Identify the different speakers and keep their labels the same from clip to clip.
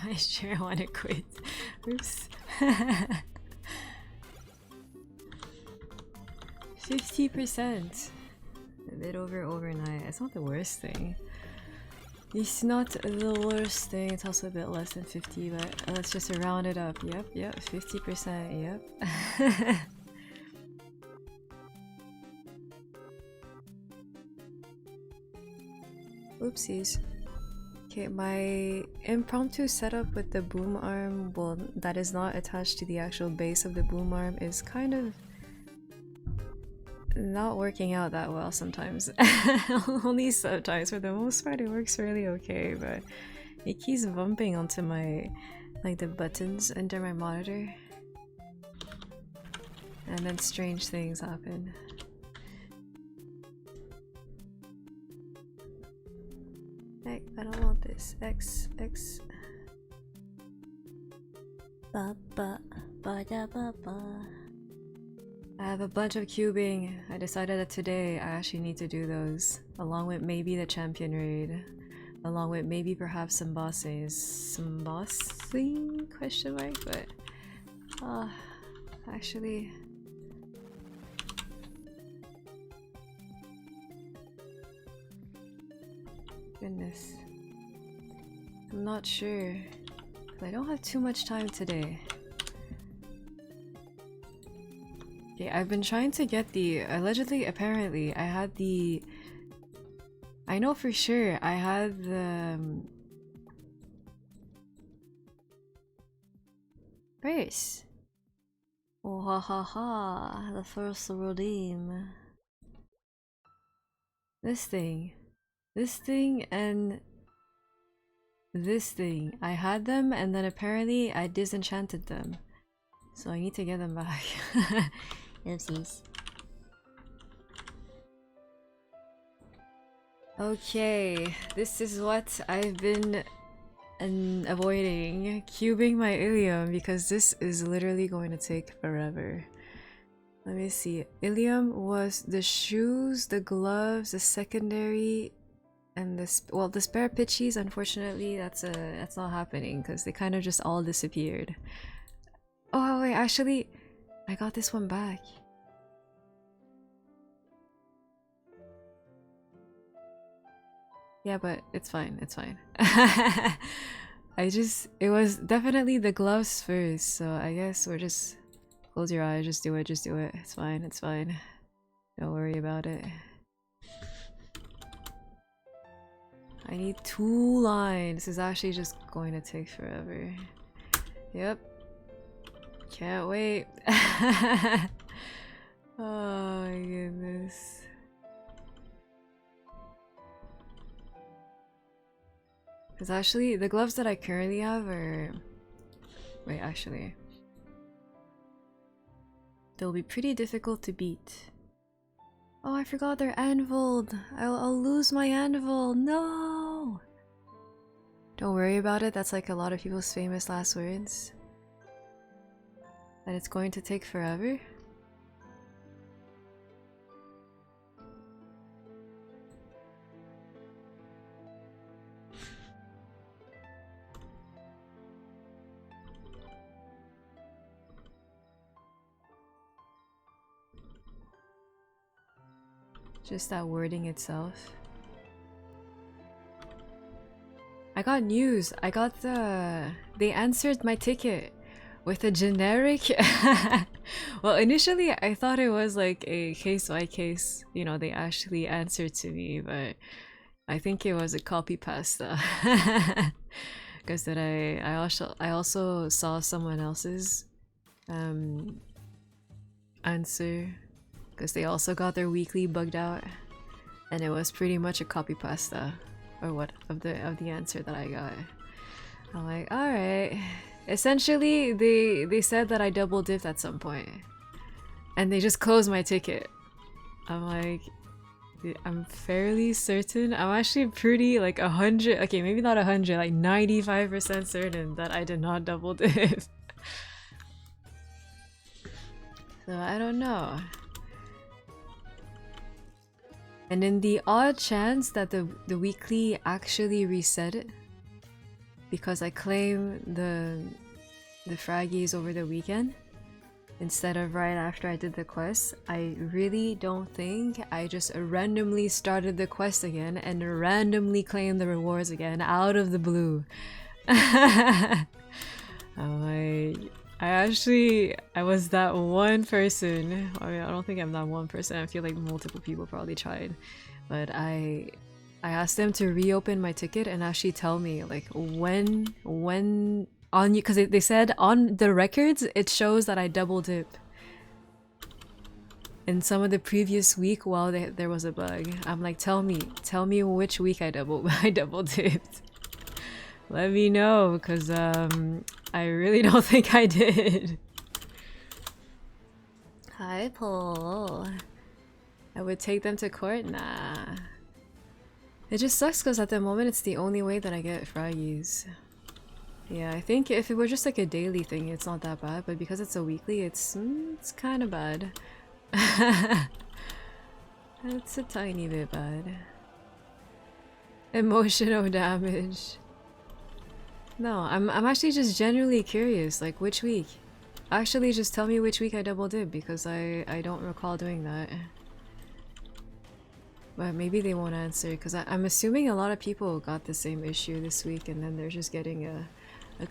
Speaker 1: I sure want to quit. Oops. 50%. A bit over overnight. It's not the worst thing. It's not the worst thing. It's also a bit less than 50, but let's just round it up. Yep, 50%, yep. Oopsies. Okay, my impromptu setup with the boom arm, well, that is not attached to the actual base of the boom arm, is kind of not working out that well sometimes. Only sometimes. For the most part, it works really okay, but it keeps bumping onto my, like, the buttons under my monitor. And then strange things happen. Hey, I don't want this. X. Ba ba ba da ba ba. I have a bunch of cubing. I decided that today I actually need to do those, along with maybe the champion raid, along with maybe perhaps some bosses. Some bossing? Question mark? But actually, goodness, I'm not sure. I don't have too much time today. Okay, I've been trying to get the apparently I had the, I know for sure I had the first. Oh ha ha ha, the first redeem. This thing, and this thing. I had them and then apparently I disenchanted them. So I need to get them back. Oopsies. Okay, this is what I've been avoiding. Cubing my Illium because this is literally going to take forever. Let me see. Illium was the shoes, the gloves, the secondary, and the spare pitchies. Unfortunately, that's not happening because they kind of just all disappeared. Oh wait, actually, I got this one back. Yeah, but it's fine, it's fine. It was definitely the gloves first, so I guess we're just, close your eyes, just do it, it's fine, it's fine. Don't worry about it. I need 2 lines. This is actually just going to take forever. Yep. Can't wait. Oh my goodness. Because actually, the gloves that I currently have are... Wait, actually. They'll be pretty difficult to beat. Oh, I forgot they're anviled. I'll lose my anvil. No! Don't worry about it. That's like a lot of people's famous last words. That it's going to take forever? Just that wording itself. I got news. I got they answered my ticket with a generic... Well, initially I thought it was like a case by case, you know, they actually answered to me, but I think it was a copy pasta. Because that I also saw someone else's answer, because they also got their weekly bugged out, and it was pretty much a copy pasta or what of the answer that I got. I'm like, all right. Essentially, they said that I double dipped at some point, and they just closed my ticket. I'm like, I'm fairly certain. I'm actually pretty like 100. Okay, maybe not 100, like 95% certain that I did not double dip. So I don't know. And in the odd chance that the weekly actually reset it, because I claim the fraggies over the weekend instead of right after I did the quest. I really don't think I just randomly started the quest again and randomly claimed the rewards again out of the blue. I'm like, I was that one person. I mean, I don't think I'm that one person. I feel like multiple people probably tried, but I asked them to reopen my ticket and actually tell me like when on you, because they said on the records it shows that I double dip in some of the previous week while there was a bug. I'm like, tell me which week I double dipped. Let me know, because I really don't think I did. Hi, Paul. I would take them to court? Nah. It just sucks because at the moment it's the only way that I get fraggies. Yeah, I think if it were just like a daily thing, it's not that bad, but because it's a weekly, it's kind of bad. It's a tiny bit bad. Emotional damage. No, I'm actually just genuinely curious, like which week? Actually, just tell me which week I double dip, because I don't recall doing that. But maybe they won't answer, because I'm assuming a lot of people got the same issue this week and then they're just getting a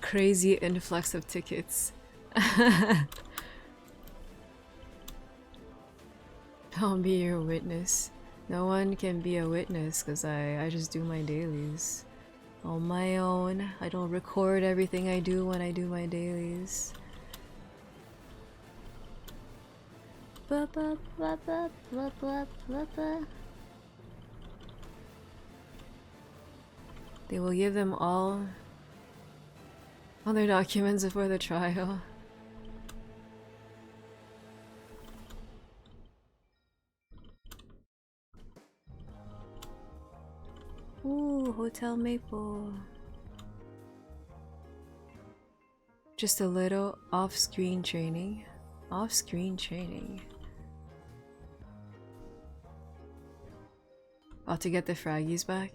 Speaker 1: crazy influx of tickets. I'll be your witness. No one can be a witness because I just do my dailies. On my own. I don't record everything I do when I do my dailies. Ba -ba -ba -ba -ba -ba -ba -ba. They will give them all their documents before the trial. Ooh, Hotel Maple. Just a little off-screen training. Off-screen training. To get the fraggies back.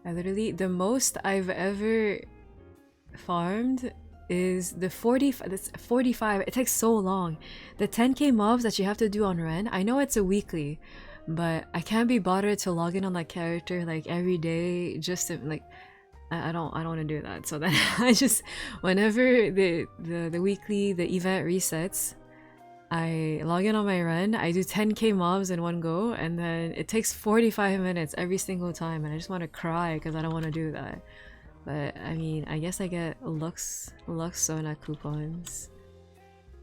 Speaker 1: I literally, the most I've ever farmed is the 45. That's 45. It takes so long. The 10k mobs that you have to do on Ren. I know it's a weekly, but I can't be bothered to log in on that character like every day just to like. I don't want to do that. So then I just, whenever the weekly, the event resets, I log in on my run, I do 10k mobs in one go, and then it takes 45 minutes every single time, and I just want to cry because I don't want to do that. But I mean, I guess I get Lux Sona coupons.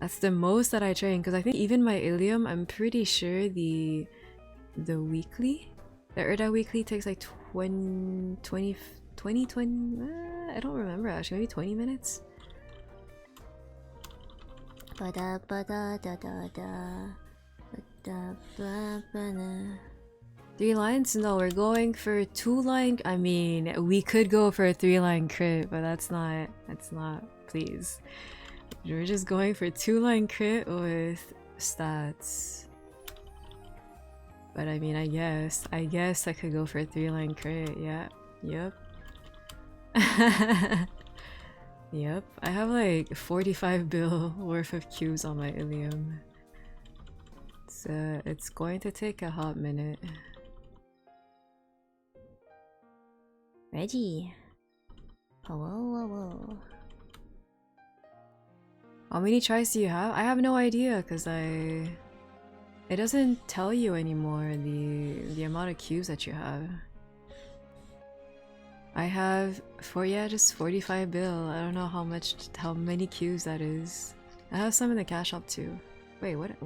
Speaker 1: That's the most that I train, because I think even my Illium, I'm pretty sure the weekly, the Erda weekly takes like 20, I don't remember actually, maybe 20 minutes? Three lines? No, we're going for 2-line. I mean, we could go for a 3-line crit, but that's not, please. We're just going for 2-line crit with stats. But I mean, I guess I could go for a 3-line crit, yeah. Yep. Yep, I have like 45 bill worth of cubes on my Illium. So it's going to take a hot minute. Reggie. Whoa. How many tries do you have? I have no idea, because it doesn't tell you anymore the amount of cubes that you have. I have just 45 bill. I don't know how many queues that is. I have some in the cash shop too. Wait, what?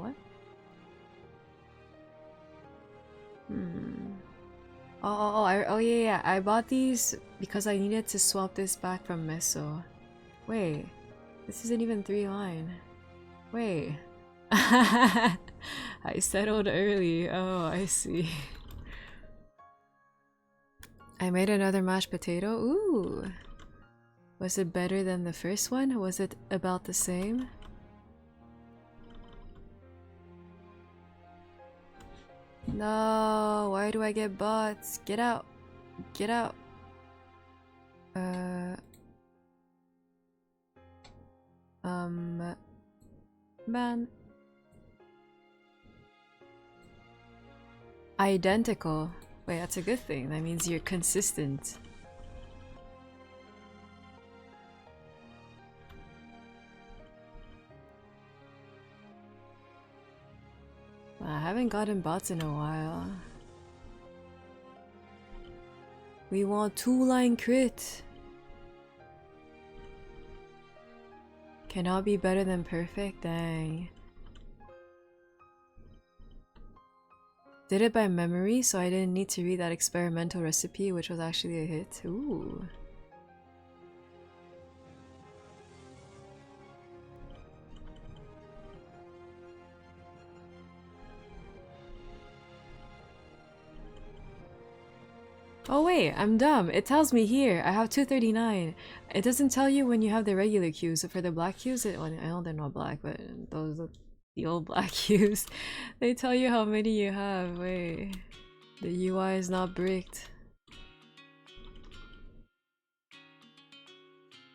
Speaker 1: Oh yeah. I bought these because I needed to swap this back from Meso. Wait, this isn't even 3-line. Wait. I settled early. Oh, I see. I made another mashed potato. Ooh. Was it better than the first one? Was it about the same? No, why do I get bots? Get out. Get out. Man. Identical. Wait, that's a good thing. That means you're consistent. I haven't gotten bots in a while. We want 2-line crit. Cannot be better than perfect, dang. Did it by memory, so I didn't need to read that experimental recipe, which was actually a hit. Ooh. Oh wait, I'm dumb. It tells me here. I have 239. It doesn't tell you when you have the regular queues. So for the black queues, well, I know they're not black, but those are the old black queues. They tell you how many you have. Wait. The UI is not bricked.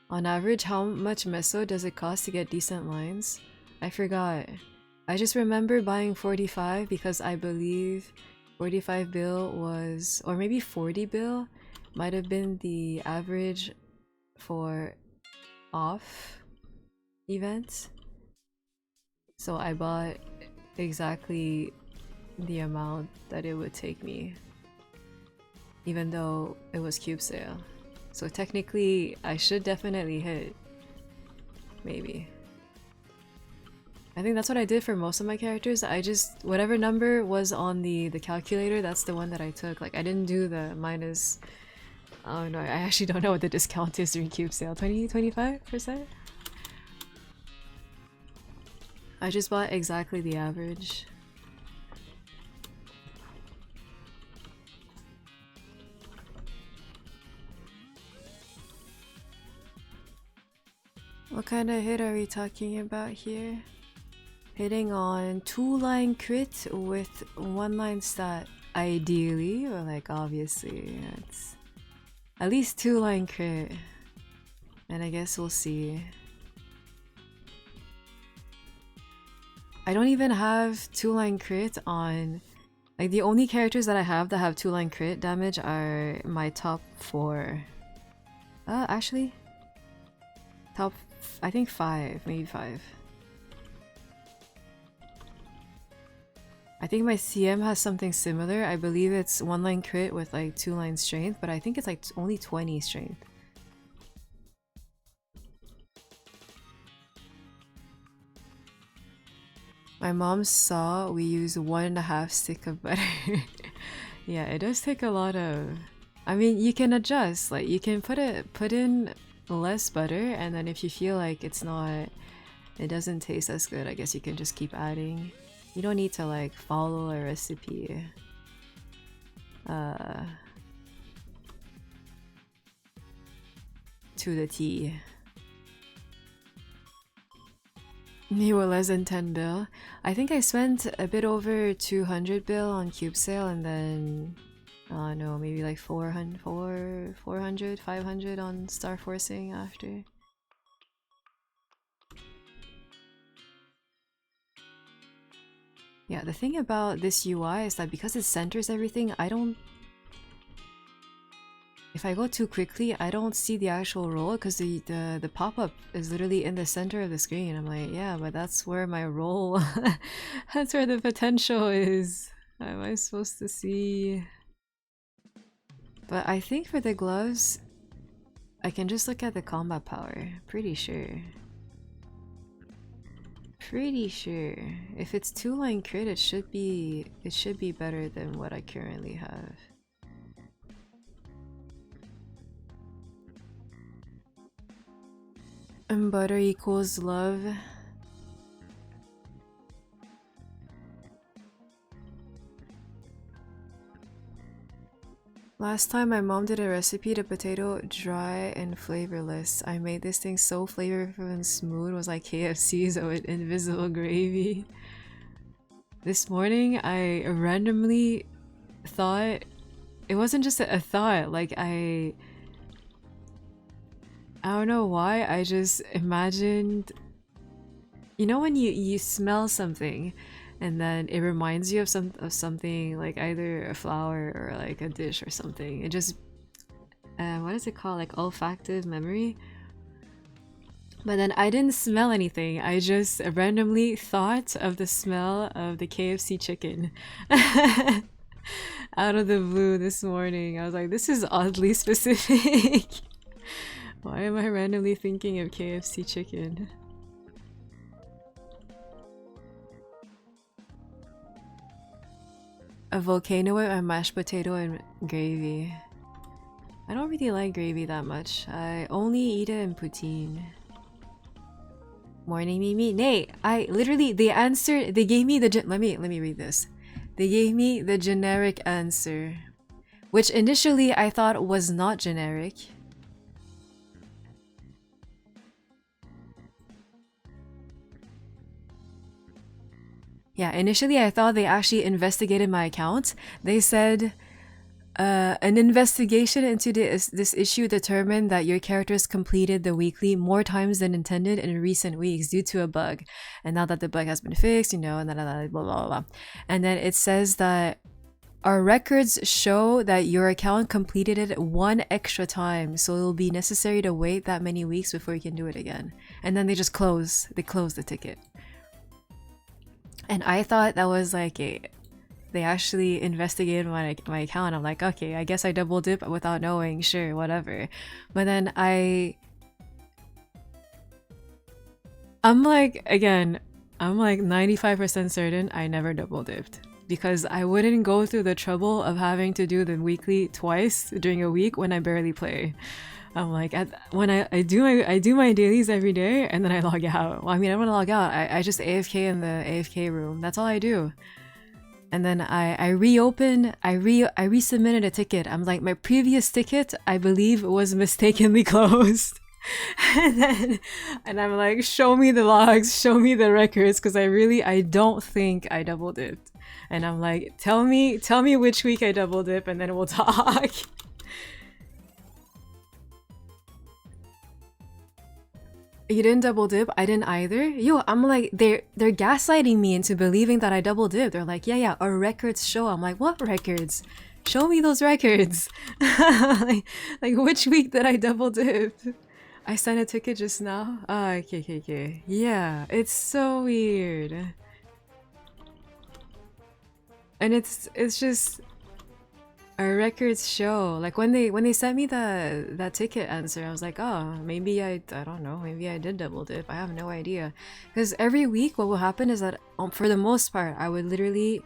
Speaker 1: On average, how much meso does it cost to get decent lines? I forgot. I just remember buying 45 because I believe 45 bill was, or maybe 40 bill might have been the average for off events. So I bought exactly the amount that it would take me, even though it was cube sale. So technically I should definitely hit. Maybe. I think that's what I did for most of my characters. I just, whatever number was on the calculator, that's the one that I took. Like I didn't do the minus, oh no, I actually don't know what the discount is during cube sale. 20-25%? I just bought exactly the average. What kind of hit are we talking about here? Hitting on 2-line crit with 1-line stat. Ideally, or like obviously, it's at least 2-line crit. And I guess we'll see. I don't even have 2-line crit on... Like the only characters that I have that have 2-line crit damage are my top 4. Actually... Top... I think 5, maybe 5. I think my CM has something similar. I believe it's 1-line crit with like 2-line strength, but I think it's like only 20 strength. My mom saw we use 1.5 stick of butter. Yeah, it does take a lot of... I mean, you can adjust. Like you can put in less butter, and then if you feel like it doesn't taste as good, I guess you can just keep adding. You don't need to like follow a recipe. To the T. You were less than 10 bill. I think I spent a bit over 200 bill on cube sale, and then no, maybe like 400, 500 on star forcing after. Yeah, the thing about this UI is that because it centers everything, if I go too quickly, I don't see the actual roll because the pop-up is literally in the center of the screen. I'm like, yeah, but that's where my roll, that's where the potential is. How am I supposed to see? But I think for the gloves, I can just look at the combat power. Pretty sure. Pretty sure. If it's 2-line crit, it should be better than what I currently have. And butter equals love. Last time my mom did a recipe to potato dry and flavorless. I made this thing so flavorful and smooth, it was like KFC's with invisible gravy. This morning I randomly thought it wasn't just a thought. Like I don't know why. I just imagined, you know, when you smell something, and then it reminds you of something, like either a flower or like a dish or something. It just what is it called? Like olfactive memory. But then I didn't smell anything. I just randomly thought of the smell of the KFC chicken. Out of the blue this morning. I was like, this is oddly specific. Why am I randomly thinking of KFC chicken? A volcano with a mashed potato and gravy. I don't really like gravy that much. I only eat it in poutine. Morning Mimi. Nay, I literally, they answered, they gave me the, let me read this. They gave me the generic answer, which initially I thought was not generic. Yeah, initially I thought they actually investigated my account. They said, an investigation into this issue determined that your characters completed the weekly more times than intended in recent weeks due to a bug. And now that the bug has been fixed, you know, and blah, blah, blah, blah. And then it says that our records show that your account completed it one extra time, so it will be necessary to wait that many weeks before you can do it again. And then they just close the ticket. And I thought that was like they actually investigated my account. I'm like, okay, I guess I double dip without knowing, sure, whatever. But then I'm like, again, I'm like 95% certain I never double dipped, because I wouldn't go through the trouble of having to do the weekly twice during a week when I barely play. I'm like, when I do my dailies every day and then I log out. Well, I mean, I want to log out. I just AFK in the AFK room. That's all I do. And then I resubmitted a ticket. I'm like, my previous ticket, I believe, was mistakenly closed. and I'm like, show me the logs, show me the records, because I don't think I double dipped. And I'm like, tell me which week I double dip, and then we'll talk. You didn't double dip? I didn't either. Yo, I'm like, they're gaslighting me into believing that I double dip. They're like, yeah, our records show. I'm like, what records? Show me those records. like which week did I double dip? I signed a ticket just now. Ah, okay. Yeah, it's so weird. And it's just our records show. Like when they sent me that ticket answer, I was like, oh, maybe I don't know, maybe I did double dip. I have no idea. Because every week what will happen is that for the most part I would do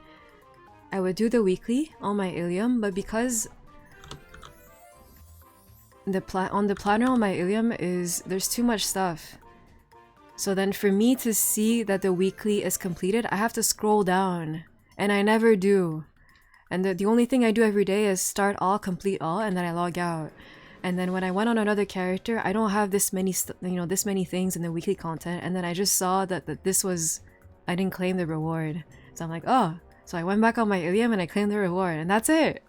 Speaker 1: the weekly on my Illium, but because on the planner on my Illium there's too much stuff. So then for me to see that the weekly is completed, I have to scroll down, and I never do. And the only thing I do every day is start all, complete all, and then I log out. And then when I went on another character, I don't have this many this many things in the weekly content, and then I just saw that this was, I didn't claim the reward. So I'm like, oh, so I went back on my Illium and I claimed the reward, and that's it.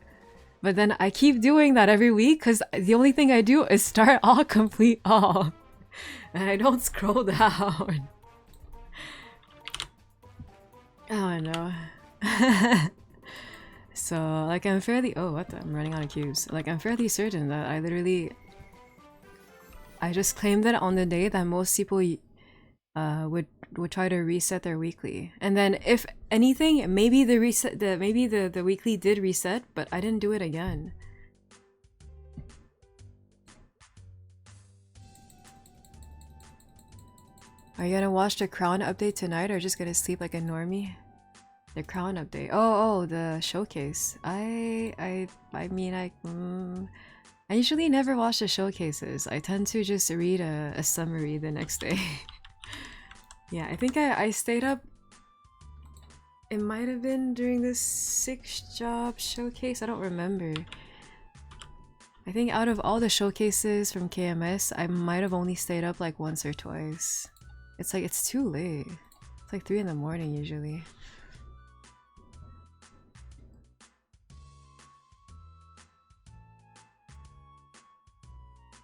Speaker 1: But then I keep doing that every week because the only thing I do is start all, complete all. And I don't scroll down. Oh no. So like I'm fairly, I'm running out of cubes. Like I'm fairly certain that I just claimed it on the day that most people would try to reset their weekly. And then if anything, maybe the weekly did reset, but I didn't do it again. Are you gonna watch the Crown update tonight, or just gonna sleep like a normie? The Crown update. Oh, the showcase. I usually never watch the showcases. I tend to just read a summary the next day. Yeah, I think I stayed up. It might have been during the 6 job showcase. I don't remember. I think out of all the showcases from KMS, I might have only stayed up like once or twice. It's like, it's too late. It's like 3 in the morning usually.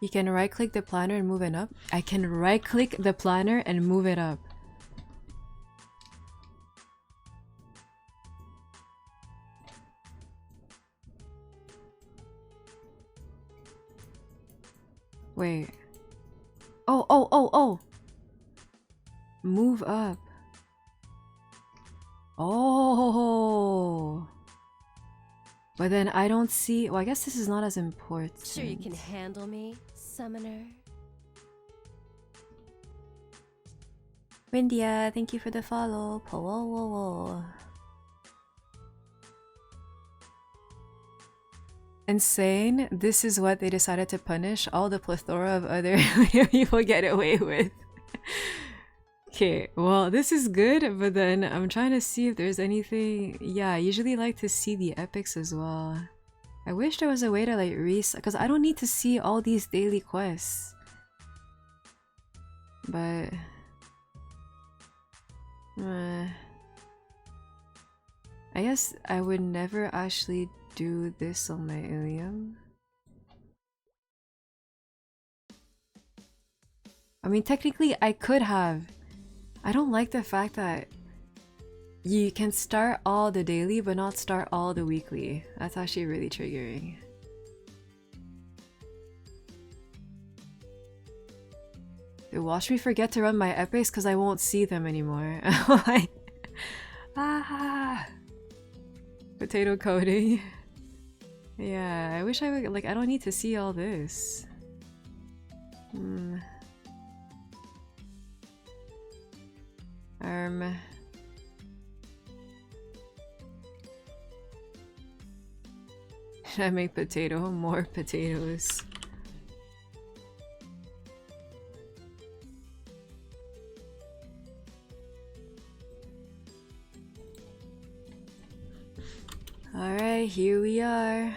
Speaker 1: You can right click the planner and move it up. I can right click the planner and move it up. Wait. Oh. Move up. Oh. But then I don't see... Well, I guess this is not as important.
Speaker 2: Sure you can handle me, summoner?
Speaker 1: Windia, thank you for the follow. Whoa. Insane. This is what they decided to punish all the plethora of other people get away with. Okay, well, this is good, but then I'm trying to see if there's anything... Yeah, I usually like to see the epics as well. I wish there was a way to like because I don't need to see all these daily quests. But... I guess I would never actually do this on my Illium. I mean, technically I could have. I don't like the fact that you can start all the daily but not start all the weekly. That's actually really triggering. Dude, watch me forget to run my epics because I won't see them anymore. Potato coating. Yeah, I wish I would, like, I don't need to see all this. Should I make more potatoes? Alright, here we are.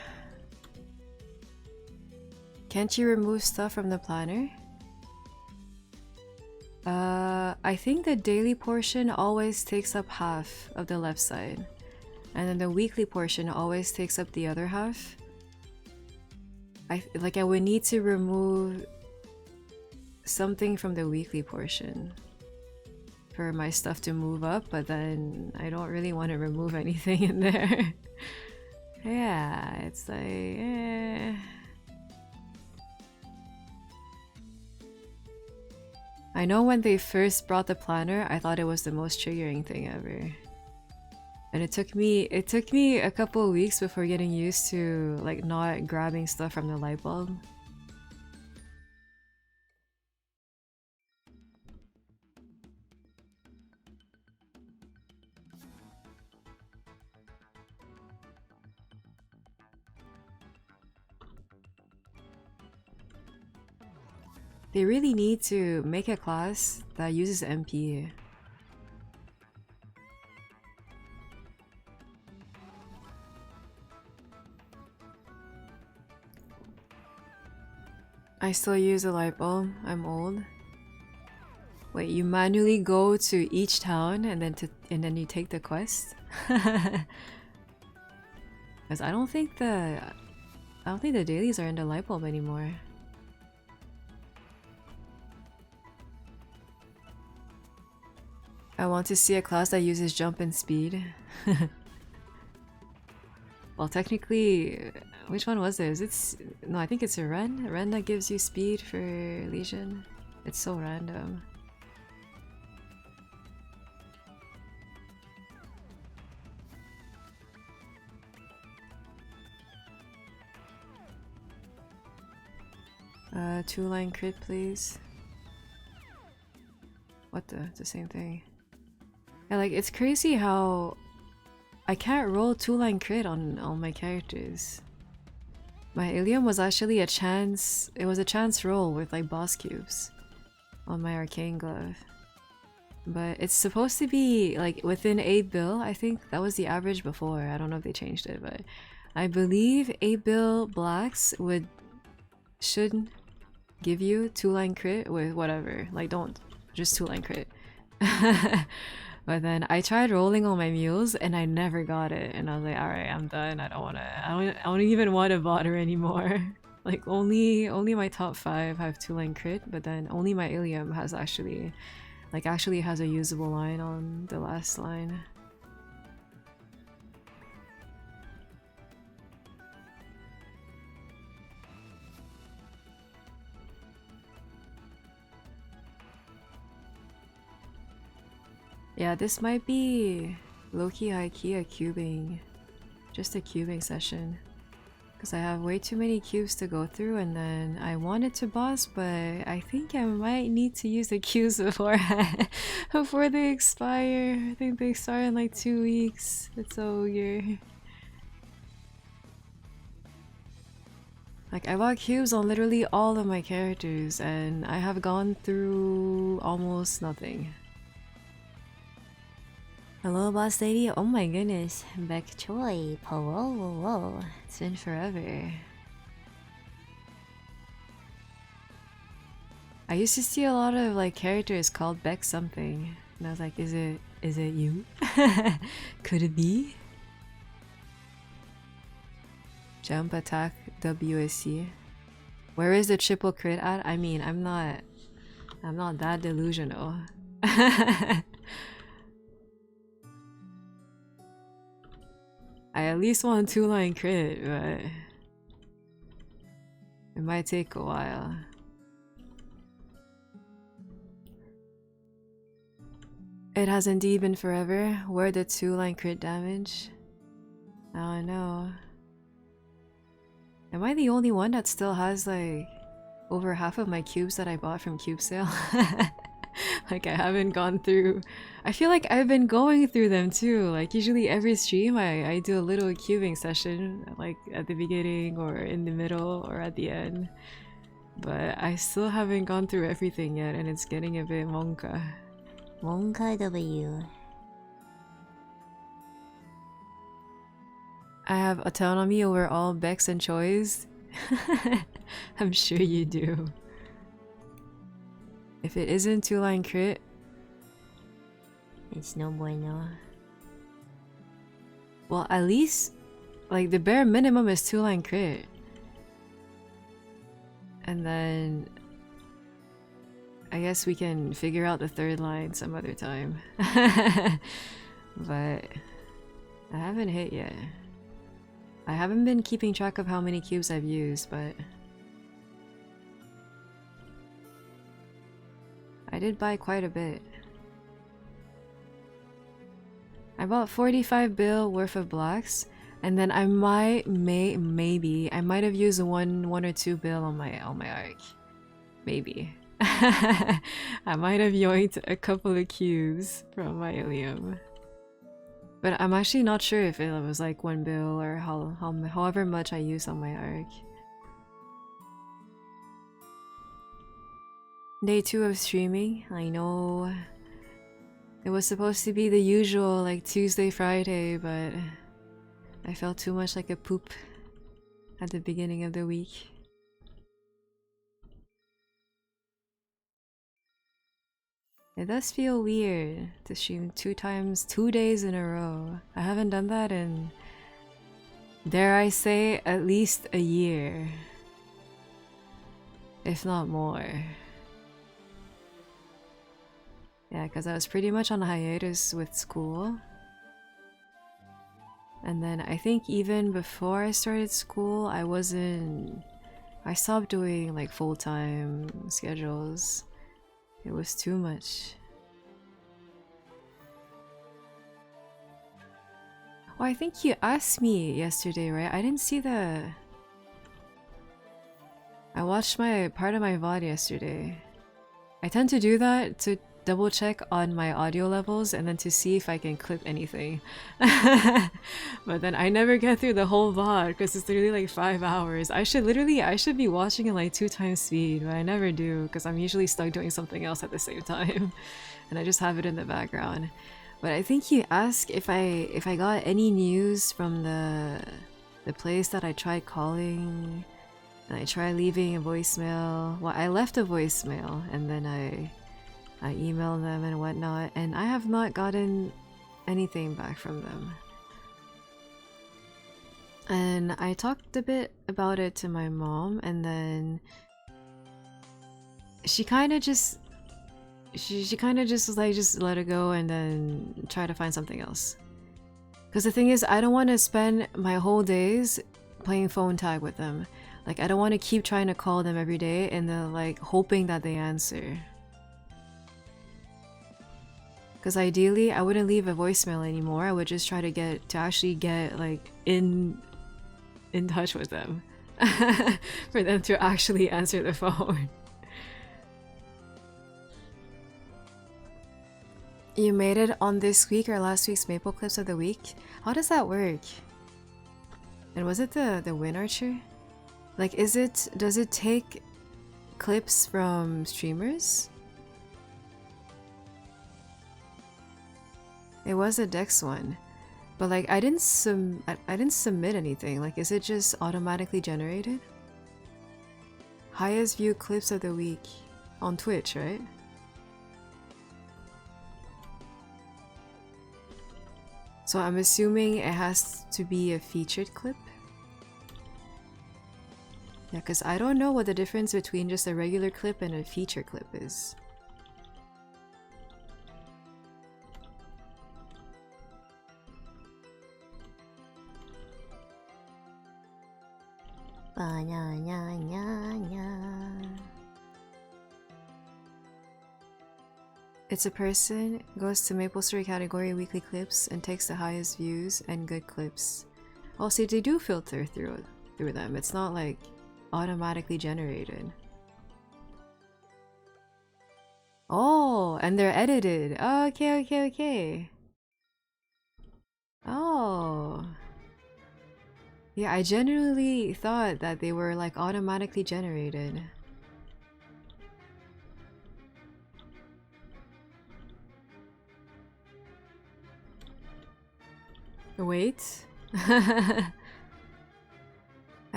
Speaker 1: Can't you remove stuff from the planner? I think the daily portion always takes up half of the left side. And then the weekly portion always takes up the other half. I would need to remove something from the weekly portion for my stuff to move up, but then I don't really want to remove anything in there. Yeah, it's like... I know when they first brought the planner, I thought it was the most triggering thing ever. And it took me a couple of weeks before getting used to like not grabbing stuff from the light bulb. They really need to make a class that uses MP. I still use a light bulb. I'm old. Wait, you manually go to each town and then you take the quest? Because I don't think the dailies are in the light bulb anymore. I want to see a class that uses jump and speed. Well, technically, which one was this? No, I think it's a Ren. A Ren that gives you speed for Legion. It's so random. Two-line crit, please. What the? It's the same thing. Yeah, like, it's crazy how I can't roll two-line crit on all my characters. My Illium was actually a chance... It was a chance roll with like boss cubes on my arcane glove. But it's supposed to be like within 8 bill. I think that was the average before. I don't know if they changed it, but I believe 8 bill blacks should give you two-line crit with whatever. Like, don't just two-line crit. But then I tried rolling on my mules and I never got it, and I was like, alright, I'm done. I don't even want to bother anymore. Like only my top 5 have 2-line crit, but then only my Illium has actually has a usable line on the last line. Yeah, this might be low-key, high-key a cubing. Just a cubing session. Because I have way too many cubes to go through, and then I wanted to boss, but I think I might need to use the cubes before they expire. I think they expire in like 2 weeks. It's so weird. Like, I bought cubes on literally all of my characters, and I have gone through almost nothing. Hello, boss lady. Oh my goodness. Beck Choi. Whoa. It's been forever. I used to see a lot of like characters called Beck something. And I was like, is it you? Could it be? Jump, attack, WSC. Where is the triple crit at? I mean, I'm not that delusional. I at least want 2-line crit, but it might take a while. It has indeed been forever. Where the 2-line crit damage? Oh no. Am I the only one that still has like over half of my cubes that I bought from Cube Sale? Like, I haven't gone through. I feel like I've been going through them too. Like, usually every stream I do a little cubing session, like at the beginning or in the middle or at the end. But I still haven't gone through everything yet, and it's getting a bit monka. Monka W. I have autonomy over all Becks and Choi's. I'm sure you do. If it isn't 2-line crit, it's no bueno. Well, at least, like, the bare minimum is 2-line crit. And then I guess we can figure out the 3rd line some other time. But I haven't hit yet. I haven't been keeping track of how many cubes I've used, but I did buy quite a bit. I bought 45 bill worth of blocks, and then I maybe I might have used one or 2 bill on my arc. Maybe. I might have yoinked a couple of cubes from my Illium. But I'm actually not sure if it was like 1 bill or however much I used on my arc. Day 2 of streaming. I know it was supposed to be the usual like Tuesday, Friday, but I felt too much like a poop at the beginning of the week. It does feel weird to stream 2 days in a row. I haven't done that in, dare I say, at least a year. If not more. Yeah, because I was pretty much on hiatus with school. And then I think even before I started school, I stopped doing like full-time schedules. It was too much. Oh, I think you asked me yesterday, right? I didn't see I watched part of my VOD yesterday. I tend to do that to double check on my audio levels and then to see if I can clip anything. But then I never get through the whole VOD because it's literally like 5 hours. I should be watching it like 2 times speed, but I never do because I'm usually stuck doing something else at the same time. And I just have it in the background. But I think you asked if I got any news from the place that I tried calling, and I tried leaving a voicemail. Well, I left a voicemail and then I emailed them and whatnot, and I have not gotten anything back from them. And I talked a bit about it to my mom, and then she kind of just she kind of just was like, just let it go and then try to find something else. Because the thing is, I don't want to spend my whole days playing phone tag with them. Like, I don't want to keep trying to call them every day and then like hoping that they answer. Because ideally, I wouldn't leave a voicemail anymore. I would just try to actually get like in touch with them for them to actually answer the phone. You made it on this week or last week's Maple Clips of the Week? How does that work? And was it the Wind Archer? Like, does it take clips from streamers? It was a Dex one. But like, I didn't submit anything. Like, is it just automatically generated? Highest viewed clips of the week on Twitch, right? So I'm assuming it has to be a featured clip. Yeah, because I don't know what the difference between just a regular clip and a feature clip is. It's a person, goes to Maple Story category weekly clips and takes the highest views and good clips. Oh, see, they do filter through them. It's not like automatically generated. Oh, and they're edited. Oh, okay. Oh. Yeah, I genuinely thought that they were like automatically generated. Wait. Have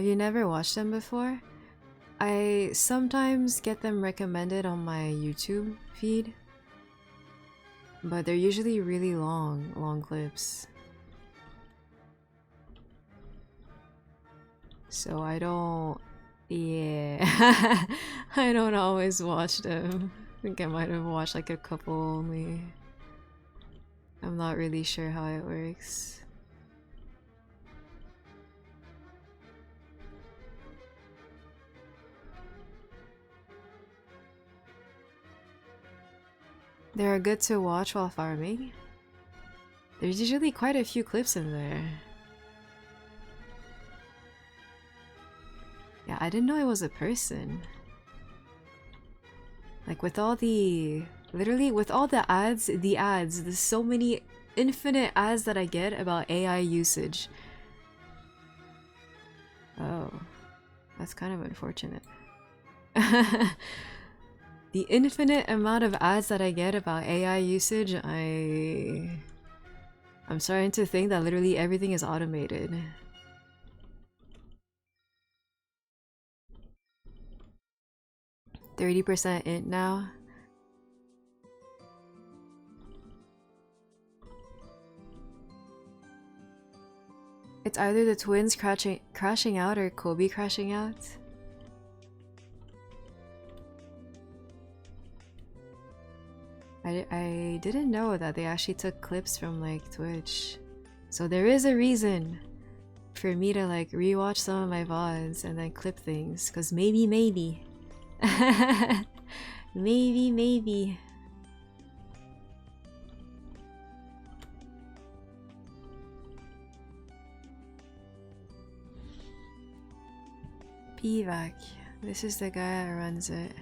Speaker 1: you never watched them before? I sometimes get them recommended on my YouTube feed, but they're usually really long clips. So I don't... yeah. I don't always watch them. I think I might have watched like a couple only. I'm not really sure how it works. They're good to watch while farming. There's usually quite a few clips in there. Yeah, I didn't know it was a person. Like with all the... literally with all the ads, there's so many infinite ads that I get about AI usage. Oh, that's kind of unfortunate. The infinite amount of ads that I get about AI usage, I'm starting to think that literally everything is automated. %30% int now. It's either the twins crashing out or Kobe crashing out. I didn't know that they actually took clips from like Twitch. So there is a reason for me to like rewatch some of my VODs and then clip things. Cause maybe. maybe. PVAC. This is the guy that runs it.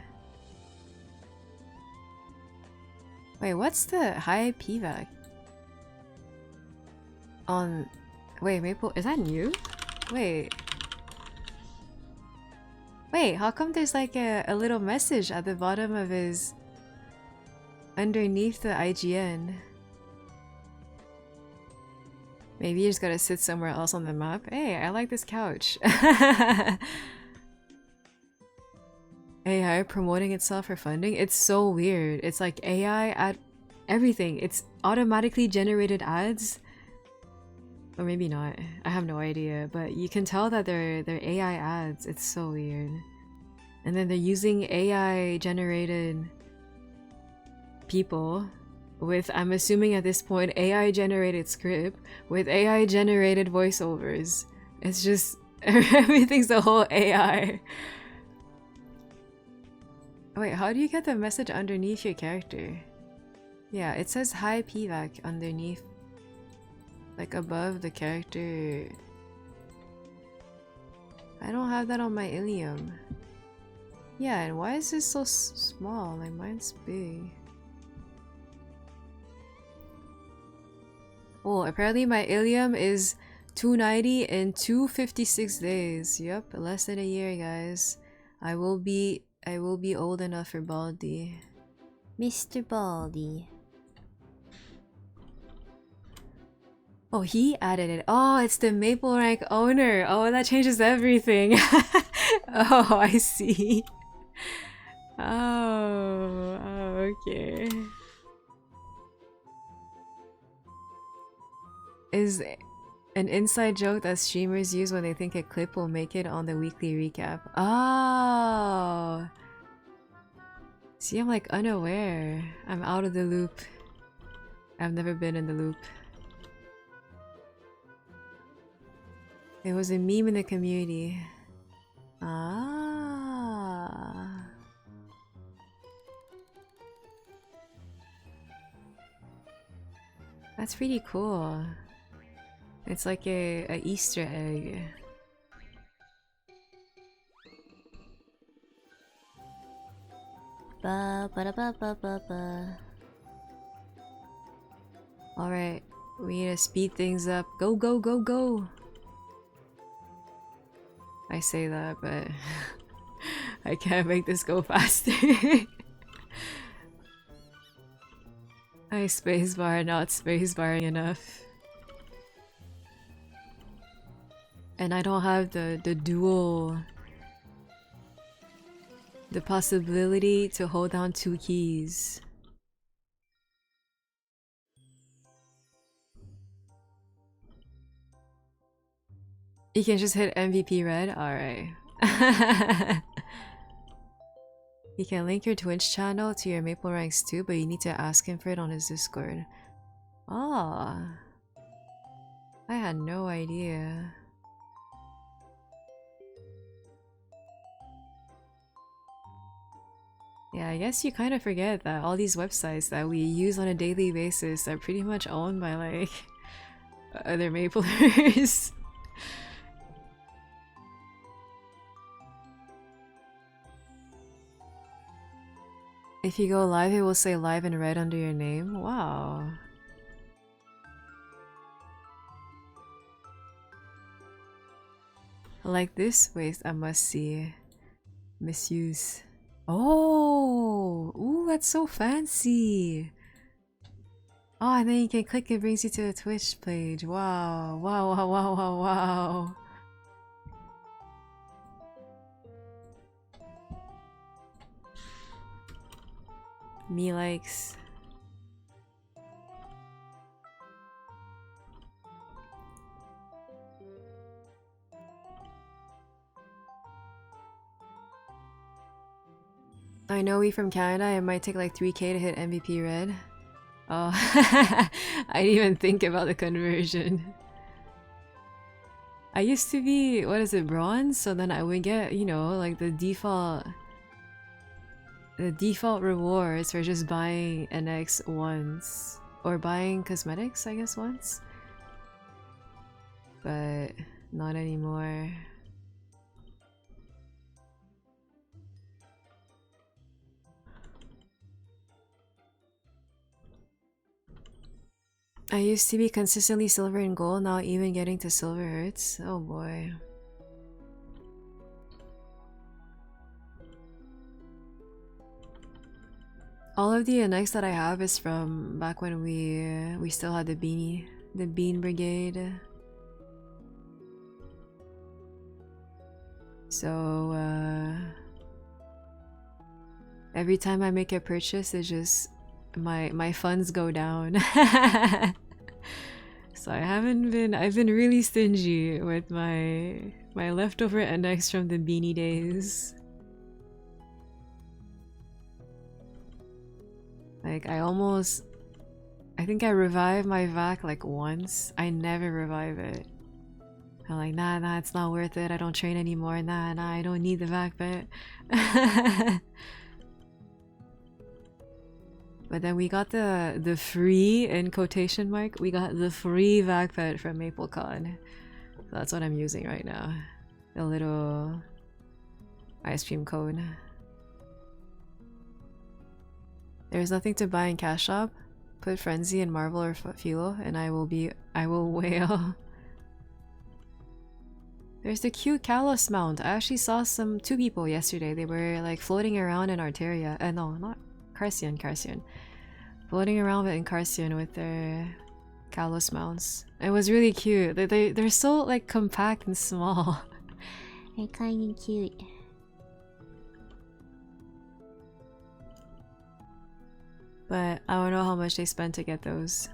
Speaker 1: Wait, what's the high PVAC? On... wait, Maple... is that new? Wait. Wait, how come there's like a little message at the bottom of his... underneath the IGN? Maybe you just gotta sit somewhere else on the map. Hey, I like this couch. AI promoting itself for funding? It's so weird. It's like AI at everything. It's automatically generated ads Or maybe not. I have no idea. But you can tell that they're AI ads. It's so weird. And then they're using AI generated people with, I'm assuming at this point, AI generated script with AI generated voiceovers. It's just everything's a whole AI. Wait, how do you get the message underneath your character? Yeah, it says hi PVAC underneath, like above the character. I don't have that on my Illium. Yeah, and why is this so small? Like mine's big. Oh, apparently my Illium is 290 in 256 days. Yep, less than a year, guys. I will be old enough for Baldi.
Speaker 2: Mr. Baldy.
Speaker 1: Oh, he added it. Oh, it's the Maple Rank owner. Oh, that changes everything. Oh, I see. Oh, okay. Is an inside joke that streamers use when they think a clip will make it on the weekly recap. Oh! See, I'm like unaware. I'm out of the loop. I've never been in the loop. It was a meme in the community. Ah. That's pretty cool. It's like a Easter egg.
Speaker 2: Ba ba da ba ba ba ba.
Speaker 1: Alright, we need to speed things up. Go, go, go, go! I say that, but I can't make this go faster. I spacebar, not spacebarring enough. And I don't have the dual... the possibility to hold down 2 keys. You can just hit MVP red? Alright. You can link your Twitch channel to your Maple Ranks too, but you need to ask him for it on his Discord. Ah. I had no idea. Yeah, I guess you kind of forget that all these websites that we use on a daily basis are pretty much owned by like other Maplers. If you go live, it will say live in red under your name. Wow. Like this? Wait, I must see. Misuse. Oh! Ooh, that's so fancy! Oh, and then you can click, it brings you to the Twitch page. Wow. Wow, wow, wow, wow, wow. Me likes. I know we from Canada, it might take like 3k to hit MVP red. Oh, I didn't even think about the conversion. I used to be, what is it, bronze? So then I would get, you know, like the default rewards for just buying NX once. Or buying cosmetics, I guess, once. But not anymore. I used to be consistently silver and gold, now even getting to silver hurts. Oh boy. All of the NX that I have is from back when we still had the Bean Brigade. So every time I make a purchase, it's just my funds go down. So So I've been really stingy with my leftover NX from the beanie days. Like I think I revived my vac like once. I never revive it. I'm like, nah, it's not worth it. I don't train anymore. Nah, I don't need the vac bit. But then we got the free, in quotation mark, we got the free vac pet from MapleCon. So that's what I'm using right now. The little ice cream cone. There's nothing to buy in Cash Shop. Put Frenzy in Marvel or Philo and I will wail. There's the cute Kalos mount. I actually saw two people yesterday. They were like floating around in Arteria. No, not Carcion. Floating around in Carcion with their Kalos mounts. It was really cute. They're so like compact and small.
Speaker 2: They're kind of cute.
Speaker 1: But I don't know how much they spent to get those.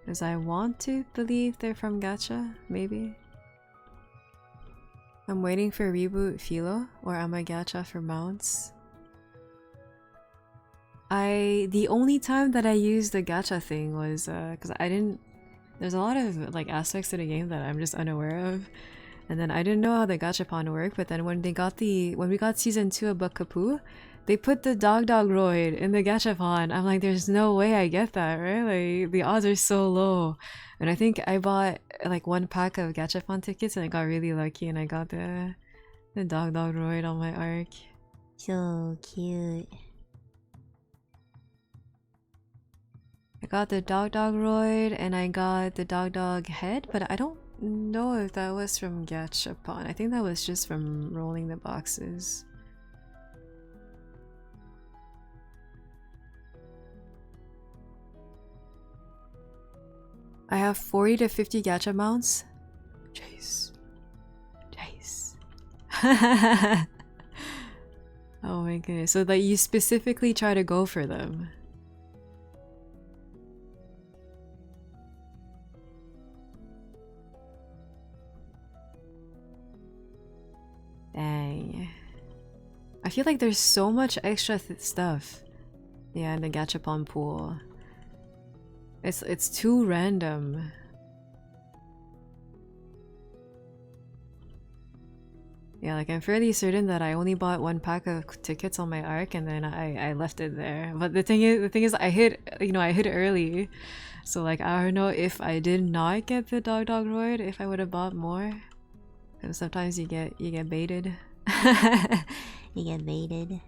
Speaker 1: Because I want to believe they're from Gacha, maybe. I'm waiting for reboot Philo or am I Gacha for mounts? The only time that I used the gacha thing was because there's a lot of like aspects of the game that I'm just unaware of, and then I didn't know how the gachapon worked. But then when we got season 2 of Bakapu, they put the dog roid in the gachapon. I'm like, there's no way I get that, right? Like the odds are so low. And I think I bought like one pack of gachapon tickets and I got really lucky and I got the dog roid on my arc.
Speaker 2: So cute.
Speaker 1: I got the dog roid and I got the dog head, but I don't know if that was from Gachapon. I think that was just from rolling the boxes. I have 40 to 50 gacha mounts. Jeez. Oh my goodness. So that you specifically try to go for them. Dang. I feel like there's so much extra stuff. Yeah, in the gachapon pool. It's too random. Yeah, like I'm fairly certain that I only bought one pack of tickets on my arc and then I left it there. But the thing is I hit early. So like I don't know if I did not get the dog roid, if I would have bought more. Because sometimes you get baited.
Speaker 2: You get baited.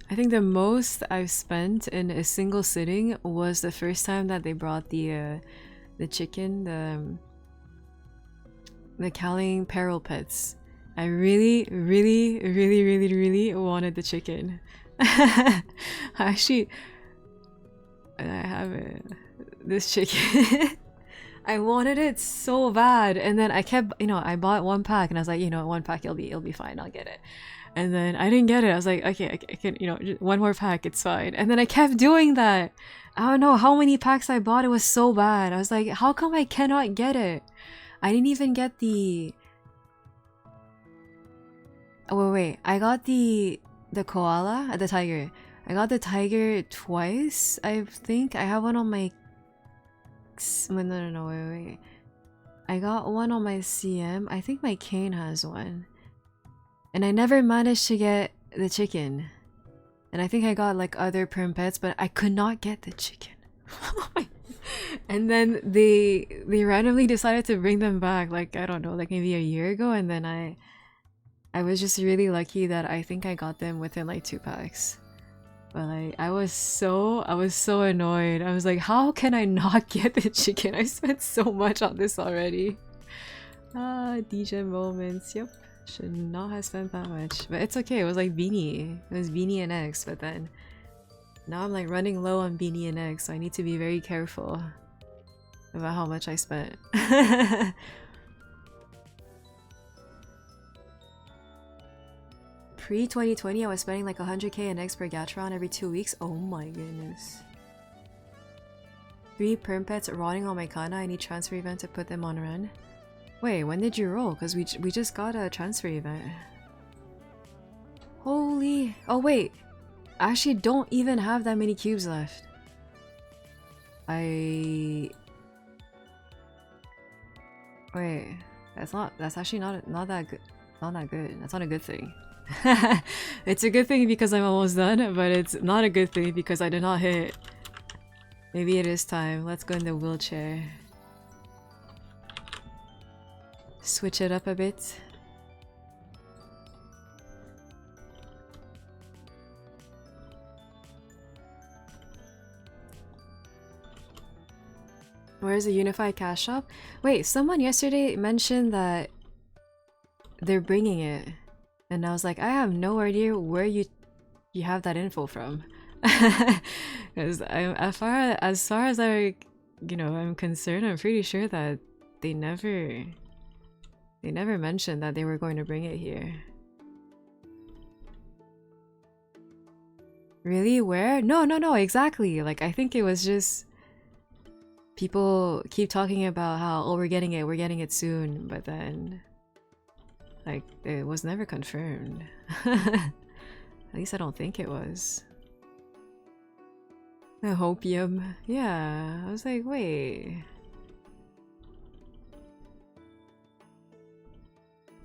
Speaker 1: I think the most I've spent in a single sitting was the first time that they brought the chicken, the Kaling Peril Pets. I really wanted the chicken. I have it. This chicken. I wanted it so bad, and then I kept, I bought one pack, and I was like, one pack, it'll be fine, I'll get it. And then I didn't get it. I was like, okay, I can, just one more pack, it's fine. And then I kept doing that. I don't know how many packs I bought. It was so bad. I was like, how come I cannot get it? I didn't even get the. Oh wait, I got the koala, the tiger. I got the tiger twice. I think I have one on my. No, wait. I got one on my CM. I think my cane has one. And I never managed to get the chicken. And I think I got like other perm pets, but I could not get the chicken. And then they randomly decided to bring them back, like I don't know, like maybe a year ago, and then I was just really lucky that I think I got them within like 2 packs. But like I was so annoyed. I was like, how can I not get the chicken? I spent so much on this already. DJ moments. Yep, should not have spent that much, but it's okay. It was like Beanie. It was Beanie and X, but then now I'm like running low on Beanie and X, so I need to be very careful about how much I spent. Pre-2020, I was spending like 100k in X per Gatron every 2 weeks. Oh my goodness. 3 perm pets rotting on my Kana. I need transfer event to put them on run. Wait, when did you roll? Because we just got a transfer event. Holy... Oh wait! I actually don't even have that many cubes left. Wait... That's actually not that good. Not that good. That's not a good thing. It's a good thing because I'm almost done, but it's not a good thing because I did not hit. Maybe it is time. Let's go in the wheelchair. Switch it up a bit. Where's the unified cash shop? Wait, someone yesterday mentioned that they're bringing it, and I was like, I have no idea where you have that info from. Because as far as I, I'm concerned, I'm pretty sure that they never mentioned that they were going to bring it here. Really? Where? No, exactly. Like, I think it was just people keep talking about how, oh, we're getting it soon, but then like it was never confirmed. At least I don't think it was. Hopium. Yeah, I was like, wait.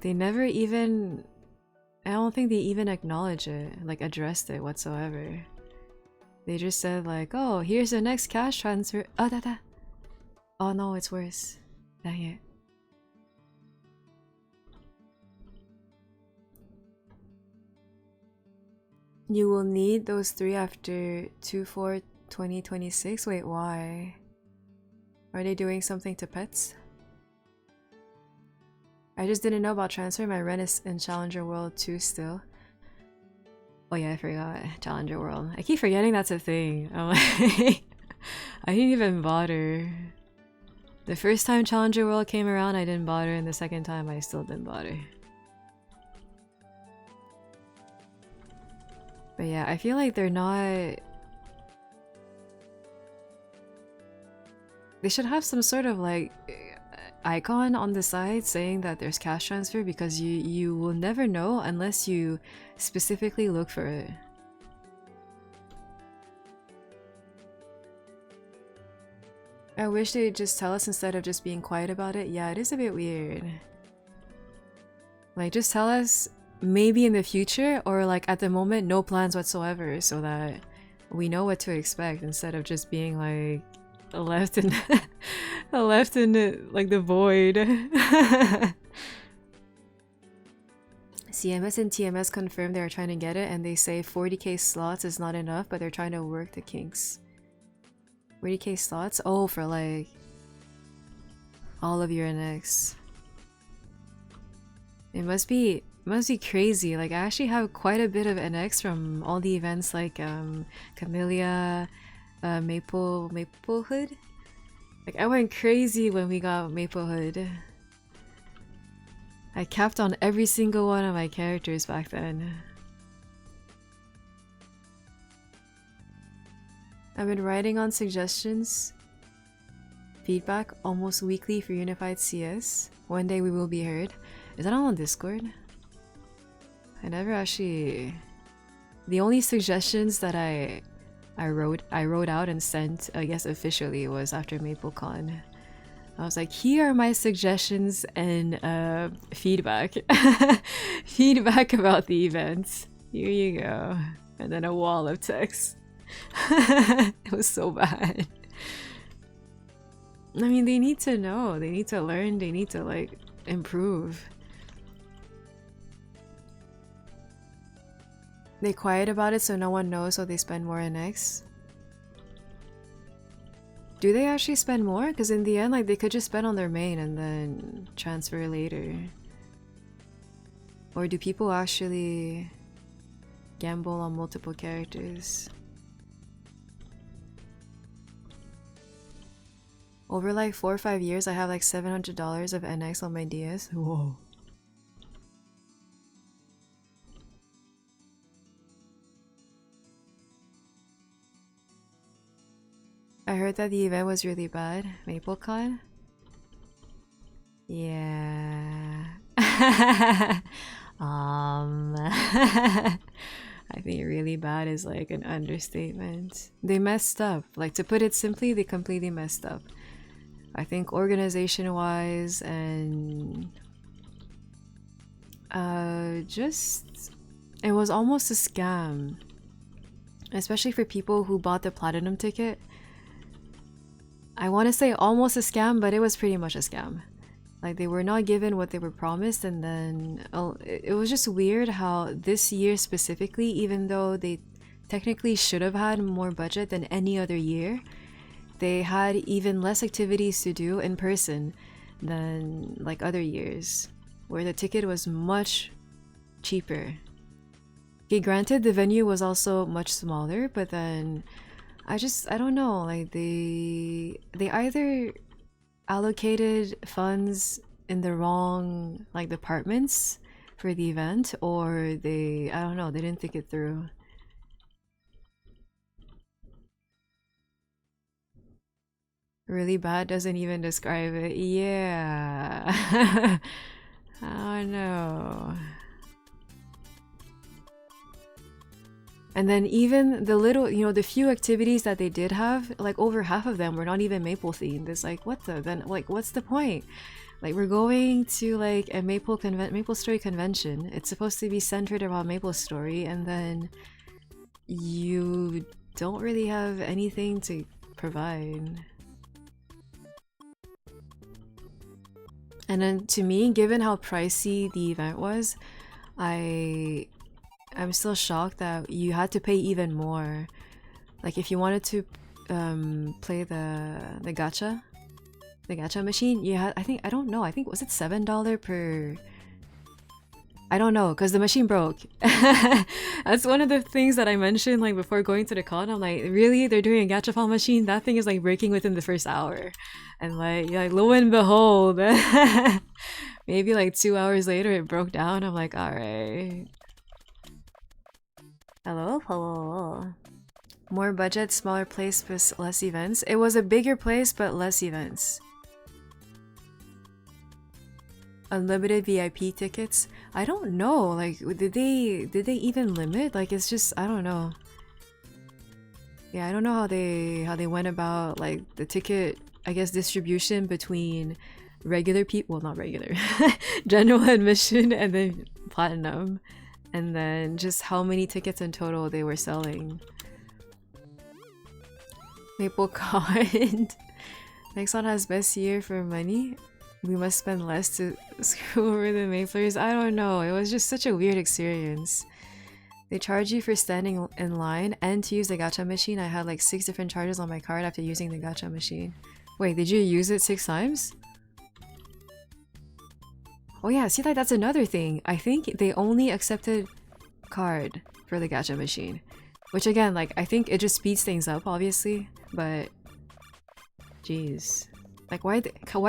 Speaker 1: They never even... I don't think they even acknowledged it, like addressed it whatsoever. They just said like, oh, here's the next cash transfer. Oh, oh no, it's worse. Dang it. You will need those 3 after 2/4/2026? Wait, why? Are they doing something to pets? I just didn't know about transfer. My rent is in Challenger World 2 still. Oh yeah, I forgot. Challenger World. I keep forgetting that's a thing. I'm like... I didn't even bother. The first time Challenger World came around, I didn't bother, and the second time, I still didn't bother. But yeah, I feel like they're not... They should have some sort of like icon on the side saying that there's cash transfer, because you will never know unless you specifically look for it. I wish they'd just tell us instead of just being quiet about it. Yeah, it is a bit weird. Like, just tell us maybe in the future, or like at the moment, no plans whatsoever, so that we know what to expect instead of just being like left in left in like the void. CMS and TMS confirmed they are trying to get it, and they say 40k slots is not enough, but they're trying to work the kinks. 40k slots? Oh, for like all of your NX. It must be crazy. Like, I actually have quite a bit of NX from all the events like Camellia, Maplehood. Like, I went crazy when we got Maplehood. I capped on every single one of my characters back then. I've been writing on suggestions, feedback almost weekly for Unified CS. One day we will be heard. Is that all on Discord? I never actually... The only suggestions that I wrote out and sent, I guess officially, was after MapleCon. I was like, here are my suggestions and feedback. Feedback about the events. Here you go. And then a wall of text. It was so bad. I mean, they need to know. They need to learn. They need to, like, improve. They quiet about it so no one knows, so they spend more NX. Do they actually spend more? Because in the end, like, they could just spend on their main and then transfer later. Or do people actually gamble on multiple characters? Over like 4 or 5 years, I have like $700 of NX on my DS. Whoa. part that the event was really bad? MapleCon? Yeah. I think really bad is like an understatement. They messed up. Like, to put it simply, they completely messed up. I think organization-wise and just it was almost a scam, especially for people who bought the platinum ticket. I want to say almost a scam, but it was pretty much a scam. Like, they were not given what they were promised, and then it was just weird how this year specifically, even though they technically should have had more budget than any other year, they had even less activities to do in person than like other years, where the ticket was much cheaper. Okay, granted, the venue was also much smaller, but then I don't know, like they either allocated funds in the wrong like departments for the event, or they, I don't know, they didn't think it through. Really bad doesn't even describe it. Yeah. Oh no. And then even the little, the few activities that they did have, like over half of them were not even Maple themed. It's like, what the, then, like, what's the point? Like, we're going to like a Maple Story convention. It's supposed to be centered around Maple Story, and then you don't really have anything to provide. And then to me, given how pricey the event was, I'm still shocked that you had to pay even more. Like, if you wanted to play the gacha machine, you had, I don't know, I think, was it $7 per... I don't know, because the machine broke. That's one of the things that I mentioned like before going to the con. I'm like, really? They're doing a gacha machine? That thing is like breaking within the first hour. And like lo and behold, maybe like 2 hours later it broke down. I'm like, alright. Hello? Hello. More budget, smaller place, but less events. It was a bigger place, but less events. Unlimited VIP tickets. I don't know. Like, did they even limit? Like, it's just, I don't know. Yeah, I don't know how they went about like the ticket, I guess, distribution between regular people. Well, not regular, general admission, and then platinum. And then just how many tickets in total they were selling. MapleCon. Next one has best year for money. We must spend less to screw over the Maplers. I don't know. It was just such a weird experience. They charge you for standing in line and to use the gacha machine. I had like 6 different charges on my card after using the gacha machine. Wait, did you use it 6 times? Oh yeah, see, like, that's another thing. I think they only accepted card for the gacha machine. Which again, like, I think it just speeds things up, obviously. But... jeez. Like, why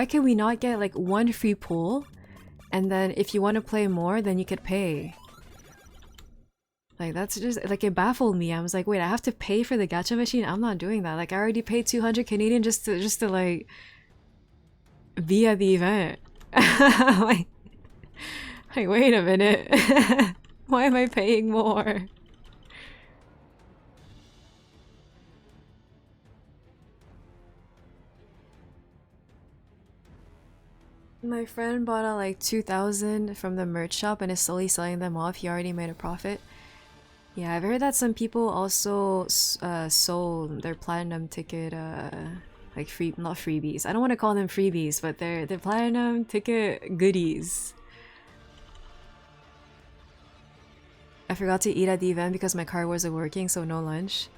Speaker 1: can we not get like 1 free pull? And then if you want to play more, then you could pay. Like, that's just, like, it baffled me. I was like, wait, I have to pay for the gacha machine? I'm not doing that. Like, I already paid 200 Canadian just to like be at the event. like, wait a minute. Why am I paying more? My friend bought out like 2,000 from the merch shop and is slowly selling them off. He already made a profit. Yeah, I've heard that some people also sold their platinum ticket, like not freebies. I don't want to call them freebies, but they're platinum ticket goodies. I forgot to eat at the event because my car wasn't working, so no lunch.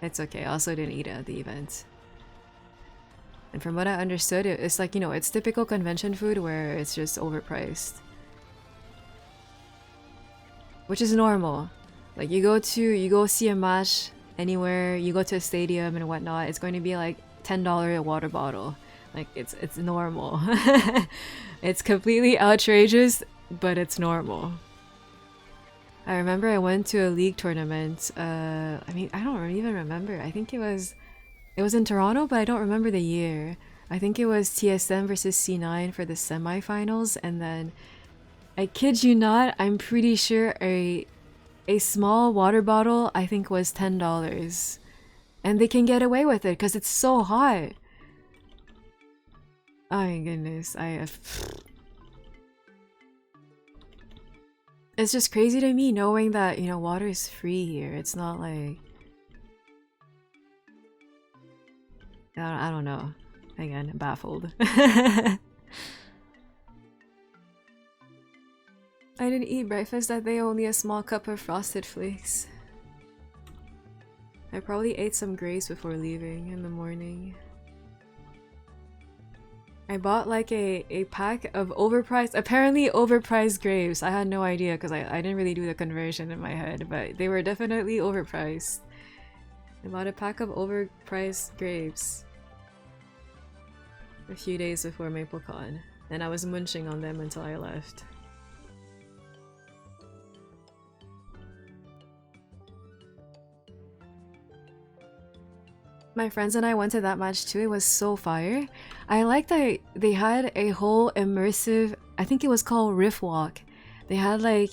Speaker 1: It's okay. I also didn't eat at the event. And from what I understood, it's like, it's typical convention food where it's just overpriced. Which is normal. Like, you go see a match anywhere, you go to a stadium and whatnot, it's going to be like $10 a water bottle. Like, it's normal. It's completely outrageous, but it's normal. I remember I went to a league tournament. I mean, I don't even remember. I think it was It was in Toronto, but I don't remember the year. I think it was TSM versus C9 for the semifinals, and then I kid you not, I'm pretty sure a small water bottle I think was $10. And they can get away with it because it's so hot. Oh my goodness, it's just crazy to me knowing that, you know, water is free here. It's not like... I don't know. Again, baffled. I didn't eat breakfast that day, only a small cup of frosted flakes. I probably ate some grapes before leaving in the morning. I bought like a pack of apparently overpriced grapes. I had no idea because I didn't really do the conversion in my head, but they were definitely overpriced. I bought a pack of overpriced grapes a few days before MapleCon, and I was munching on them until I left. My friends and I went to that match too. It was so fire. I liked that they had a whole immersive, I think it was called Riff Walk. They had like,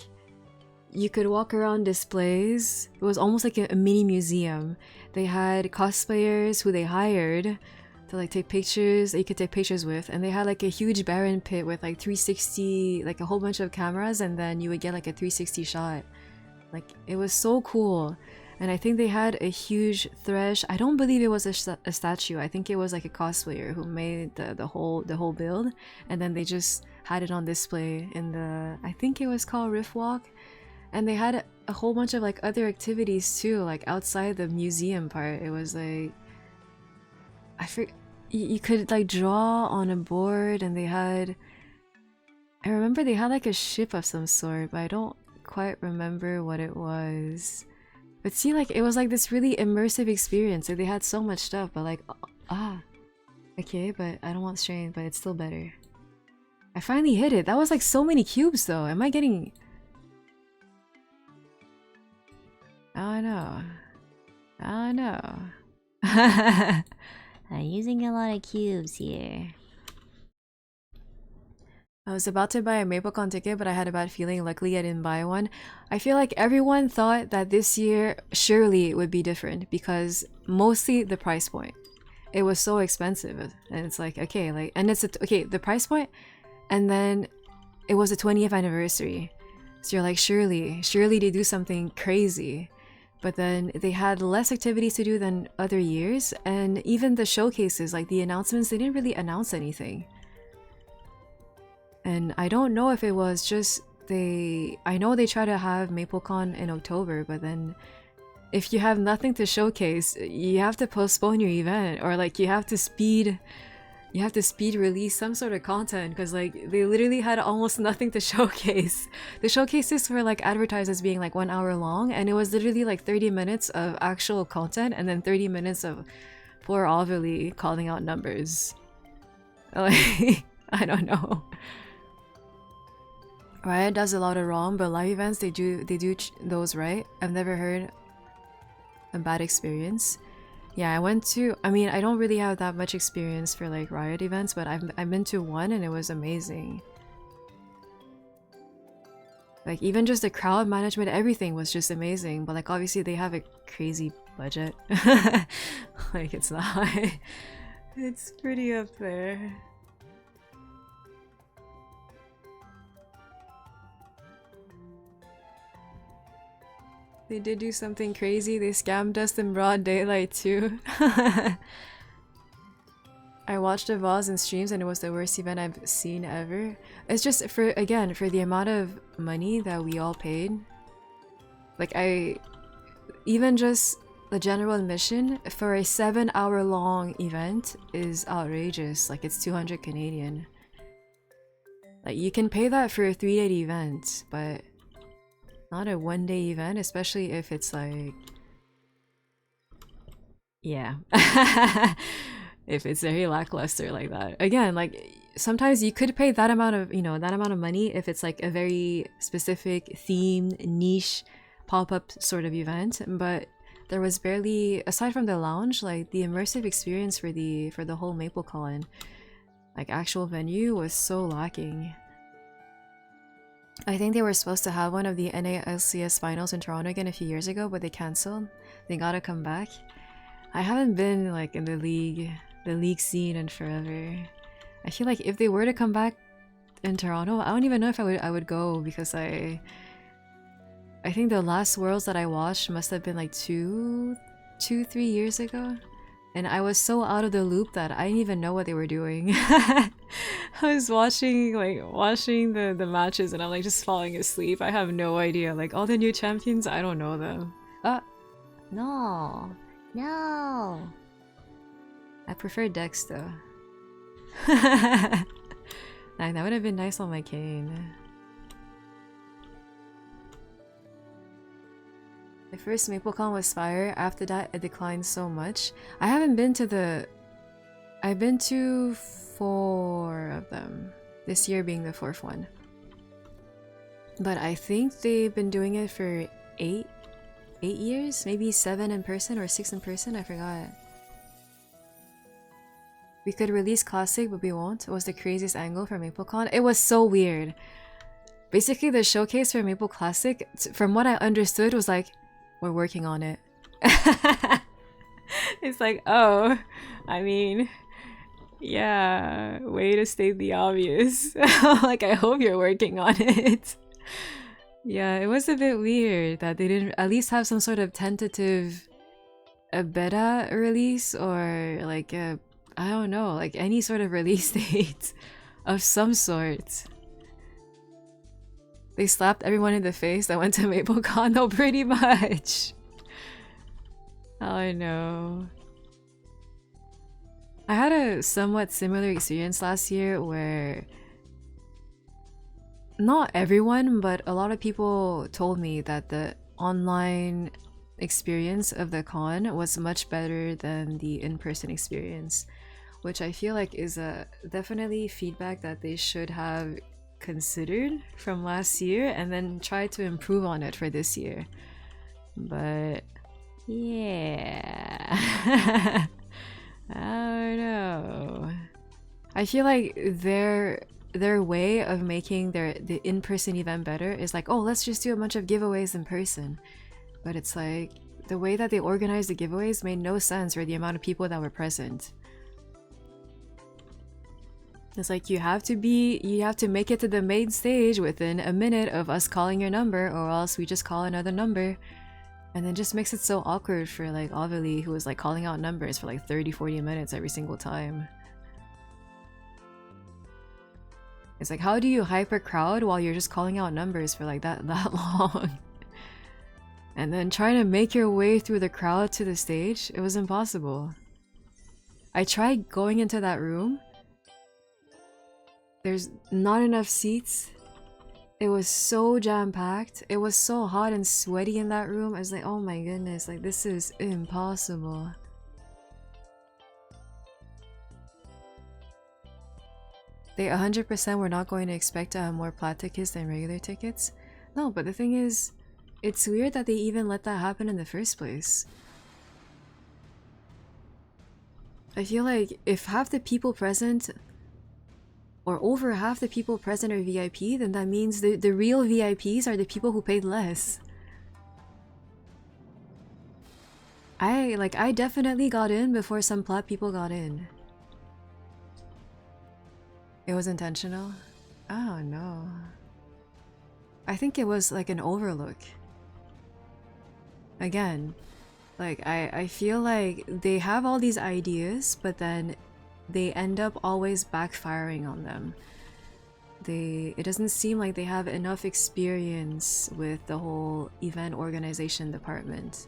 Speaker 1: you could walk around displays. It was almost like a mini museum. They had cosplayers who they hired to like take pictures that you could take pictures with, and they had like a huge barren pit with like 360, like a whole bunch of cameras, and then you would get like a 360 shot. Like, it was so cool. And I think they had a huge thresh. I don't believe it was a statue. I think it was like a cosplayer who made the whole build, and then they just had it on display in the, I think it was called Riff Walk. And they had a whole bunch of like other activities too, like outside the museum part. It was like, you could like draw on a board, and they had, I remember they had like a ship of some sort, but I don't quite remember what it was. But see, like, it was like this really immersive experience. Like, they had so much stuff, but like, okay, but I don't want strain, but it's still better. I finally hit it. That was like so many cubes though. Am I getting... I don't know. I don't know.
Speaker 2: I'm using a lot of cubes here.
Speaker 1: I was about to buy a MapleCon ticket, but I had a bad feeling. Luckily, I didn't buy one. I feel like everyone thought that this year surely it would be different because mostly the price point. It was so expensive, and it's like, okay, like, and it's okay, the price point, and then it was the 20th anniversary. So you're like, surely they do something crazy. But then they had less activities to do than other years, and even the showcases, like the announcements, they didn't really announce anything. And I don't know if it was just I know they try to have MapleCon in October, but then if you have nothing to showcase, you have to postpone your event, or like you have to speed release some sort of content, because like they literally had almost nothing to showcase. The showcases were like advertised as being like 1 hour long, and it was literally like 30 minutes of actual content and then 30 minutes of poor Ovely calling out numbers. Like, I don't know. Riot does a lot of wrong, but live events, they do those right. I've never heard a bad experience. Yeah, I mean, I don't really have that much experience for like Riot events, but I've been to one and it was amazing. Like, even just the crowd management, everything was just amazing. But like, obviously they have a crazy budget. Like, it's not it's pretty up there. They did do something crazy. They scammed us in broad daylight too. I watched the VODs and streams and it was the worst event I've seen ever. It's just for the amount of money that we all paid. Like, even just the general admission for a 7-hour long event is outrageous. Like, it's 200 Canadian. Like, you can pay that for a 3-day event, but not a 1-day event, especially if it's like, yeah. If it's very lackluster like that. Again, like, sometimes you could pay that amount of, that amount of money if it's like a very specific themed niche pop-up sort of event, but there was barely, aside from the lounge, like the immersive experience for the whole MapleCon, like actual venue, was so lacking. I think they were supposed to have one of the NALCS finals in Toronto again a few years ago, but they cancelled. They gotta come back. I haven't been like in the league scene in forever. I feel like if they were to come back in Toronto, I don't even know if I would go, because I think the last Worlds that I watched must have been like 3 years ago. And I was so out of the loop that I didn't even know what they were doing. I was watching the matches and I'm like just falling asleep. I have no idea. Like all the new champions, I don't know them.
Speaker 2: No. No.
Speaker 1: I prefer Dex though. Like, that would have been nice on my cane. The first MapleCon was fire. After that, it declined so much. I haven't been to the... I've been to 4 of them. This year being the 4th one. But I think they've been doing it for 8 years? Maybe 7 in person or 6 in person? I forgot. We could release Classic, but we won't. It was the craziest angle for MapleCon. It was so weird. Basically, the showcase for Maple Classic, from what I understood, was like, we're working on it. It's like, oh, I mean, yeah, way to state the obvious. Like, I hope you're working on it. Yeah, it was a bit weird that they didn't at least have some sort of tentative beta release, or like a, I don't know, like any sort of release date of some sort. They slapped everyone in the face that went to MapleCon, though, pretty much. I know. I had a somewhat similar experience last year where not everyone, but a lot of people told me that the online experience of the con was much better than the in-person experience, which I feel like is a definitely feedback that they should have considered from last year and then try to improve on it for this year. But yeah. I don't know. I feel like their way of making the in-person event better is like, oh, let's just do a bunch of giveaways in person. But it's like the way that they organized the giveaways made no sense for the amount of people that were present. It's like you have to make it to the main stage within a minute of us calling your number, or else we just call another number. And then just makes it so awkward for like Avali, who was like calling out numbers for like 30-40 minutes every single time. It's like, how do you hype a crowd while you're just calling out numbers for like that long? And then trying to make your way through the crowd to the stage, it was impossible. I tried going into that room. There's not enough seats. It was so jam-packed. It was so hot and sweaty in that room. I was like, oh my goodness, like this is impossible. They 100% were not going to expect to have more plat tickets than regular tickets. No, but the thing is, it's weird that they even let that happen in the first place. I feel like if half the people present, or over half the people present, are VIP, then that means the real VIPs are the people who paid less. I definitely got in before some plat people got in. It was intentional? Oh no. I think it was like an overlook. Again, like I feel like they have all these ideas, but then they end up always backfiring on them. It doesn't seem like they have enough experience with the whole event organization department.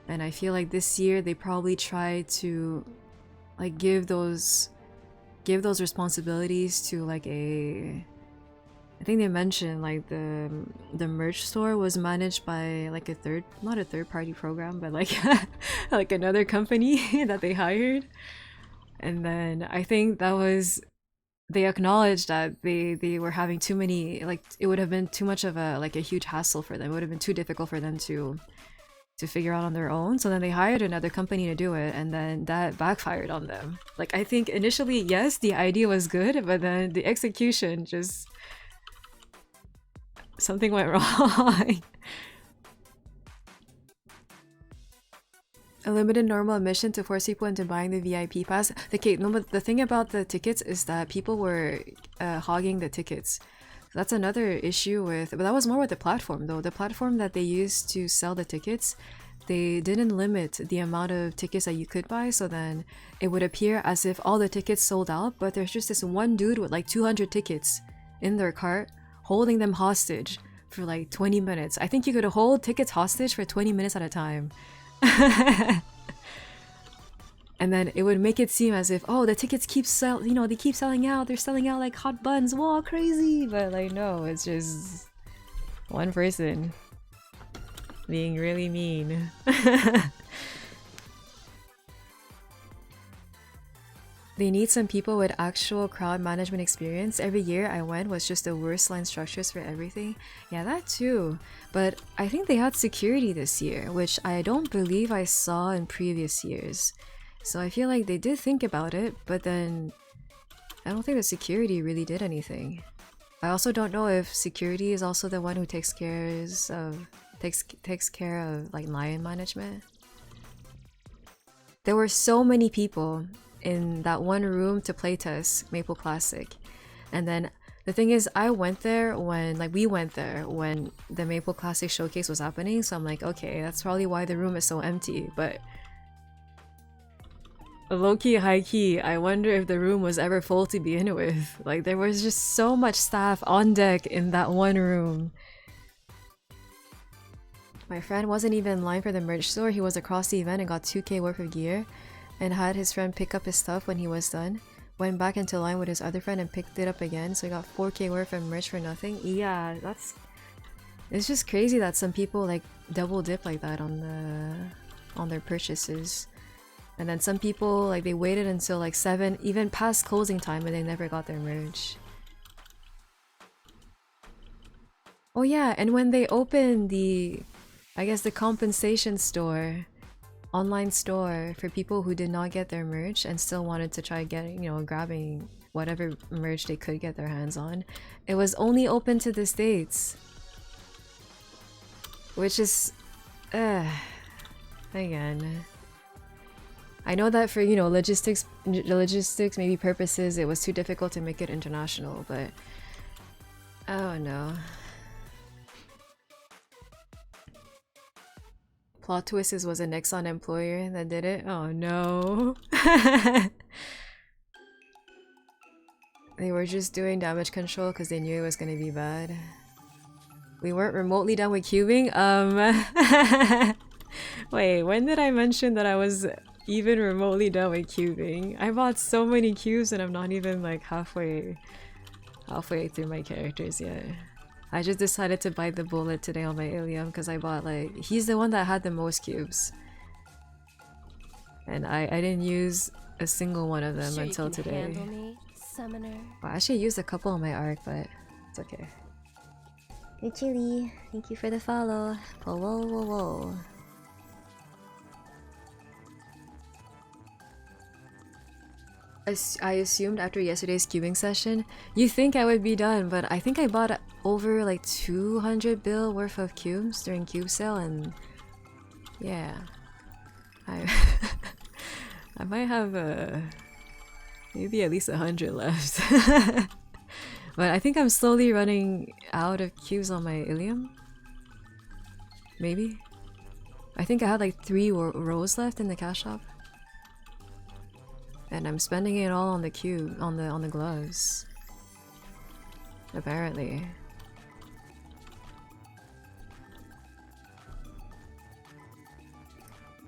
Speaker 1: And I feel like this year they probably tried to like give those responsibilities to like I think they mentioned like the merch store was managed by like not a third party program, but like like another company that they hired. And then I think that was, they acknowledged that they were having too many, like it would have been too much of a huge hassle for them. It would have been too difficult for them to to figure out on their own. So then they hired another company to do it, and then that backfired on them. Like, I think initially, yes, the idea was good, but then the execution just... something went wrong. A limited normal admission to force people into buying the VIP pass. But the thing about the tickets is that people were hogging the tickets. That's another issue with... but that was more with the platform though. The platform that they used to sell the tickets, they didn't limit the amount of tickets that you could buy, so then it would appear as if all the tickets sold out, but there's just this one dude with like 200 tickets in their cart holding them hostage for like 20 minutes. I think you could hold tickets hostage for 20 minutes at a time. And then it would make it seem as if, oh, the tickets keep they keep selling out, they're selling out like hot buns, whoa, crazy. But like, no, it's just one person being really mean. They need some people with actual crowd management experience. Every year I went was just the worst line structures for everything. Yeah, that too. But I think they had security this year, which I don't believe I saw in previous years. So I feel like they did think about it, but then I don't think the security really did anything. I also don't know if security is also the one who takes care of like lion management. There were so many people in that one room to playtest Maple Classic, and then the thing is, I went there when we went there when the Maple Classic showcase was happening, so I'm like, okay, that's probably why the room is so empty. But low-key, high-key, I wonder if the room was ever full to begin with. Like, there was just so much staff on deck in that one room. My friend wasn't even in line for the merch store. He was across the event and got 2k worth of gear and had his friend pick up his stuff when he was done. Went back into line with his other friend and picked it up again, so he got 4k worth of merch for nothing. Yeah, it's just crazy that some people like double dip like that on their purchases. And then some people, like, they waited until like 7, even past closing time, and they never got their merch. Oh yeah, and when they opened the, I guess, the compensation store, online store for people who did not get their merch and still wanted to try getting, grabbing whatever merch they could get their hands on, it was only open to the States. Which is, again, I know that for, logistics maybe purposes, it was too difficult to make it international, but I don't know. Plot twist is was a Nexon employer that did it? Oh no. They were just doing damage control because they knew it was gonna be bad. We weren't remotely done with cubing? Wait, when did I mention that I was even remotely done with cubing? I bought so many cubes and I'm not even like halfway through my characters yet. I just decided to bite the bullet today on my Illium because I bought like... he's the one that had the most cubes. And I didn't use a single one of them until today. Me, summoner. Well, I actually used a couple on my arc, but it's okay. Hey Chili, thank you for the follow. Whoa, whoa, whoa, whoa. I assumed after yesterday's cubing session, you think I would be done, but I think I bought over like 200 bill worth of cubes during cube sale, and yeah, I might have maybe at least 100 left. But I think I'm slowly running out of cubes on my Illium. Maybe. I think I had like 3 rows left in the cash shop. And I'm spending it all on the cube, on the gloves. Apparently.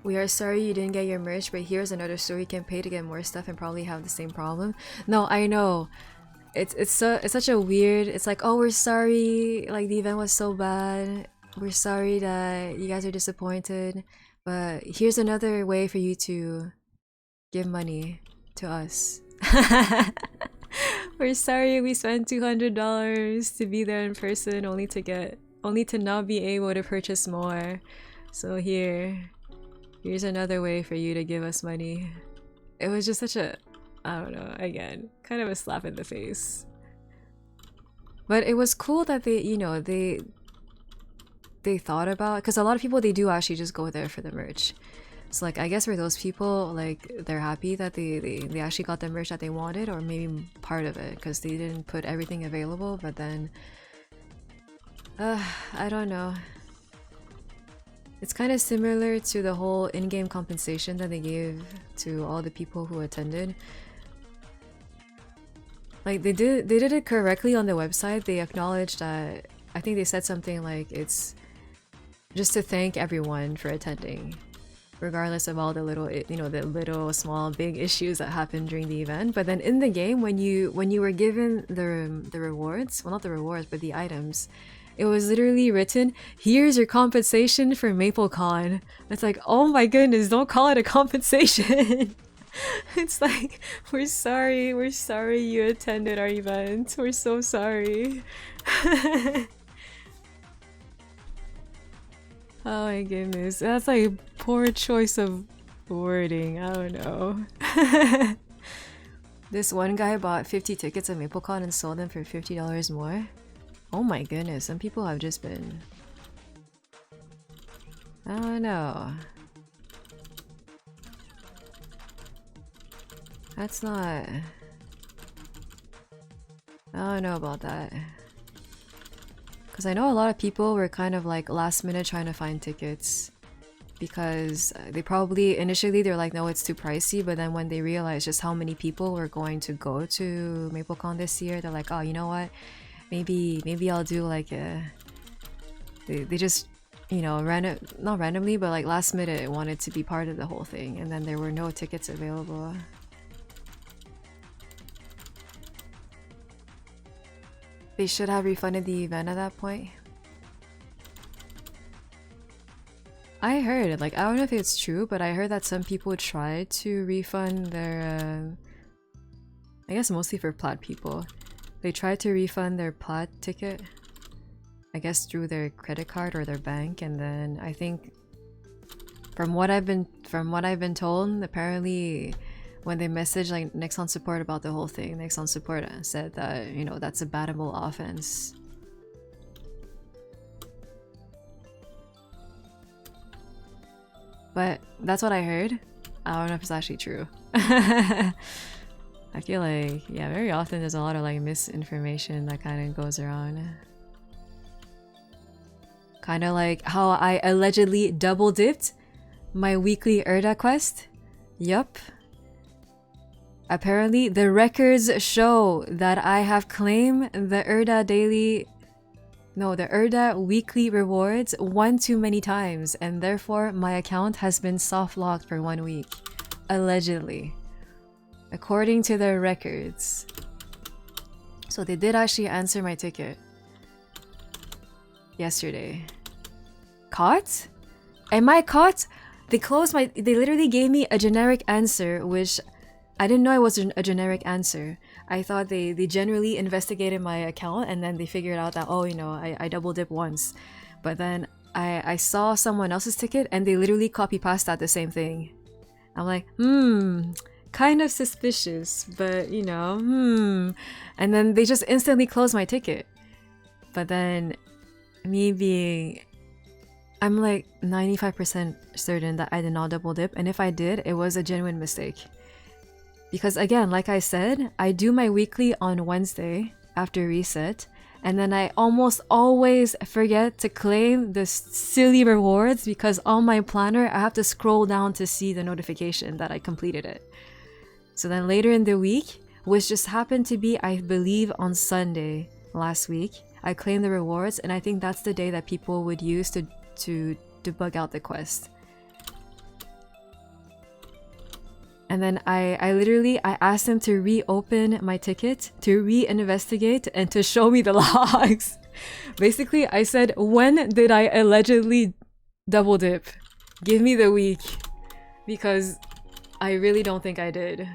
Speaker 1: We are sorry you didn't get your merch, but here's another store you can pay to get more stuff and probably have the same problem. No, I know. It's such a weird... It's like, oh, we're sorry, like the event was so bad. We're sorry that you guys are disappointed. But here's another way for you to give money to us. We're sorry we spent $200 to be there in person only to not be able to purchase more. So here's another way for you to give us money. It was just such a, I don't know, again, kind of a slap in the face. But it was cool that they, you know, they thought about, because a lot of people, they do actually just go there for the merch. So like, I guess for those people, like, they're happy that they actually got the merch that they wanted, or maybe part of it, because they didn't put everything available. But then I don't know, it's kind of similar to the whole in-game compensation that they gave to all the people who attended. Like, they did it correctly on the website. They acknowledged that, I think they said something like, it's just to thank everyone for attending, regardless of all the little, you know, the little small big issues that happened during the event. But then in the game, when you were given the rewards, well, not the rewards, but the items, it was literally written, "Here's your compensation for MapleCon." It's like, oh my goodness, don't call it a compensation. It's like, we're sorry you attended our event. We're so sorry. Oh my goodness, that's like a poor choice of wording. I don't know. This one guy bought 50 tickets at MapleCon and sold them for $50 more. Oh my goodness, some people have just been... I don't know. That's not... I don't know about that. Because I know a lot of people were kind of like last minute trying to find tickets. Because they probably, initially they're like, no, it's too pricey. But then when they realized just how many people were going to go to MapleCon this year, they're like, oh, you know what? Maybe I'll do like a... They just, you know, not randomly, but like last minute wanted to be part of the whole thing. And then there were no tickets available. They should have refunded the event at that point. I heard, like, I don't know if it's true, but I heard that some people tried to refund their, I guess mostly for Plat people. They tried to refund their Plat ticket, I guess through their credit card or their bank, and then I think, from what I've been told, apparently when they messaged like Nexon support about the whole thing, Nexon support said that, you know, that's a bannable offense. But that's what I heard. I don't know if it's actually true. I feel like, yeah, very often there's a lot of like misinformation that kind of goes around. Kind of like how I allegedly double dipped my weekly Erda quest. Yup. Apparently, the records show that I have claimed the Erda weekly rewards one too many times, and therefore my account has been soft locked for 1 week. Allegedly. According to their records. So they did actually answer my ticket yesterday. Caught? Am I caught? They literally gave me a generic answer, which I didn't know it was a generic answer. I thought they generally investigated my account and then they figured out that, oh, you know, I double dip once. But then I saw someone else's ticket and they literally copy-pasted the same thing. I'm like, kind of suspicious, but you know, And then they just instantly closed my ticket. But then I'm like 95% certain that I did not double dip, and if I did, it was a genuine mistake. Because again, like I said, I do my weekly on Wednesday after reset, and then I almost always forget to claim the silly rewards because on my planner I have to scroll down to see the notification that I completed it. So then later in the week, which just happened to be, I believe, on Sunday last week, I claimed the rewards, and I think that's the day that people would use to bug out the quest. And then I asked them to reopen my ticket, to re-investigate, and to show me the logs. Basically, I said, when did I allegedly double dip? Give me the week. Because I really don't think I did.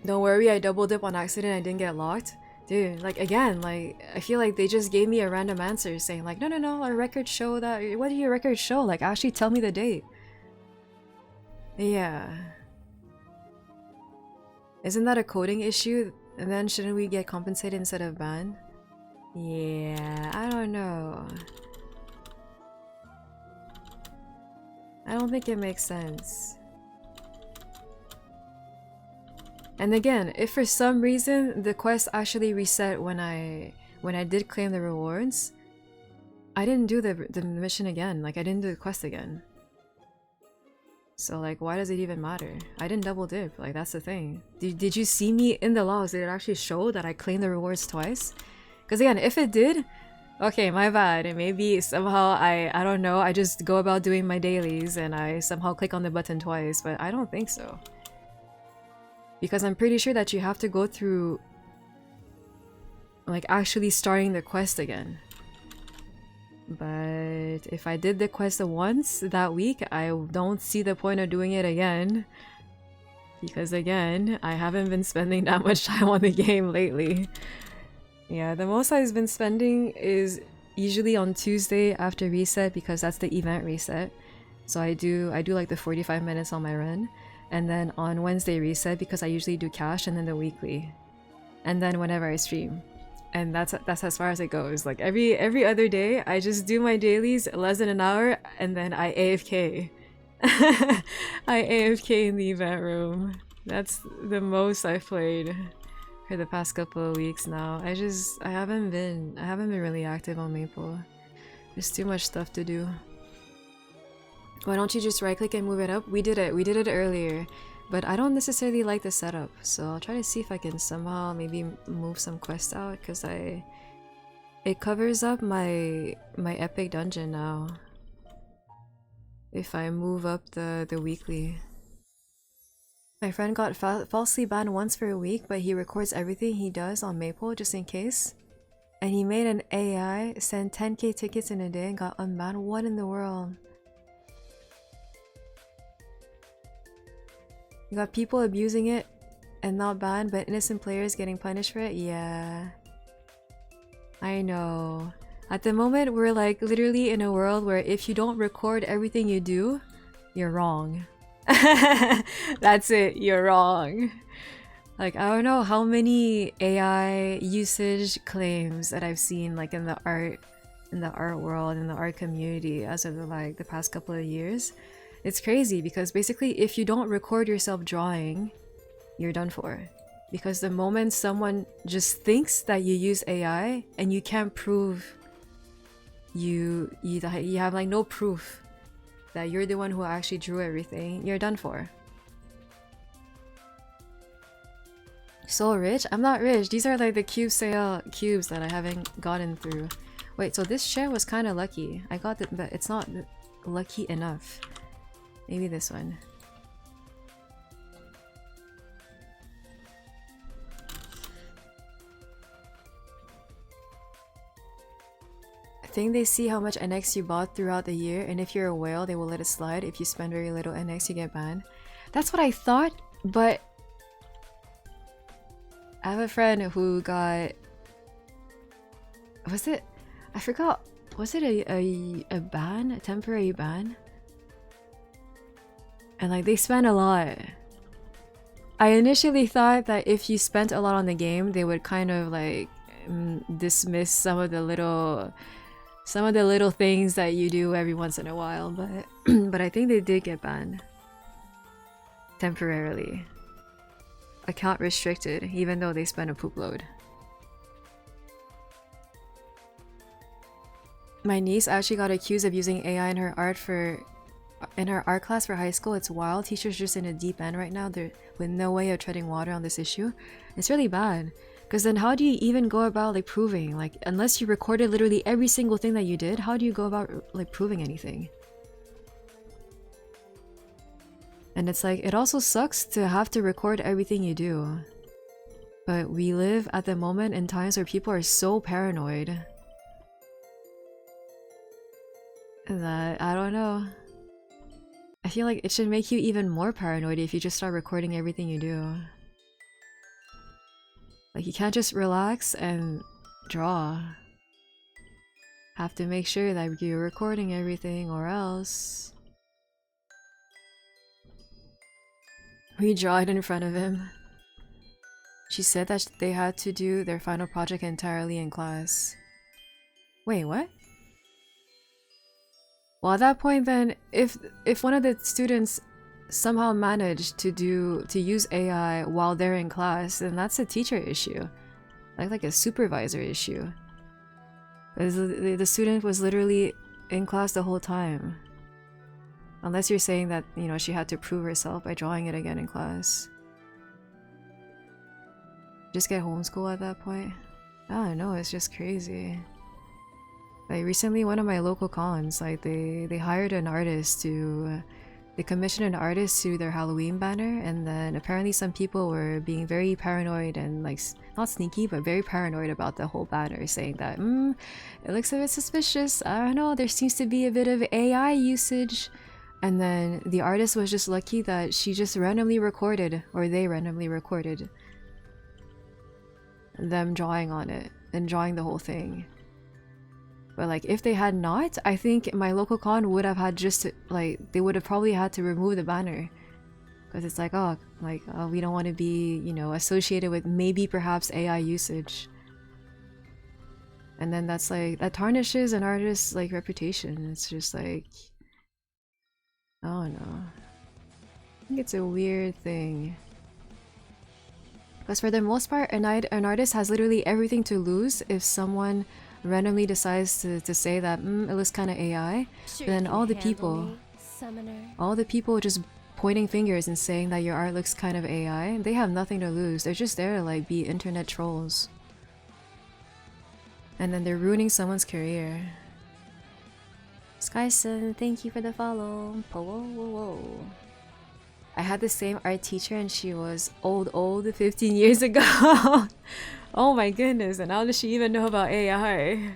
Speaker 1: Don't worry, I double dip on accident, I didn't get locked. Dude, like again, like I feel like they just gave me a random answer saying like, no, no, no, our records show that. What do your records show? Like, actually tell me the date. Yeah. Isn't that a coding issue? And then shouldn't we get compensated instead of banned? Yeah, I don't know. I don't think it makes sense. And again, if for some reason the quest actually reset when I did claim the rewards, I didn't do the mission again. Like I didn't do the quest again. So like, why does it even matter? I didn't double dip. Like that's the thing. Did you see me in the logs? Did it actually show that I claimed the rewards twice? Because again, if it did, okay, my bad. And maybe somehow I don't know. I just go about doing my dailies and I somehow click on the button twice. But I don't think so. Because I'm pretty sure that you have to go through like actually starting the quest again. But if I did the quest once that week, I don't see the point of doing it again. Because again, I haven't been spending that much time on the game lately. Yeah, the most I've been spending is usually on Tuesday after reset because that's the event reset. So I do like the 45 minutes on my run. And then on Wednesday reset because I usually do cash and then the weekly. And then whenever I stream. And that's as far as it goes. Like every other day I just do my dailies less than an hour and then I AFK. I AFK in the event room. That's the most I've played for the past couple of weeks now. I haven't been really active on Maple. There's too much stuff to do. Why don't you just right click and move it up? We did it earlier, but I don't necessarily like the setup, so I'll try to see if I can somehow maybe move some quests out because it covers up my epic dungeon now if I move up the weekly. My friend got falsely banned once for a week, but he records everything he does on Maple just in case, and he made an AI send 10k tickets in a day and got unbanned. What in the world? You got people abusing it and not banned, but innocent players getting punished for it? Yeah. I know. At the moment, we're like literally in a world where if you don't record everything you do, you're wrong. That's it, you're wrong. Like, I don't know how many AI usage claims that I've seen like in the art world, in the art community as of like the past couple of years. It's crazy because basically if you don't record yourself drawing, you're done for. Because the moment someone just thinks that you use AI and you can't prove you have like no proof that you're the one who actually drew everything, you're done for. So rich? I'm not rich. These are like the cube sale cubes that I haven't gotten through. Wait, so this share was kind of lucky. I got it, but it's not lucky enough. Maybe this one. I think they see how much NX you bought throughout the year, and if you're a whale, they will let it slide. If you spend very little NX, you get banned. That's what I thought, but I have a friend who got... Was it? I forgot. Was it a ban? A temporary ban? And like they spent a lot. I initially thought that if you spent a lot on the game, they would kind of like dismiss some of the little things that you do every once in a while, but but I think they did get banned temporarily. Account restricted, even though they spent a poop load. My niece actually got accused of using AI in her art class for high school. It's wild. Teachers just in a deep end right now. They're with no way of treading water on this issue. It's really bad. Because then how do you even go about like proving? Like unless you recorded literally every single thing that you did, how do you go about like proving anything? And it's like, it also sucks to have to record everything you do. But we live at the moment in times where people are so paranoid that, I don't know. I feel like it should make you even more paranoid if you just start recording everything you do. Like, you can't just relax and draw. Have to make sure that you're recording everything, or else we draw it in front of him. She said that they had to do their final project entirely in class. Wait, what? Well, at that point then, if one of the students somehow managed to use AI while they're in class, then that's a teacher issue. Like a supervisor issue. Because the student was literally in class the whole time. Unless you're saying that, you know, she had to prove herself by drawing it again in class. Just get homeschool at that point? I don't know, it's just crazy. Like, recently one of my local cons, like, they hired an artist to... They commissioned an artist to do their Halloween banner, and then apparently some people were being very paranoid and, like, not sneaky, but very paranoid about the whole banner, saying that, it looks a bit suspicious, I don't know, there seems to be a bit of AI usage. And then the artist was just lucky that she just randomly recorded, or they randomly recorded them drawing on it, and drawing the whole thing. But like, if they had not, I think my local con would have had just, like, they would have probably had to remove the banner. Because it's like, oh, we don't want to be, you know, associated with maybe perhaps AI usage. And then that's like, that tarnishes an artist's, like, reputation. It's just like, I don't know. I think it's a weird thing. Because for the most part, an artist has literally everything to lose if someone randomly decides to say that it looks kind of AI, then all the people just pointing fingers and saying that your art looks kind of AI, they have nothing to lose. They're just there to, like, be internet trolls. And then they're ruining someone's career.
Speaker 2: Skyson, thank you for the follow. Whoa.
Speaker 1: I had the same art teacher and she was old 15 years ago. Oh my goodness, and how does she even know about AI?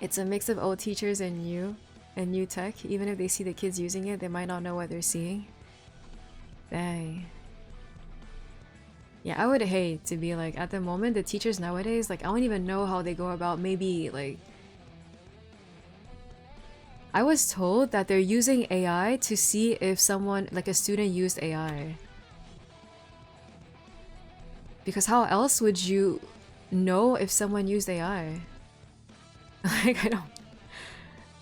Speaker 1: It's a mix of old teachers and new tech. Even if they see the kids using it, they might not know what they're seeing. Dang. Yeah, I would hate to be like, at the moment, the teachers nowadays, like, I don't even know how they go about, maybe, like... I was told that they're using AI to see if someone, like a student, used AI. Because how else would you know if someone used AI? Like, I don't...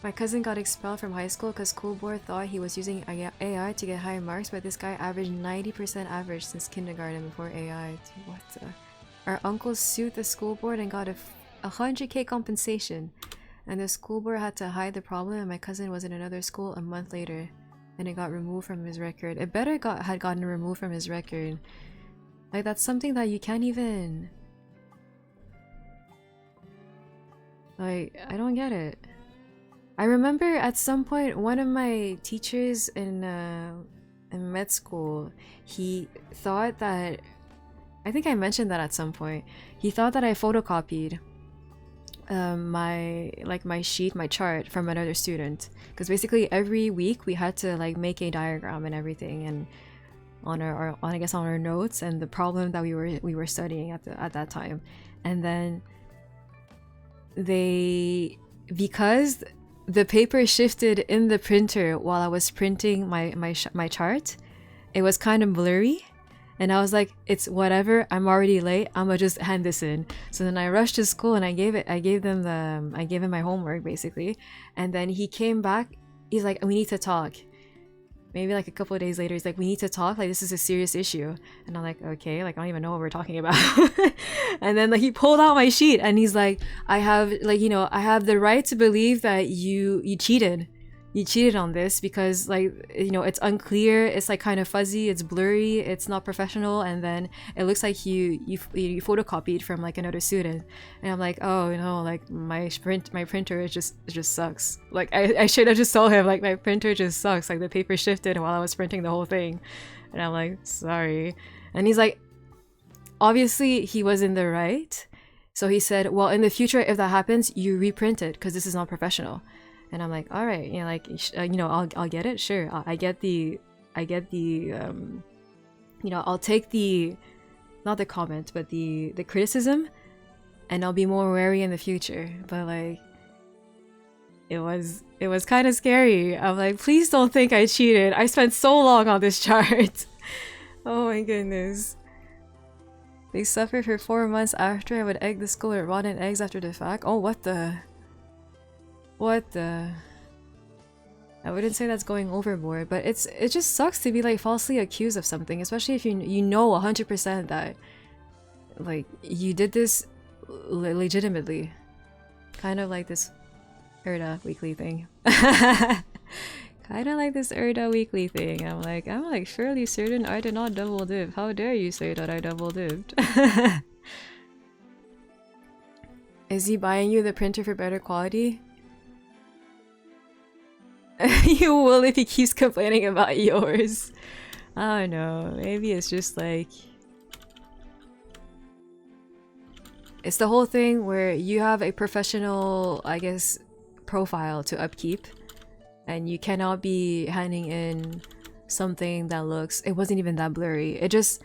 Speaker 1: My cousin got expelled from high school because school board thought he was using AI to get high marks, but this guy averaged 90% average since kindergarten before AI. What the... Our uncle sued the school board and got a 100k compensation. And the school board had to hide the problem, and my cousin was in another school a month later. And it got removed from his record. It better had gotten removed from his record. Like, that's something that you can't even... Like, I don't get it. I remember at some point, one of my teachers in med school, he thought that... I think I mentioned that at some point. He thought that I photocopied my sheet, my chart from another student. Because basically every week we had to, like, make a diagram and everything, and on our notes and the problem that we were studying at that time. And then because the paper shifted in the printer while I was printing my chart, it was kind of blurry. And I was like, it's whatever, I'm already late, I'ma just hand this in. So then I rushed to school and I gave him my homework basically. And then he came back, he's like, we need to talk. Maybe like a couple of days later, he's like, we need to talk, like, this is a serious issue. And I'm like, okay, like, I don't even know what we're talking about. And then, like, he pulled out my sheet and he's like, I have the right to believe that you cheated. You cheated on this because, like, you know, it's unclear, it's like kind of fuzzy, it's blurry, it's not professional, and then it looks like you photocopied from, like, another student. And I'm like, oh no, like, my printer just sucks. Like, I should have just told him, like, my printer just sucks, like, the paper shifted while I was printing the whole thing. And I'm like, sorry. And he's like, obviously he was in the right. So he said, well, in the future, if that happens, you reprint it because this is not professional. And I'm like, all right, you know, like, you know, I'll get it, sure. I get the, you know, I'll take the not the comment, but the criticism, and I'll be more wary in the future. But like, it was kind of scary. I'm like, please don't think I cheated. I spent so long on this chart. Oh my goodness. They suffered for 4 months after I would egg the skull or rotten eggs after the fact. Oh, what the? What the? I wouldn't say that's going overboard, but it just sucks to be like falsely accused of something, especially if you know 100% that like you did this legitimately. Kind of like this Erda weekly thing. Kind of like this Erda weekly thing. I'm like fairly certain I did not double dip. How dare you say that I double dipped? Is he buying you the printer for better quality? You will if he keeps complaining about yours. I don't know. Maybe it's just like... It's the whole thing where you have a professional, I guess, profile to upkeep. And you cannot be handing in something that looks... It wasn't even that blurry. It just...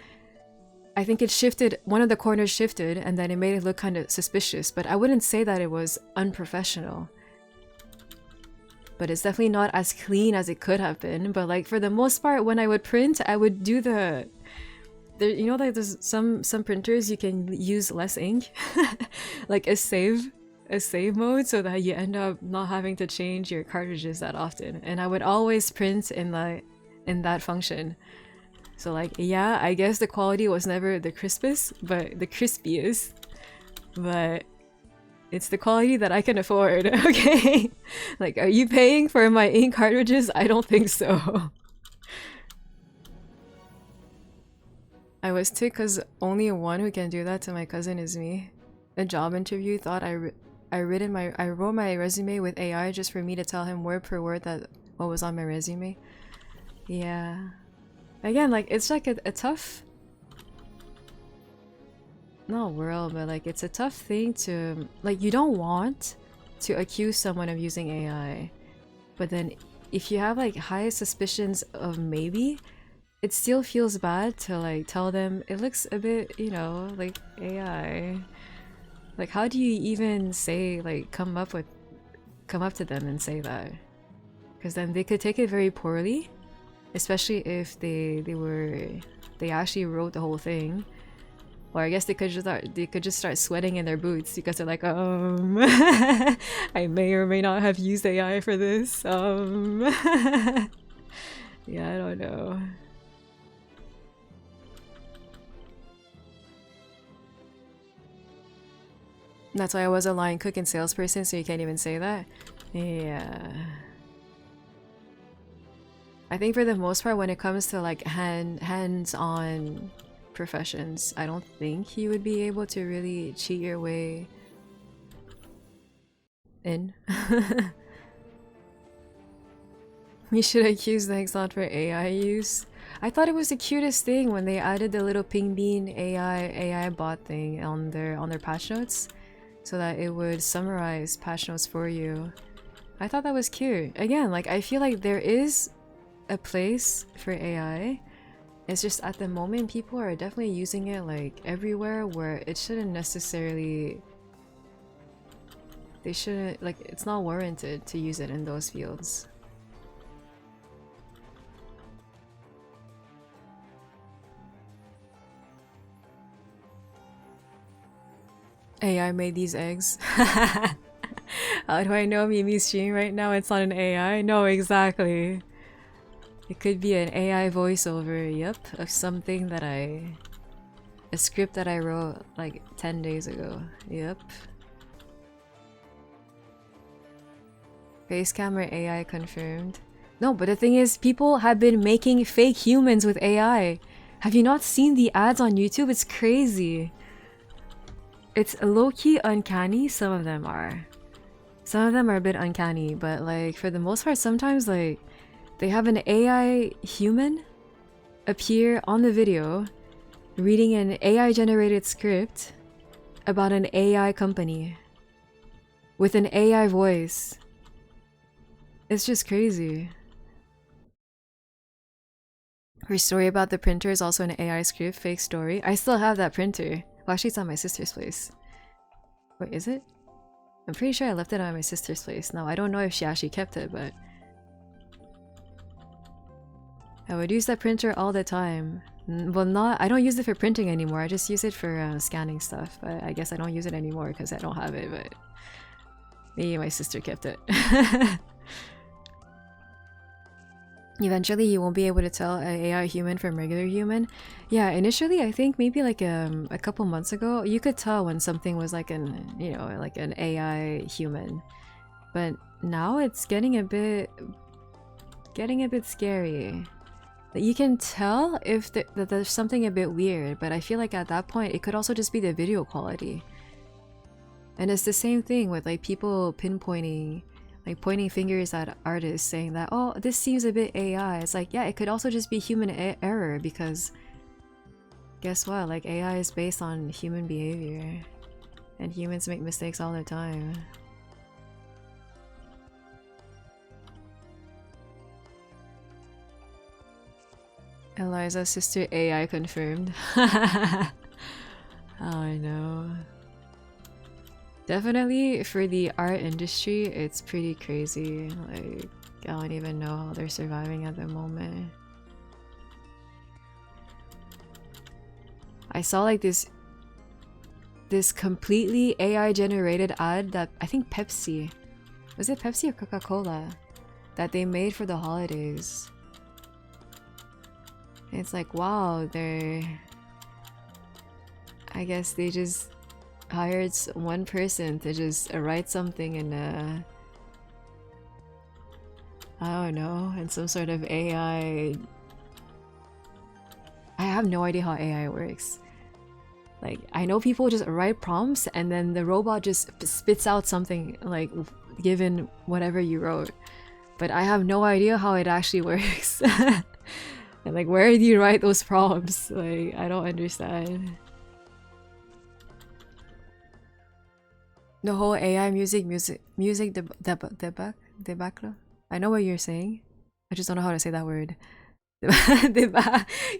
Speaker 1: I think it shifted... One of the corners shifted and then it made it look kind of suspicious. But I wouldn't say that it was unprofessional. But it's definitely not as clean as it could have been. But like for the most part, when I would print, I would do the... you know, like there's some printers you can use less ink, like a save mode, so that you end up not having to change your cartridges that often. And I would always print in that function. So like, yeah, I guess the quality was never the crispest, but the crispiest. But it's the quality that I can afford, okay? Like, are you paying for my ink cartridges? I don't think so. I was ticked because only one who can do that to my cousin is me. A job interview thought I wrote my resume with AI just for me to tell him word per word that what was on my resume. Yeah. Again, like, it's like a tough... Not world, but like, it's a tough thing to... Like, you don't want to accuse someone of using AI. But then, if you have like high suspicions of maybe... It still feels bad to like tell them it looks a bit, you know, like AI. Like, how do you even say, like, come up to them and say that? Because then they could take it very poorly, especially if they actually wrote the whole thing. Or I guess they could just start sweating in their boots because they're like, I may or may not have used AI for this. Yeah, I don't know. That's why I was a line cook and salesperson, so you can't even say that? Yeah. I think for the most part, when it comes to like hands-on professions, I don't think you would be able to really cheat your way in. You should accuse the Hexon for AI use. I thought it was the cutest thing when they added the little ping bean AI bot thing on their patch notes, so that it would summarize patch notes for you. I thought that was cute. Again, like, I feel like there is a place for AI. It's just at the moment people are definitely using it like everywhere where it shouldn't necessarily... They shouldn't, like, it's not warranted to use it in those fields. AI made these eggs. How do I know Mimi's stream right now? It's not an AI? No, exactly. It could be an AI voiceover, yep, of something that a script that I wrote like 10 days ago, yep. Face camera AI confirmed. No, but the thing is, people have been making fake humans with AI. Have you not seen the ads on YouTube? It's crazy. It's low-key uncanny, some of them are. Some of them are a bit uncanny, but like for the most part, sometimes like they have an AI human appear on the video reading an AI-generated script about an AI company with an AI voice. It's just crazy. Her story about the printer is also an AI script, fake story. I still have that printer. Well, actually, it's at my sister's place. Wait, is it? I'm pretty sure I left it at my sister's place. Now, I don't know if she actually kept it, but... I would use that printer all the time. Well, I don't use it for printing anymore. I just use it for scanning stuff. But I guess I don't use it anymore because I don't have it, but... Maybe my sister kept it. Eventually, you won't be able to tell an AI human from regular human. Yeah, initially, I think maybe like a couple months ago, you could tell when something was like an, you know, like an AI human. But now it's getting a bit scary. You can tell if that there's something a bit weird, but I feel like at that point, it could also just be the video quality. And it's the same thing with like people pinpointing, like pointing fingers at artists saying that, oh, this seems a bit AI. It's like, yeah, it could also just be human error because guess what? Like AI is based on human behavior and humans make mistakes all the time. Eliza's sister AI confirmed. Oh, I know. Definitely for the art industry, it's pretty crazy. Like, I don't even know how they're surviving at the moment. I saw like this completely AI generated ad that I think Pepsi, was it Pepsi or Coca-Cola, that they made for the holidays. And it's like, wow, I guess they just hired one person to just write something in I don't know, in some sort of AI. I have no idea how AI works. Like, I know people just write prompts and then the robot just spits out something like given whatever you wrote. But I have no idea how it actually works. And like, where do you write those prompts? Like, I don't understand. The whole AI music debacle. I know what you're saying. I just don't know how to say that word.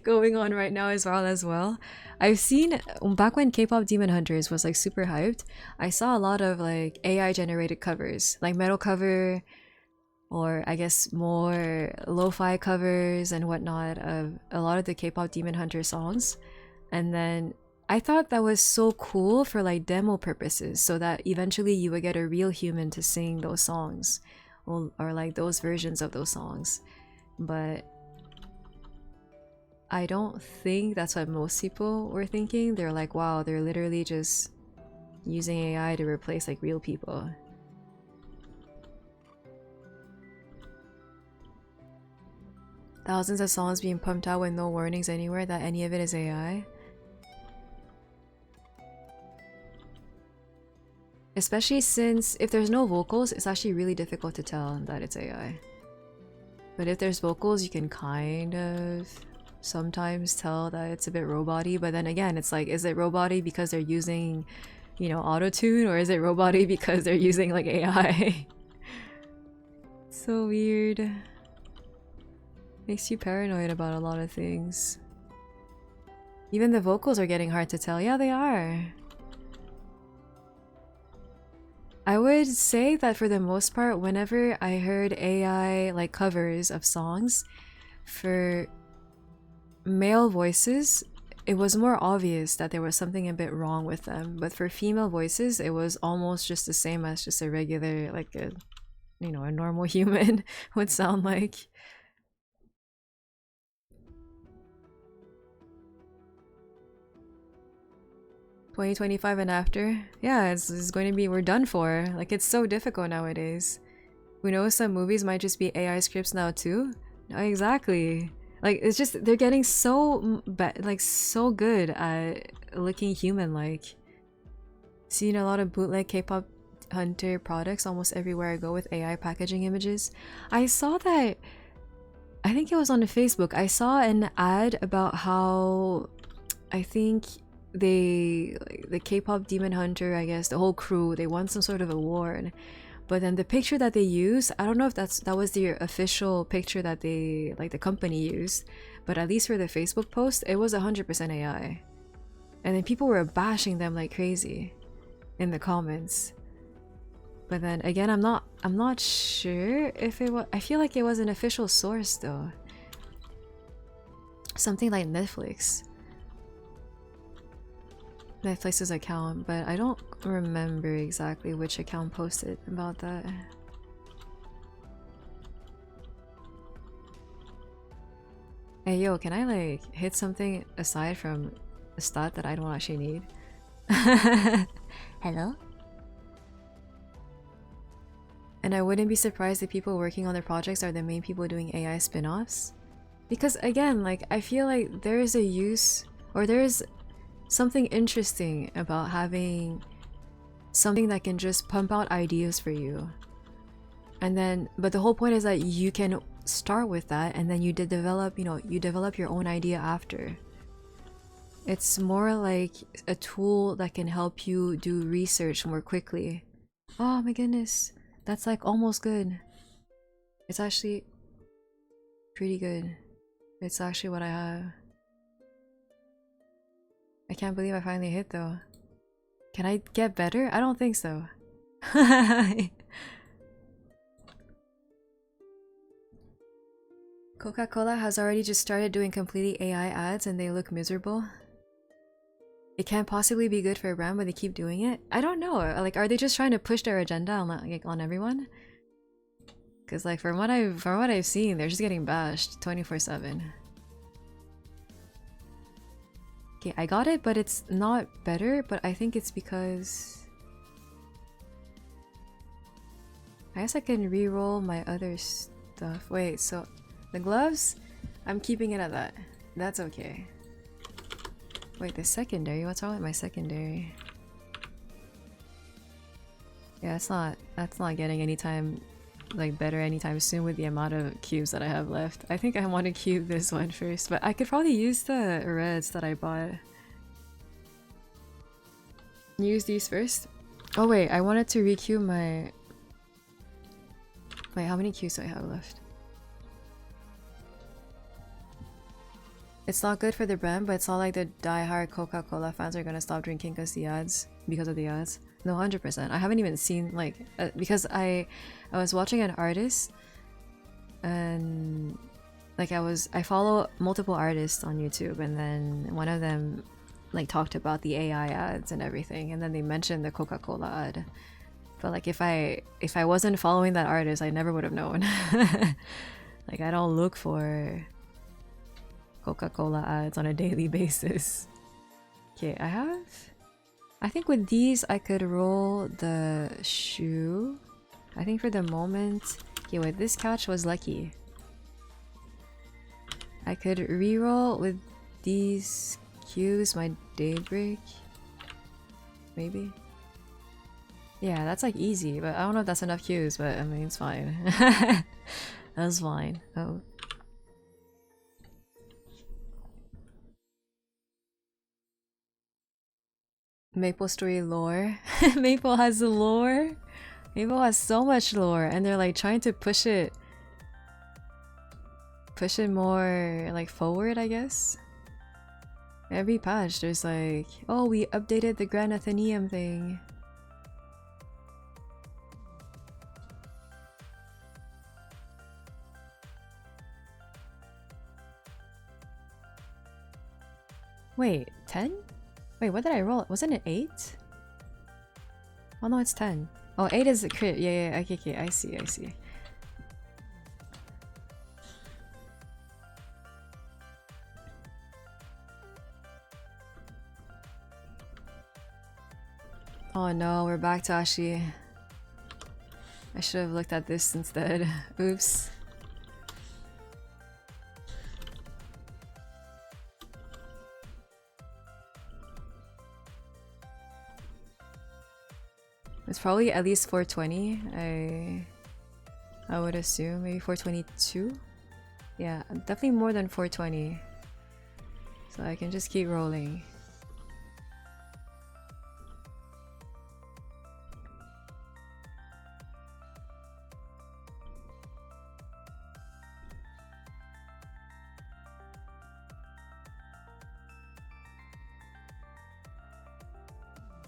Speaker 1: Going on right now as well. I've seen back when K-pop Demon Hunters was like super hyped. I saw a lot of like AI generated covers, like metal cover, or I guess more lo-fi covers and whatnot of a lot of the K-pop Demon Hunter songs, and then I thought that was so cool for like demo purposes, so that eventually you would get a real human to sing those songs, or like those versions of those songs. But I don't think that's what most people were thinking. They're like, wow, they're literally just using AI to replace like real people. Thousands of songs being pumped out with no warnings anywhere that any of it is AI. Especially since if there's no vocals, it's actually really difficult to tell that it's AI. But if there's vocals, you can kind of sometimes tell that it's a bit robot-y, but then again, it's like, is it robot-y because they're using, you know, auto-tune, or is it robot-y because they're using like AI? So weird. Makes you paranoid about a lot of things. Even the vocals are getting hard to tell. Yeah, they are. I would say that for the most part, whenever I heard AI like covers of songs for male voices, it was more obvious that there was something a bit wrong with them. But for female voices, it was almost just the same as just a regular, like a, you know, a normal human would sound like. "2025 and after?" Yeah, it's going to be, we're done for. Like, it's so difficult nowadays. Who knows, some movies might just be AI scripts now too? No, exactly. Like, it's just, they're getting so so good at looking human-like. Seen a lot of bootleg K-pop Hunter products almost everywhere I go with AI packaging images. I saw that, I think it was on Facebook, I saw an ad about how, I think the K-pop Demon Hunter, I guess, the whole crew, they won some sort of award But then the picture that they use, I don't know if that was the official picture that they, like, the company used, but at least for the Facebook post, it was 100% AI. And then people were bashing them like crazy in the comments. But then again, I'm not sure if it was. I feel like it was an official source though. Something like Netflix's account, but I don't remember exactly which account posted about that. Hey yo, can I like hit something aside from a stat that I don't actually need?
Speaker 2: Hello?
Speaker 1: And I wouldn't be surprised if people working on their projects are the main people doing AI spin-offs. Because again, like, I feel like there is a use, or there is something interesting about having something that can just pump out ideas for you. And then, but the whole point is that you can start with that and then you develop, you develop your own idea after. It's more like a tool that can help you do research more quickly. Oh my goodness, that's like almost good. It's actually pretty good. It's actually what I have. I can't believe I finally hit though. Can I get better? I don't think so. Coca-Cola has already just started doing completely AI ads and they look miserable. It can't possibly be good for a brand, but they keep doing it. I don't know. Like, are they just trying to push their agenda on, like, on everyone? Because like from what I've seen, they're just getting bashed 24/7. Okay, I got it, but it's not better. But I think it's because I guess I can re-roll my other stuff. Wait, so the gloves, I'm keeping it at that. That's okay. Wait, the secondary? What's wrong with my secondary? Yeah, that's not getting any time like better anytime soon with the amount of cubes that I have left. I think I want to cube this one first, but I could probably use the reds that I bought. Use these first. Oh wait, I wanted to recube my... Wait, how many cubes do I have left? It's not good for the brand, but it's not like the die-hard Coca-Cola fans are gonna stop drinking because of the ads. No, 100%. I haven't even seen like because I was watching an artist, and like I follow multiple artists on YouTube, and then one of them like talked about the AI ads and everything, and then they mentioned the Coca-Cola ad. But like if I wasn't following that artist, I never would have known. Like I don't look for Coca-Cola ads on a daily basis. Okay, I think with these I could roll the shoe. I think for the moment... Okay, wait, this catch was lucky. I could reroll with these cubes my daybreak. Maybe? Yeah, that's like easy, but I don't know if that's enough cubes, but I mean, it's fine. That's fine. Oh. Maple Story lore. Maple has the lore. Maple has so much lore, and they're like trying to push it more like forward, I guess. Every patch there's like, oh, we updated the Grand Athenaeum thing. Wait, 10? Wait, what did I roll? Wasn't it 8? Oh no, it's 10. Oh, 8 is a crit. Yeah, okay, I see. Oh no, we're back to Ashi. I should have looked at this instead. Oops. It's probably at least 420. I would assume maybe 422. Yeah, definitely more than 420. So I can just keep rolling.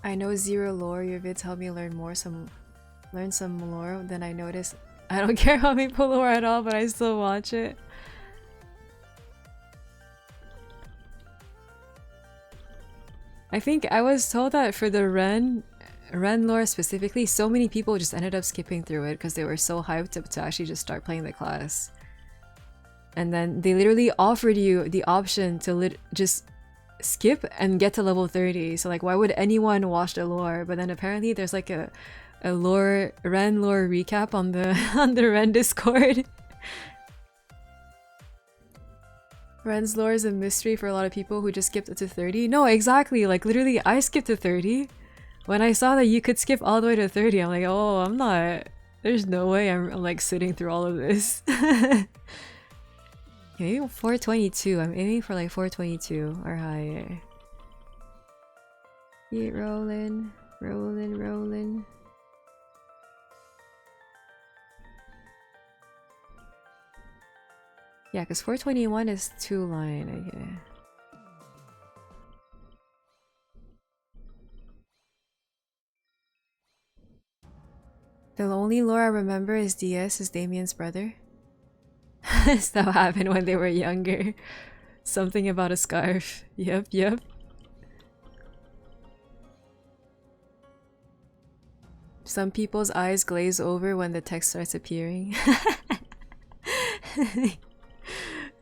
Speaker 1: I know zero lore. Your vids help me learn some lore. Then I notice I don't care about maple lore at all, but I still watch it. I think I was told that for the Ren lore specifically, so many people just ended up skipping through it because they were so hyped to actually just start playing the class. And then they literally offered you the option to just skip and get to level 30. So like, why would anyone watch the lore? But then apparently there's like a Ren lore recap on the on the Ren Discord. Ren's lore is a mystery for a lot of people who just skipped up to 30. No, exactly. Like literally, I skipped to 30. When I saw that you could skip all the way to 30, I'm like, oh, I'm not. There's no way I'm like sitting through all of this. Maybe 422. I'm aiming for like 422 or higher. Keep rolling, rolling, rolling. Yeah, because 421 is 2-line, okay. The only lore I remember is DS is Damien's brother. Stuff happened when they were younger. Something about a scarf. Yep, yep. Some people's eyes glaze over when the text starts appearing.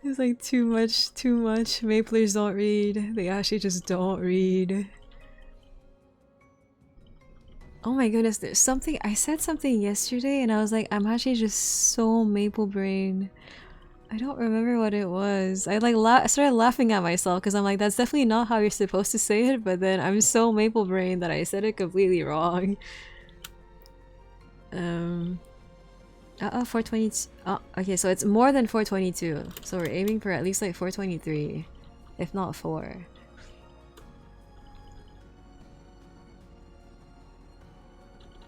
Speaker 1: It's like too much, too much. Maplers don't read. They actually just don't read. Oh my goodness, there's something- I said something yesterday and I was like, I'm actually just so maple brain. I don't remember what it was. I like started laughing at myself because I'm like, that's definitely not how you're supposed to say it, but then I'm so maple brain that I said it completely wrong. 422. Oh, okay, so it's more than 422. So we're aiming for at least like 423, if not 4.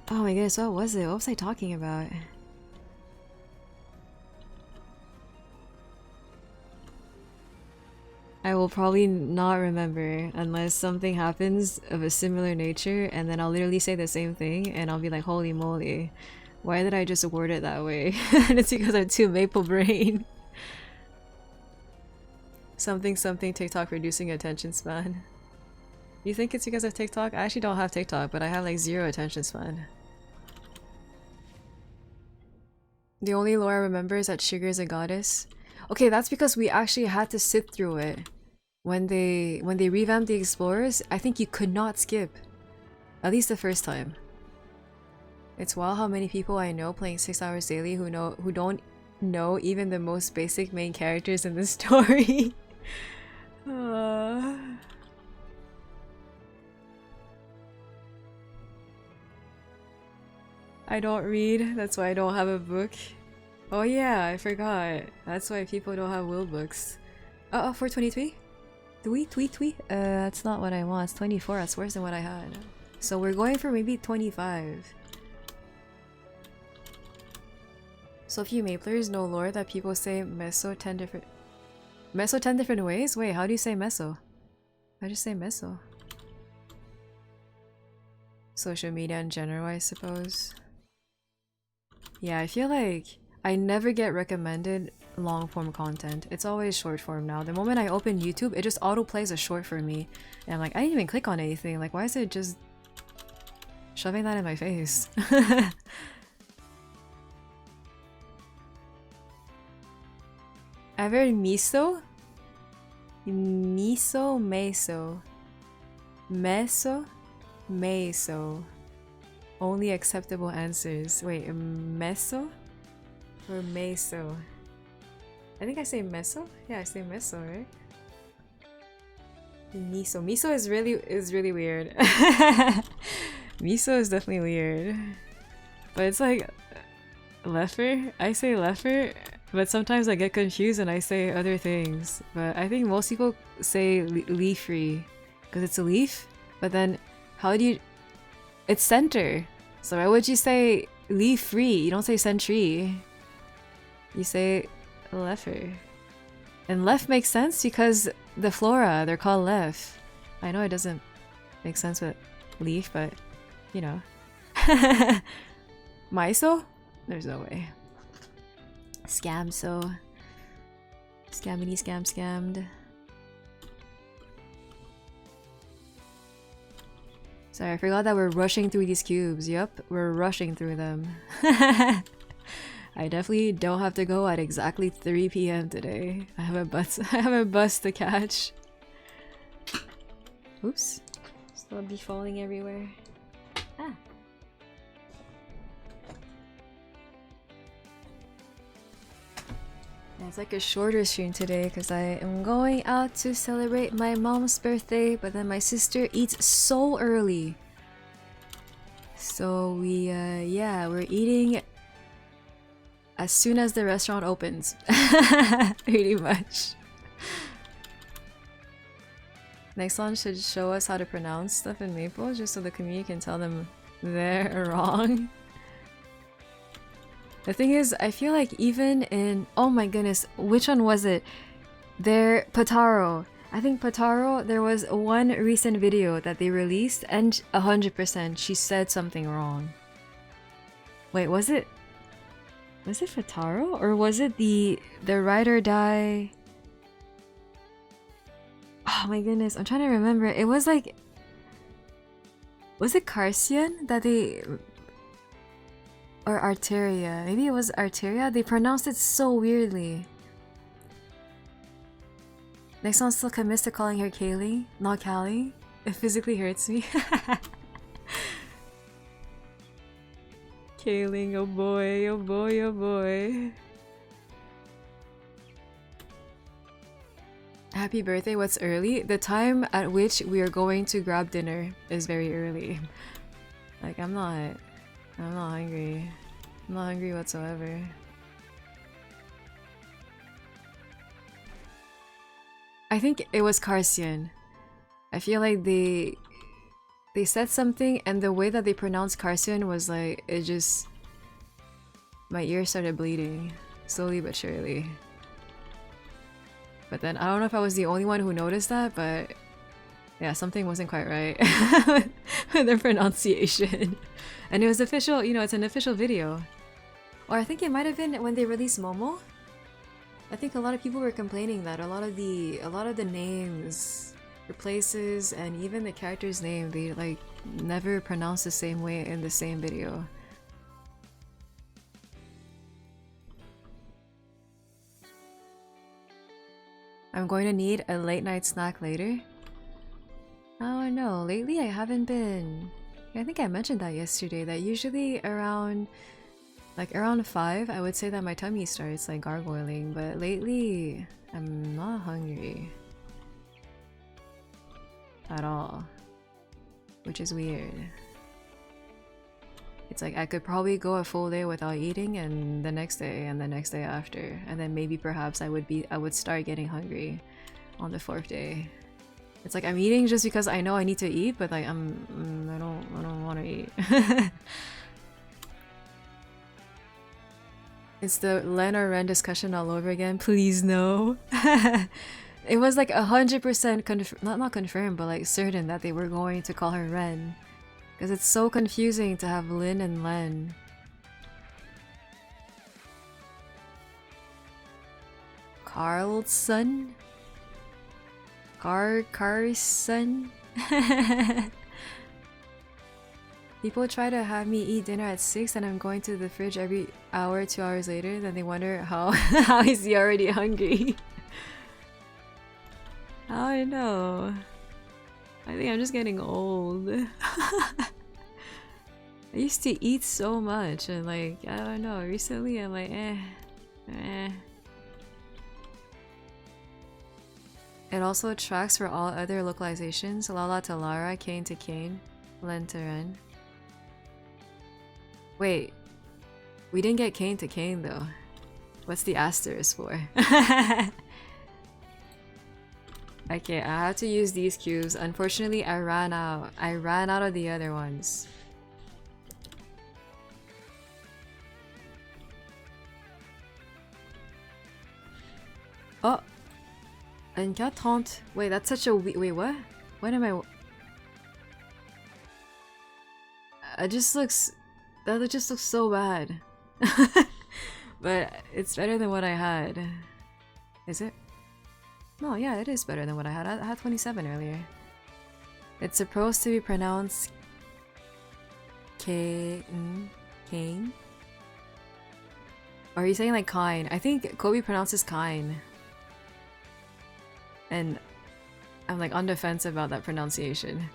Speaker 1: Oh my goodness, what was it? What was I talking about? I will probably not remember unless something happens of a similar nature and then I'll literally say the same thing and I'll be like, holy moly, why did I just word it that way? And it's because I'm too maple brain. Something TikTok reducing attention span. You think it's because of TikTok? I actually don't have TikTok, but I have like 0 attention span. The only lore I remember is that Sugar is a goddess. Okay, that's because we actually had to sit through it. When they revamped the Explorers, I think you could not skip. At least the first time. It's wild how many people I know playing 6 hours daily who don't know even the most basic main characters in the story. I don't read, that's why I don't have a book. Oh yeah, I forgot. That's why people don't have will books. 423? Tweet? That's not what I want. It's 24, that's worse than what I had. So we're going for maybe 25. So few maplers know lore that people say meso 10 different... Meso 10 different ways? Wait, how do you say meso? I just say meso. Social media in general, I suppose. Yeah, I feel like I never get recommended long form content. It's always short form now. The moment I open YouTube, it just auto plays a short for me. And I'm like, I didn't even click on anything. Like, why is it just shoving that in my face? I've heard miso? Miso, meso. Meso? Meso. Only acceptable answers. Wait, meso? Or meso? I think I say meso? Yeah, I say meso, right? Miso. Miso is really weird. Miso is definitely weird. But it's like lefer? I say lefer, but sometimes I get confused and I say other things. But I think most people say leafy because it's a leaf. But then how do you... It's center. So why would you say leaf free? You don't say century. You say lefer. And left makes sense because the flora, they're called left. I know it doesn't make sense, but leaf, but you know. Miso? There's no way. Scam so. Scammity scam scammed. Sorry, I forgot that we're rushing through these cubes. Yep, we're rushing through them. I definitely don't have to go at exactly 3 p.m. today. I have a bus to catch. Oops. Still be falling everywhere. Ah. Yeah, it's like a shorter stream today because I am going out to celebrate my mom's birthday, but then my sister eats so early. So yeah, we're eating as soon as the restaurant opens. Pretty much. Next one should show us how to pronounce stuff in Maple just so the community can tell them they're wrong. The thing is, I feel like even in... Oh my goodness, which one was it? Pataro. I think Pataro, there was one recent video that they released and 100% she said something wrong. Wait, was it... Was it Pataro? Or was it the Ride or Die... Oh my goodness, I'm trying to remember. It was like... Was it Carcian that they... Or Arteria. Maybe it was Arteria. They pronounced it so weirdly. Next one still commits to calling her Kaylee, not Callie. It physically hurts me. Kayling, oh boy, oh boy, oh boy. Happy birthday, what's early? The time at which we are going to grab dinner is very early. Like, I'm not hungry. I'm not hungry whatsoever. I think it was Carcian. I feel like they said something and the way that they pronounced Carcian was like, it just... My ear started bleeding. Slowly but surely. But then, I don't know if I was the only one who noticed that, but... Yeah, something wasn't quite right with the pronunciation. And it was official, you know, it's an official video. Or I think it might have been when they released Momo. I think a lot of people were complaining that a lot of the names, the places, and even the character's name, they like never pronounced the same way in the same video. I'm going to need a late night snack later. Oh no, lately I haven't been... I think I mentioned that yesterday, that usually around 5 I would say that my tummy starts like gargoyling, but lately I'm not hungry at all, which is weird. It's like I could probably go a full day without eating, and the next day and the next day after, and then maybe perhaps I would start getting hungry on the 4th day. It's like I'm eating just because I know I need to eat, but like I don't want to eat. It's the Len or Ren discussion all over again. Please no. It was like 100% not confirmed, but like certain that they were going to call her Ren, because it's so confusing to have Lin and Len. Carlson? Carson? People try to have me eat dinner at 6 and I'm going to the fridge every hour, 2 hours later, then they wonder how is he already hungry? How I know? I think I'm just getting old. I used to eat so much and like, I don't know, recently I'm like eh. It also tracks for all other localizations. Lala to Lara, Kane to Kane, Len to Ren. Wait, we didn't get Kane to Kane though. What's the asterisk for? Okay, I have to use these cubes. Unfortunately, I ran out. I ran out of the other ones. Oh! Un 30. Wait, that's such a wait, what? What am I... it just looks... That just looks so bad. But it's better than what I had. Is it? No, yeah, it is better than what I had. I had 27 earlier. It's supposed to be pronounced Kane? Or are you saying like Kine? I think Kobe pronounces Kine. And I'm like on the fence about that pronunciation.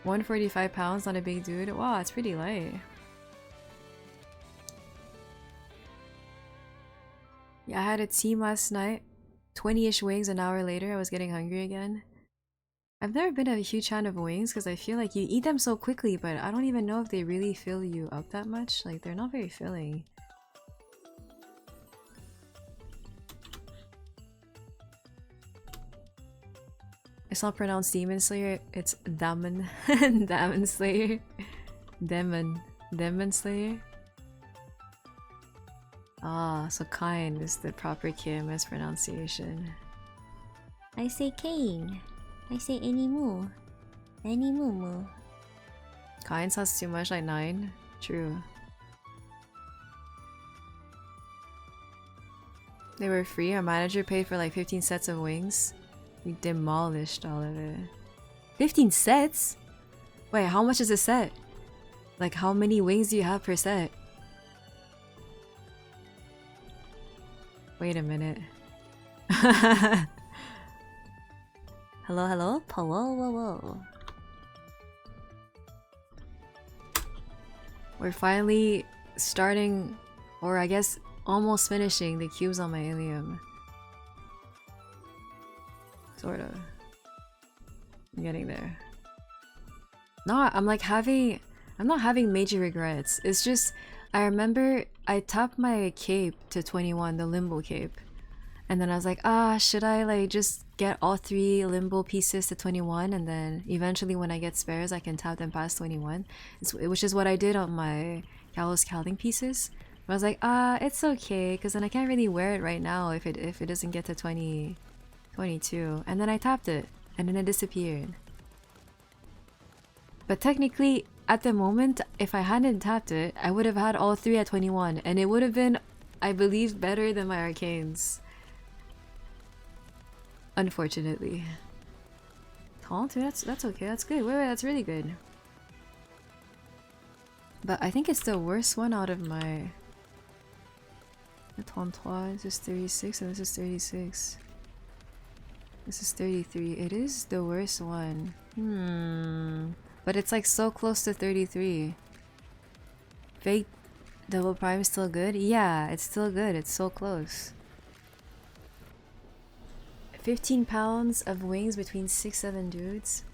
Speaker 1: 145 pounds, not a big dude. Wow, it's pretty light. Yeah, I had a team last night. 20-ish wings, an hour later I was getting hungry again. I've never been a huge fan of wings because I feel like you eat them so quickly, but I don't even know if they really fill you up that much. Like, they're not very filling. It's not pronounced Demon Slayer, it's Demon. Demon Slayer. Demon Slayer. Ah, so Kine is the proper KMS pronunciation.
Speaker 2: I say Kane. I say Animu. Animumu.
Speaker 1: Kine sounds too much like 9. True. They were free. Our manager paid for like 15 sets of wings. We demolished all of it. 15 sets? Wait, how much is a set? Like, how many wings do you have per set? Wait a minute.
Speaker 2: Hello, hello? Whoa, whoa, whoa.
Speaker 1: We're finally starting, or I guess almost finishing the cubes on my Illium. Sort of. I'm getting there. No, I'm not having major regrets. It's just, I remember I tapped my cape to 21, the limbo cape. And then I was like, should I like just get all 3 limbo pieces to 21 and then eventually when I get spares I can tap them past 21? Which is what I did on my Kalos Calding pieces. But I was like, it's okay, because then I can't really wear it right now if it doesn't get to 22. And then I tapped it, and then it disappeared. But technically, at the moment, if I hadn't tapped it, I would have had all 3 at 21, and it would have been, I believe, better than my arcanes. Unfortunately. Taunt? That's okay, that's good. Wait, that's really good. But I think it's the worst one out of my... This is 36 and this is 36. This is 33. It is the worst one. But it's like so close to 33. Fake double prime still good? Yeah, it's still good. It's so close. 15 pounds of wings between 6-7 dudes.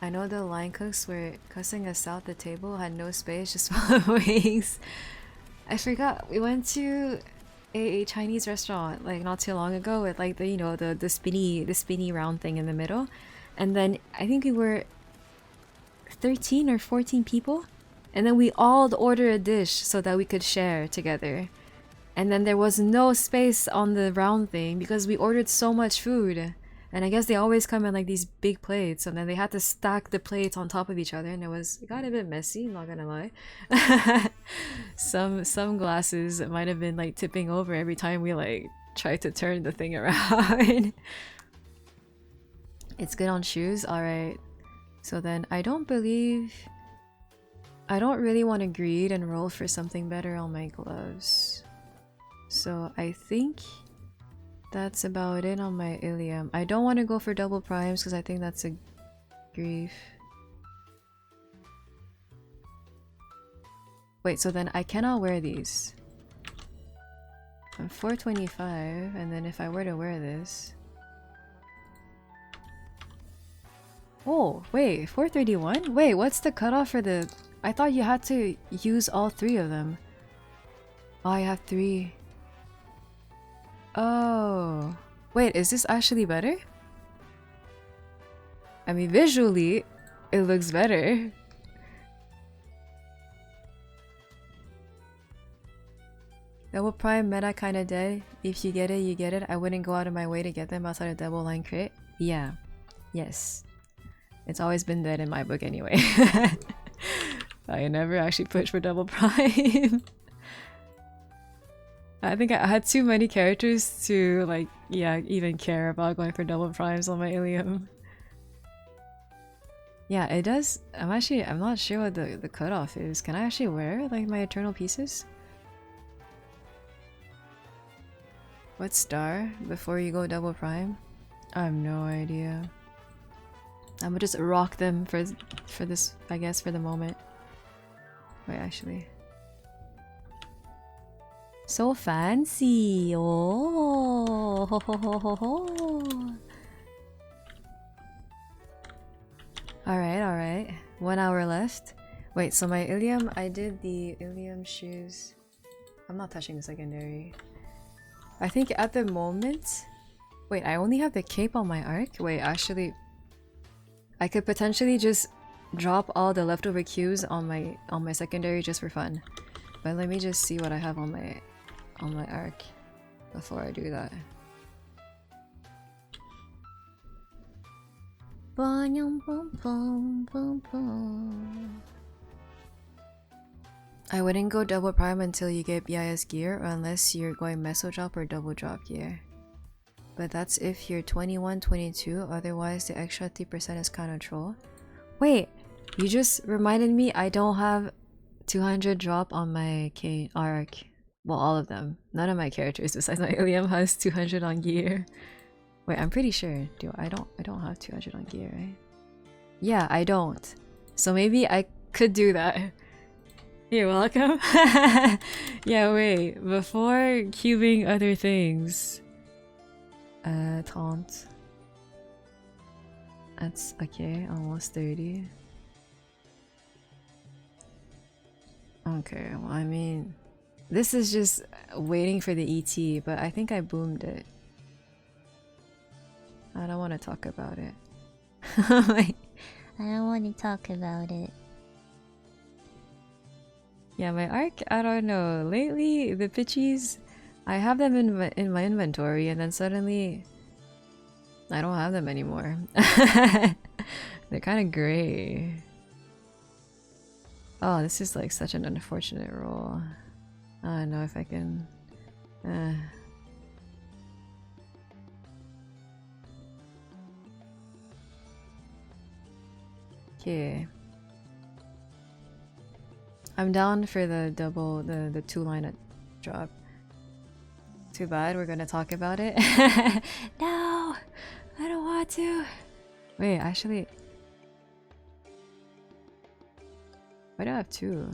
Speaker 1: I know the line cooks were cussing us out the table, had no space, just full of wings. I forgot, we went to a Chinese restaurant like not too long ago with like the, you know, the spinny round thing in the middle. And then I think we were 13 or 14 people. And then we all ordered a dish so that we could share together. And then there was no space on the round thing because we ordered so much food. And I guess they always come in like these big plates, and then they had to stack the plates on top of each other, and it got a bit messy, not gonna lie. Some glasses might have been like tipping over every time we like tried to turn the thing around. It's good on shoes, alright. So then I don't really want to greed and roll for something better on my gloves. So I think that's about it on my Illium. I don't want to go for double primes because I think that's a grief. Wait, so then I cannot wear these. I'm 425, and then if I were to wear this... Oh, wait, 431? Wait, what's the cutoff for the... I thought you had to use all 3 of them. Oh, I have 3. Oh. Wait, is this actually better? I mean, visually, it looks better. Double prime meta kinda dead. If you get it, you get it. I wouldn't go out of my way to get them outside of double line crit. Yeah. Yes. It's always been dead in my book anyway. I never actually pushed for double prime. I think I had too many characters to like, yeah, even care about going for double primes on my Illium. Yeah, it does. I'm not sure what the cutoff is. Can I actually wear like my eternal pieces? What star before you go double prime? I have no idea. I'm gonna just rock them for this, I guess, for the moment. Wait, actually. So fancy! Oh, ho, ho, ho, ho, ho. Alright, alright. 1 hour left. Wait, so my Illium, I did the Illium shoes. I'm not touching the secondary. I think at the moment... Wait, I only have the cape on my arc? Wait, actually... I could potentially just drop all the leftover cubes on my secondary just for fun. But let me just see what I have on my arc before I do that. I wouldn't go double prime until you get BIS gear, or unless you're going meso drop or double drop gear. But that's if you're 21, 22, otherwise the extra 3% is kind of troll. Wait, you just reminded me I don't have 200 drop on my arc. Well, all of them. None of my characters besides my Illium has 200 on gear. Wait, I'm pretty sure. I don't have 200 on gear, right? Yeah, I don't. So maybe I could do that. You're welcome. Yeah, wait. Before cubing other things. Taunt. That's okay, almost 30. Okay, well, I mean, this is just waiting for the ET, but I think I boomed it. I don't want to talk about it.
Speaker 2: I don't want to talk about it.
Speaker 1: Yeah, my arc, I don't know. Lately, the pitchies, I have them in my inventory, and then suddenly, I don't have them anymore. They're kind of gray. Oh, this is like such an unfortunate roll. I don't know if I can... Okay. I'm down for the double, the 2-line drop. Too bad, we're gonna talk about it. No! I don't want to! Wait, actually... Why do I have 2?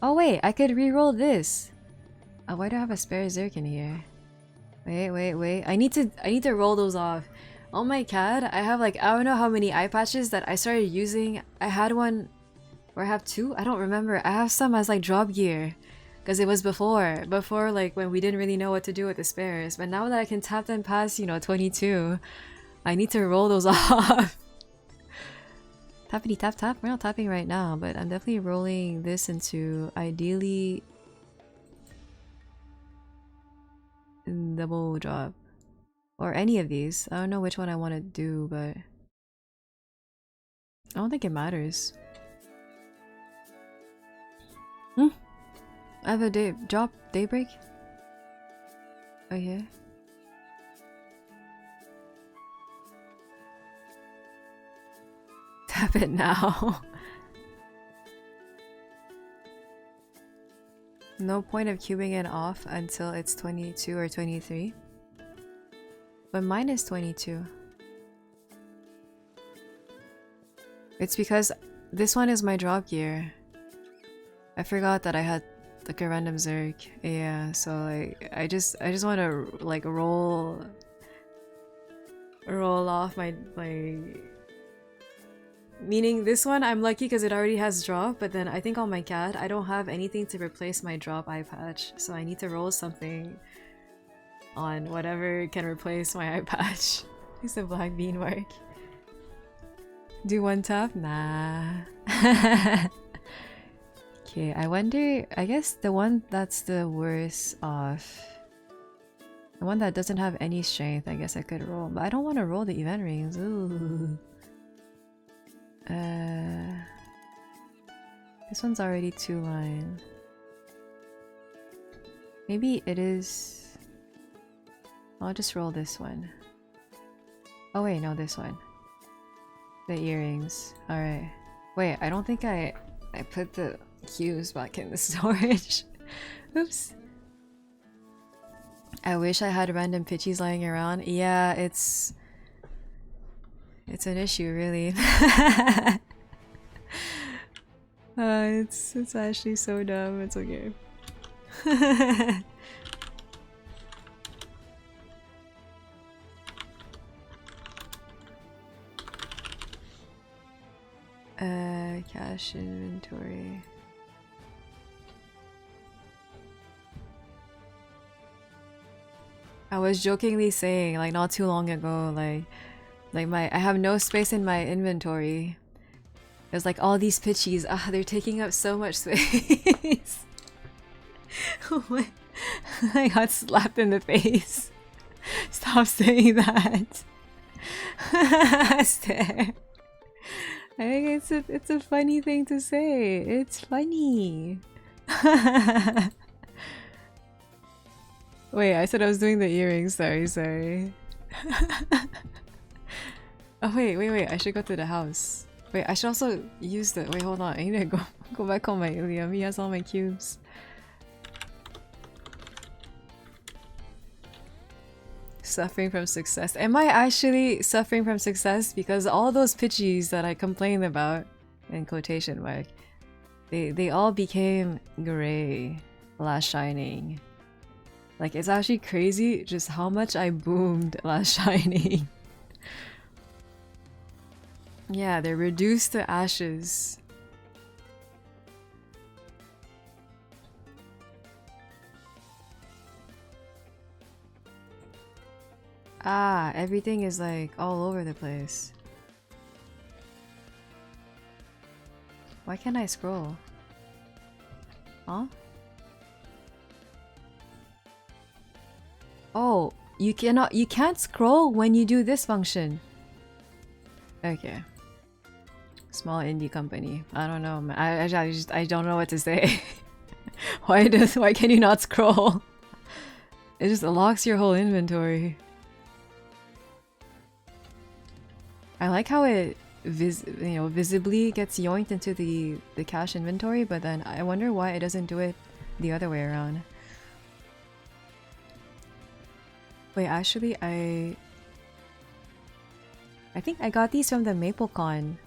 Speaker 1: Oh wait, I could re-roll this! Oh, why do I have a spare Zerk in here? Wait. I need to roll those off. On my CAD, I have like, I don't know how many eye patches that I started using. I had one... Or I have 2? I don't remember. I have some as like drop gear. Because it was before like when we didn't really know what to do with the spares. But now that I can tap them past, you know, 22, I need to roll those off. Tappity tap tap. We're not tapping right now, but I'm definitely rolling this into ideally double drop. Or any of these. I don't know which one I want to do, but I don't think it matters. I have a daybreak? Oh yeah. Tap it now. No point of cubing it off until it's 22 or 23. But mine is 22. It's because this one is my drop gear. I forgot that I had like a random Zerk. Yeah, so like I just want to like roll off my meaning this one I'm lucky because it already has drop, but then I think on my CAD I don't have anything to replace my drop eye patch, so I need to roll something on whatever can replace my eye patch. It's a black bean work. Do 1 tap? Nah. Okay, I wonder, I guess the one that's the worst off The one that doesn't have any strength, I guess I could roll. But I don't want to roll the event rings. Ooh. This one's already 2-line. Maybe it is... I'll just roll this one. Oh wait, no, this one. The earrings. Alright. Wait, I don't think I put the cubes back in the storage. Oops. I wish I had random pitchies lying around. Yeah, it's an issue, really. It's actually so dumb. It's okay. Cash inventory. I was jokingly saying, like, not too long ago, like I have no space in my inventory. There's like all these pitchies. They're taking up so much space. Oh my. I got slapped in the face. Stop saying that. Stare. I think it's a funny thing to say. It's funny. Wait, I said I was doing the earrings. Sorry. Oh wait. I should go to the house. Wait, I should also use the... Wait, hold on. I need to go back on my Illium. He has all my cubes. Suffering from success. Am I actually suffering from success? Because all those pitchies that I complained about, in quotation mark, they all became gray last shining. Like, it's actually crazy just how much I boomed last shining. Yeah, they're reduced to ashes. Everything is like all over the place. Why can't I scroll? Huh? Oh, you can't scroll when you do this function. Okay. Small indie company. I don't know, man. I don't know what to say. Why can you not scroll? It just locks your whole inventory. I like how it visibly gets yoinked into the cache inventory, but then I wonder why it doesn't do it the other way around. Wait, actually, I think I got these from the MapleCon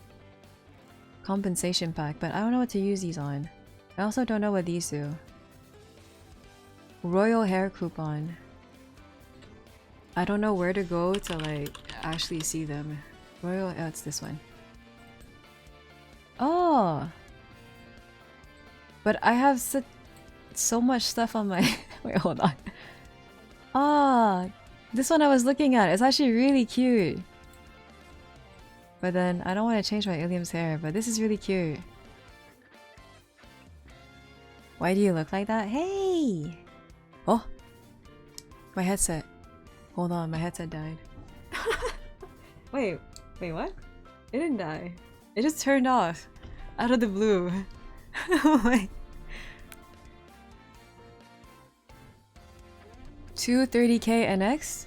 Speaker 1: compensation pack, but I don't know what to use these on. I also don't know what these do. Royal hair coupon. I don't know where to go to like actually see them. Royal, oh, it's this one. Oh! But I have so much stuff on my... Wait, hold on. Ah! This one I was looking at, it's actually really cute. But then, I don't want to change my Illium's hair, but this is really cute. Why do you look like that? Hey! Oh! My headset. Hold on, my headset died. Wait, what? It didn't die. It just turned off. Out of the blue. Oh my... 230k NX?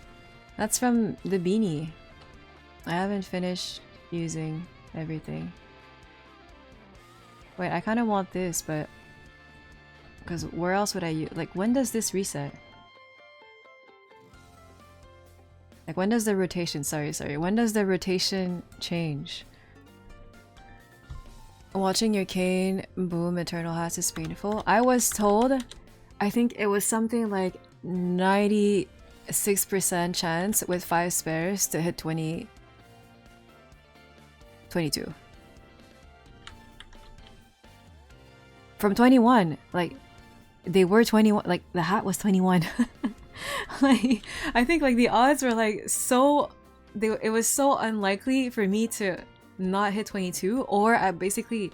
Speaker 1: That's from the beanie. I haven't finished using everything. Wait, I kind of want this, but... Because where else would I use... Like, when does this reset? Like, when does the rotation... Sorry. When does the rotation change? Watching your cane boom Eternal Hats is painful. I was told... I think it was something like 96% chance with 5 spares to hit 22. From 21, like they were 21, like the hat was 21. Like I think like the odds were like so it was so unlikely for me to not hit 22, or I basically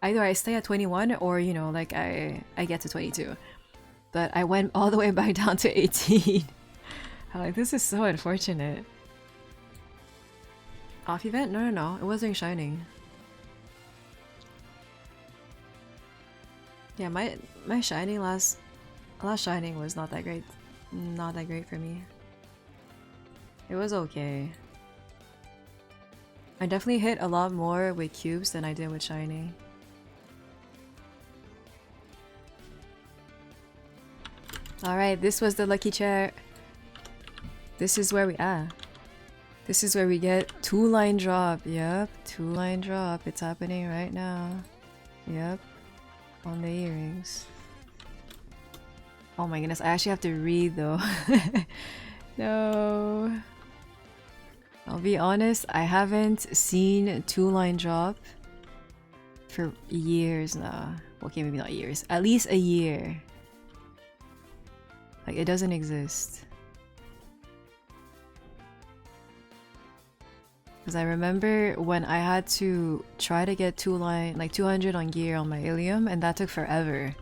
Speaker 1: either I stay at 21 or you know like I get to 22. But I went all the way back down to 18. Like, this is so unfortunate. Off event? No. It wasn't shining. Yeah, my shining last shining was not that great. Not that great for me. It was okay. I definitely hit a lot more with cubes than I did with shiny. Alright, this was the lucky chair. This is where we are. This is where we get 2-line drop. Yep, 2-line drop. It's happening right now. Yep. On the earrings. Oh my goodness, I actually have to read though. No. I'll be honest, I haven't seen 2-line drop for years now. Okay, maybe not years. At least a year. Like, it doesn't exist. Because I remember when I had to try to get 2-line, like 200 on gear on my Illium, and that took forever.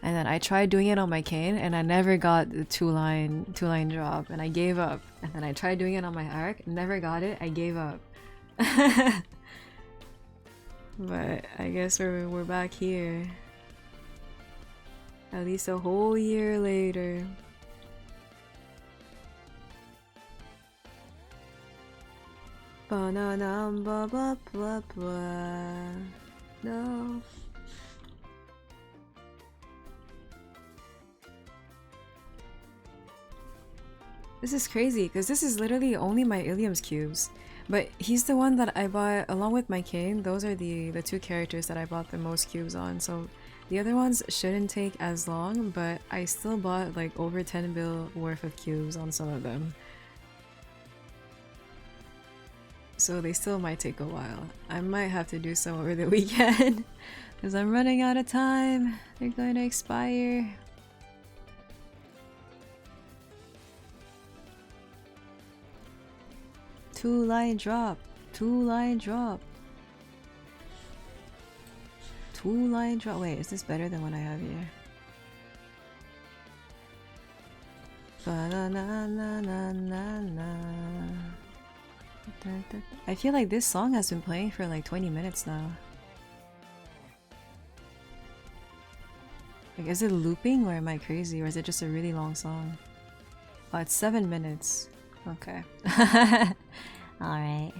Speaker 1: And then I tried doing it on my cane, and I never got the 2-line drop, and I gave up. And then I tried doing it on my arc, never got it, I gave up. But I guess we're back here. At least a whole year later. Ba-na-na, ba-ba-ba-ba. No. This is crazy, because this is literally only my Illium's cubes. But he's the one that I bought along with my cane. Those are the two characters that I bought the most cubes on. So the other ones shouldn't take as long, but I still bought like over 10 bill worth of cubes on some of them. So they still might take a while. I might have to do some over the weekend because I'm running out of time. They're going to expire. Two-line drop. 2-line drop. 2-line drop. Wait, is this better than what I have here? Ba-na-na-na-na-na. I feel like this song has been playing for like 20 minutes now. Like, is it looping or am I crazy, or is it just a really long song? Oh, it's 7 minutes. Okay.
Speaker 2: Alright.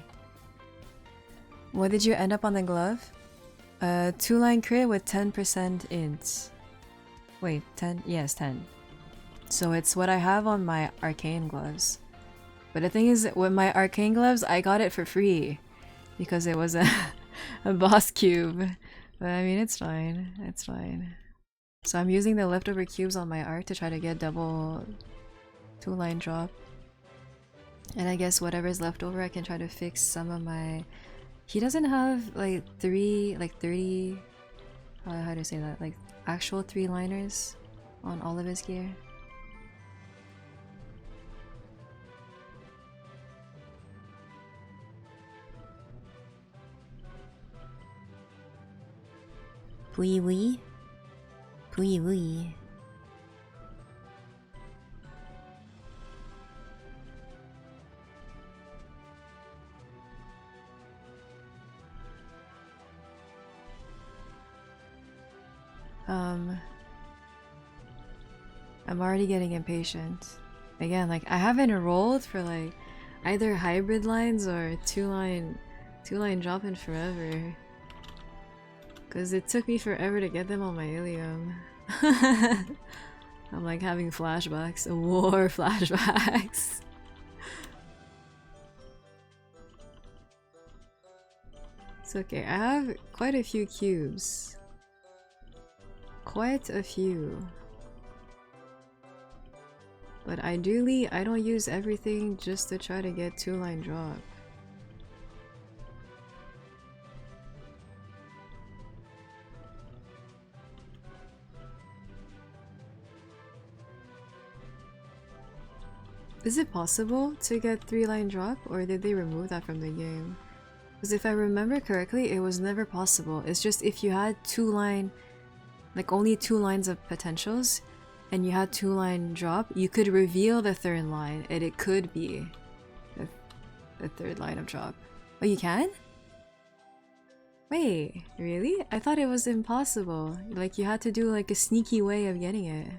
Speaker 1: What did you end up on the glove? 2-line crit with 10% int. Wait, 10? Yes, 10. So it's what I have on my arcane gloves. But the thing is, with my arcane gloves, I got it for free. Because it was a boss cube. But I mean, it's fine. It's fine. So I'm using the leftover cubes on my arc to try to get double 2-line drop. And I guess whatever's left over, I can try to fix some of my... He doesn't have like 30... how to say that? Like actual 3-liners on all of his gear.
Speaker 2: Pui wui. Pui wui.
Speaker 1: I'm already getting impatient. Again, like, I haven't rolled for like either hybrid lines or 2-line drop in forever. Cause it took me forever to get them on my Illium. I'm like having flashbacks, war flashbacks. It's okay, I have quite a few cubes. Quite a few. But ideally, I don't use everything just to try to get 2-line drop. Is it possible to get 3-line drop, or did they remove that from the game? Because if I remember correctly, it was never possible. It's just if you had 2-line, like only 2 lines of potentials, and you had 2-line drop, you could reveal the 3rd line, and it could be the 3rd line of drop. Oh, you can? Wait, really? I thought it was impossible. Like, you had to do like a sneaky way of getting it.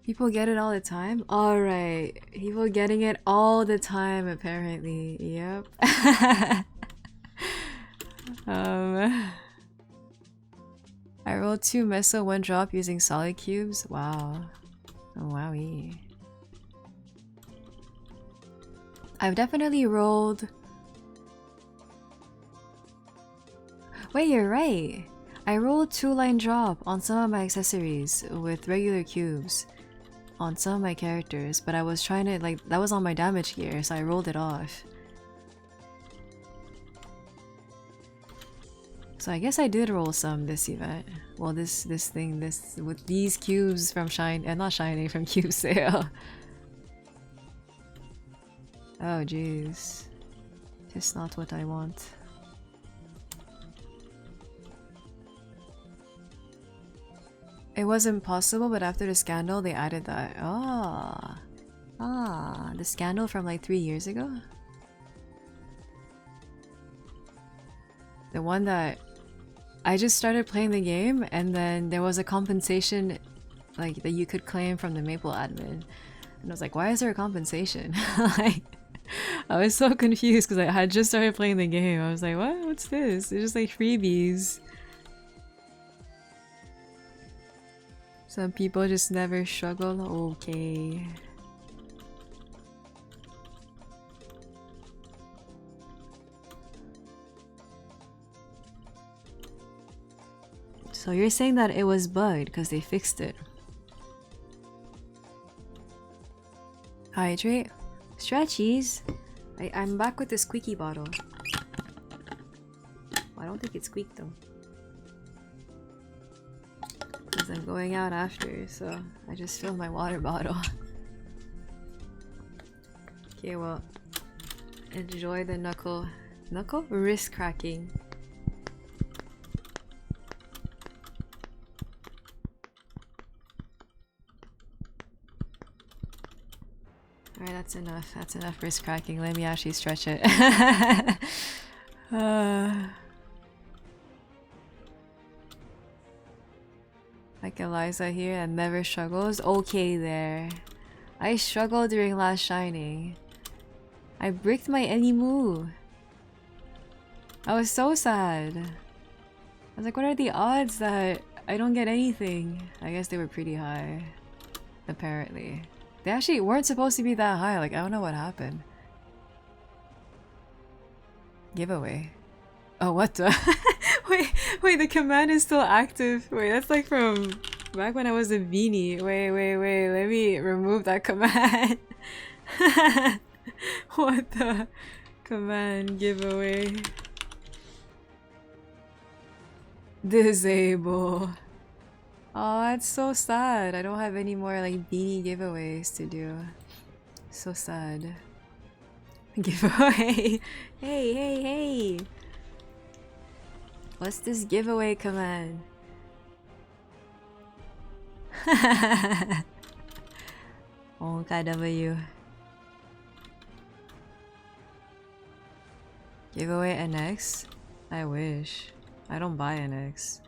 Speaker 1: People get it all the time? Alright. People getting it all the time, apparently. Yep. I rolled 2 meso 1 drop using solid cubes. Wow. Oh, wowie. I've definitely rolled... Wait, you're right! I rolled 2-line drop on some of my accessories with regular cubes. On some of my characters, but I was trying to, like, that was on my damage gear, so I rolled it off. So I guess I did roll some this event. Well, this with these cubes from not Shiny, from Cube Sale. Oh jeez. Tis not what I want. It wasn't possible, but after the scandal, they added that. Ah, the scandal from like 3 years ago? The one that... I just started playing the game, and then there was a compensation like that you could claim from the Maple admin. And I was like, why is there a compensation? Like, I was so confused because I had just started playing the game. I was like, what? What's this? It's just like freebies. Some people just never struggle. Okay. So you're saying that it was bugged because they fixed it. Hydrate. Stretchies. I'm back with the squeaky bottle. I don't think it squeaked though. Because I'm going out after, so I just filled my water bottle. Okay, well, enjoy the knuckle wrist cracking. Alright, that's enough. That's enough wrist cracking. Let me actually stretch it. Like Eliza here and never struggles. Okay there. I struggled during last shining. I bricked my Elimu. I was so sad. I was like, what are the odds that I don't get anything? I guess they were pretty high. Apparently. They actually weren't supposed to be that high. Like, I don't know what happened. Giveaway. Oh, what the? wait, the command is still active. Wait, that's like from back when I was a beanie. Wait, let me remove that command. What the? Command giveaway. Disable. Oh, that's so sad. I don't have any more like beanie giveaways to do. So sad. Giveaway. Hey. What's this giveaway command? Oh, KW. Giveaway NX? I wish. I don't buy NX.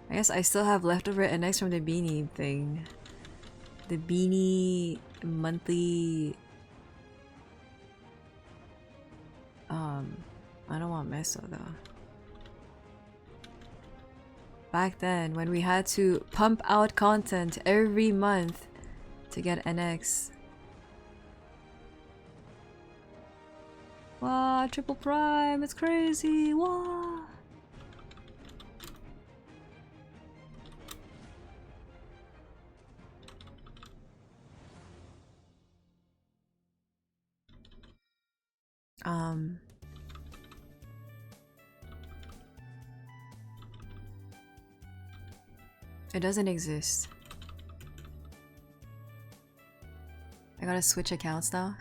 Speaker 1: I guess I still have leftover NX from the beanie thing. The beanie monthly... I don't want Meso though. Back then, when we had to pump out content every month to get NX. Wow, triple prime, it's crazy, wow! It doesn't exist. I gotta switch accounts now.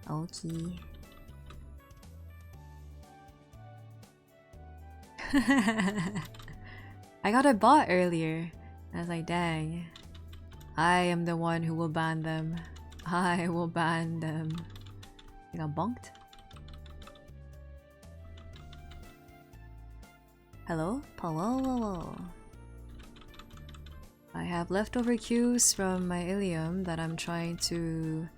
Speaker 2: Okay.
Speaker 1: I got a bot earlier. I was like, dang. I am the one who will ban them. I will ban them. I got bonked.
Speaker 2: Hello? Whoa.
Speaker 1: I have leftover cues from my Illium that I'm trying to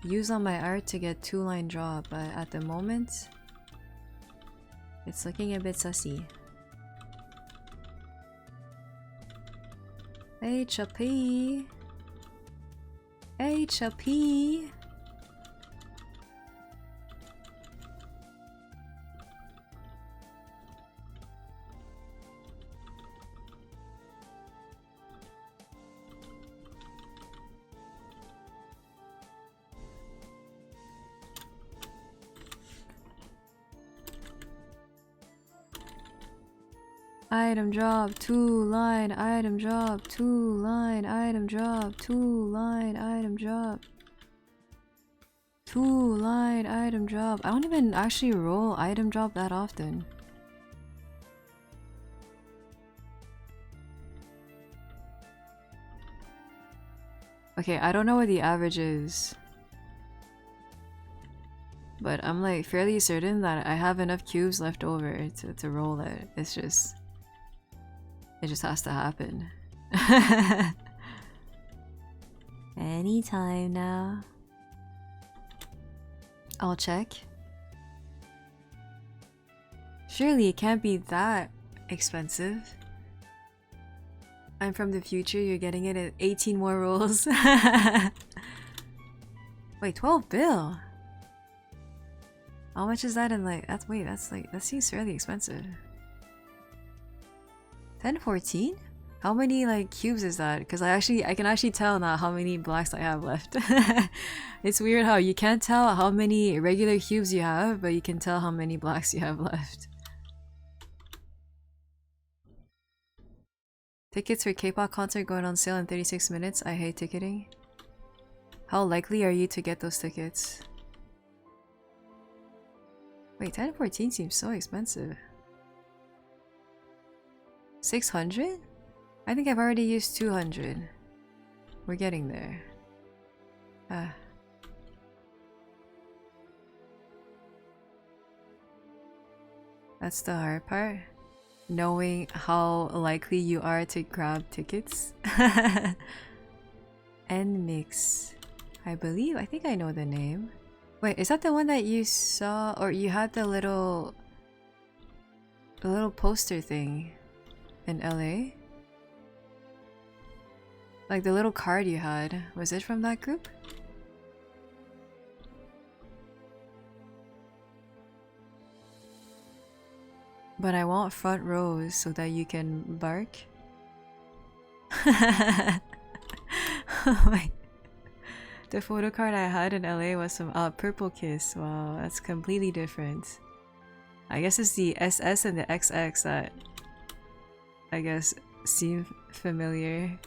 Speaker 1: use on my art to get 2-line drop, but at the moment it's looking a bit sussy. HP. HP. Item drop, 2-line, item drop, 2-line, item drop, 2-line, item drop. 2-line, item drop. I don't even actually roll item drop that often. Okay, I don't know what the average is. But I'm like fairly certain that I have enough cubes left over to roll it. It's just... it just has to happen.
Speaker 2: Anytime now.
Speaker 1: I'll check. Surely it can't be that expensive. I'm from the future, you're getting it at 18 more rolls. Wait, 12 bill? How much is that in like... that seems fairly expensive. 1014? How many like cubes is that? Because I can actually tell now how many blacks I have left. It's weird how you can't tell how many regular cubes you have, but you can tell how many blacks you have left. Tickets for K-pop concert going on sale in 36 minutes. I hate ticketing. How likely are you to get those tickets? Wait, 1014 seems so expensive. 600? I think I've already used 200. We're getting there. That's the hard part. Knowing how likely you are to grab tickets. N-Mix. I think I know the name. Wait, is that the one that you saw, or you had the little poster thing in LA? Like the little card you had, was it from that group? But I want front rows so that you can bark. Oh my. The photo card I had in LA was some Purple Kiss. Wow, that's completely different. I guess it's the SS and the XX that I guess seem familiar.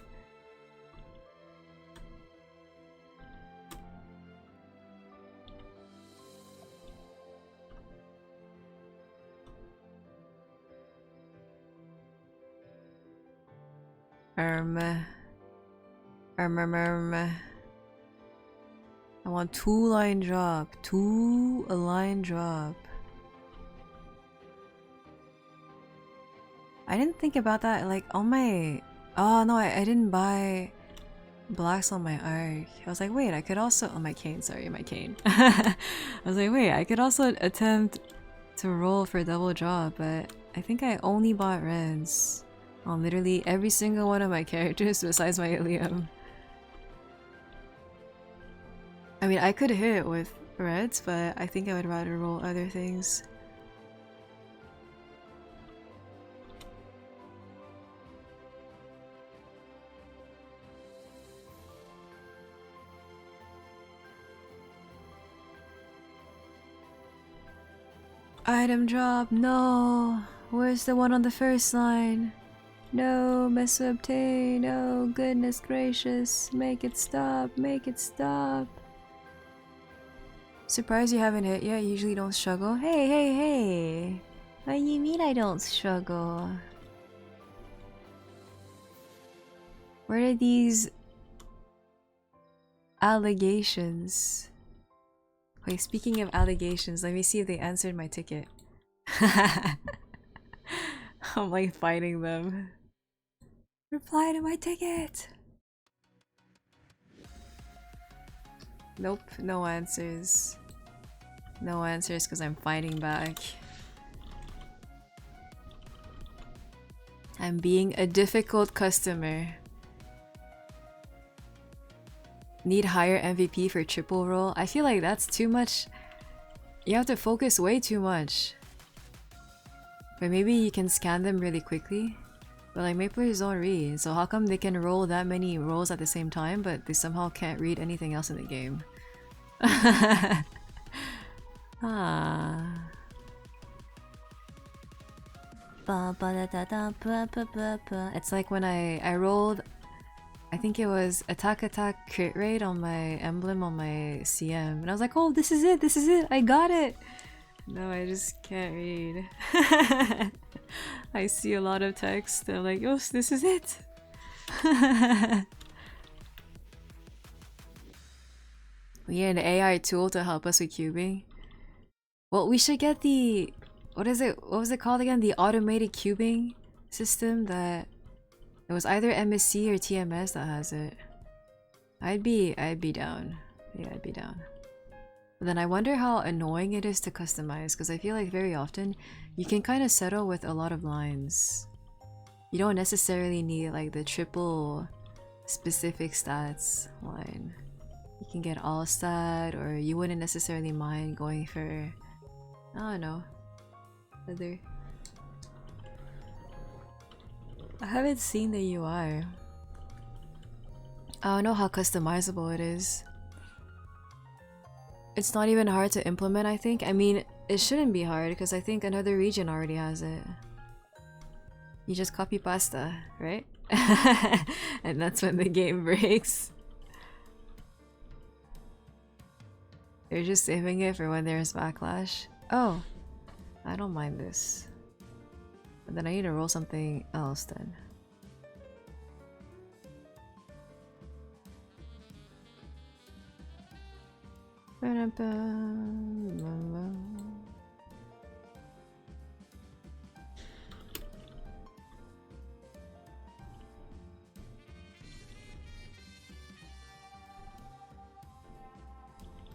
Speaker 1: I want 2-line drop. 2-line drop. I didn't think about that like on my... Oh no, I didn't buy blacks on my arc. I was like, wait, I could also... on my cane, sorry, my cane. I was like, wait, I could also attempt to roll for double drop, but I think I only bought reds on literally every single one of my characters besides my Illium. I mean, I could hit with reds, but I think I would rather roll other things. Item drop, no! Where's the one on the first line? No, Mesa obtain. No, goodness gracious. Make it stop. Make it stop. Surprised you haven't hit yet. You usually don't struggle. Hey, hey, hey. What do you mean I don't struggle? Where are these allegations? Wait, speaking of allegations, let me see if they answered my ticket. I'm like fighting them. Reply to my ticket! Nope, no answers. No answers because I'm fighting back. I'm being a difficult customer. Need higher MVP for triple roll? I feel like that's too much. You have to focus way too much. But maybe you can scan them really quickly. But like main players don't read, so how come they can roll that many rolls at the same time but they somehow can't read anything else in the game? Ah. It's like when I rolled, I think it was attack crit rate on my emblem on my CM, and I was like, oh, this is it, I got it. No, I just can't read. I see a lot of text, I'm like, oh, this is it. We need an AI tool to help us with cubing. Well, we should get the... what was it called again? The automated cubing system that... it was either MSC or TMS that has it. I'd be down. Yeah, I'd be down. But then I wonder how annoying it is to customize, because I feel like very often you can kind of settle with a lot of lines. You don't necessarily need like the triple specific stats line. You can get all stat, or you wouldn't necessarily mind going for, I don't know, other. I haven't seen the UI. I don't know how customizable it is. It's not even hard to implement, I think. I mean, it shouldn't be hard because I think another region already has it. You just copy pasta, right? And that's when the game breaks. They're just saving it for when there's backlash. Oh, I don't mind this. But then I need to roll something else then.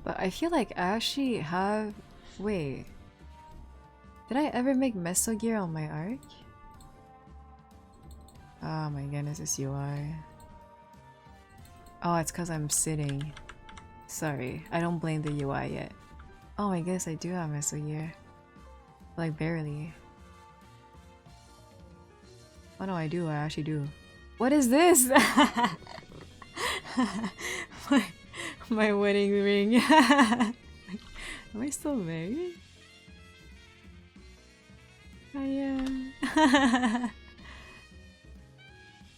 Speaker 1: But I feel like I actually have... wait. Did I ever make Meso Gear on my arc? Oh my goodness, this UI. Oh, it's because I'm sitting. Sorry, I don't blame the UI yet. Oh my goodness, I do have Meso Gear. Like, barely. Oh no, I do, I actually do. What is this? my wedding ring. Am I still married? I am.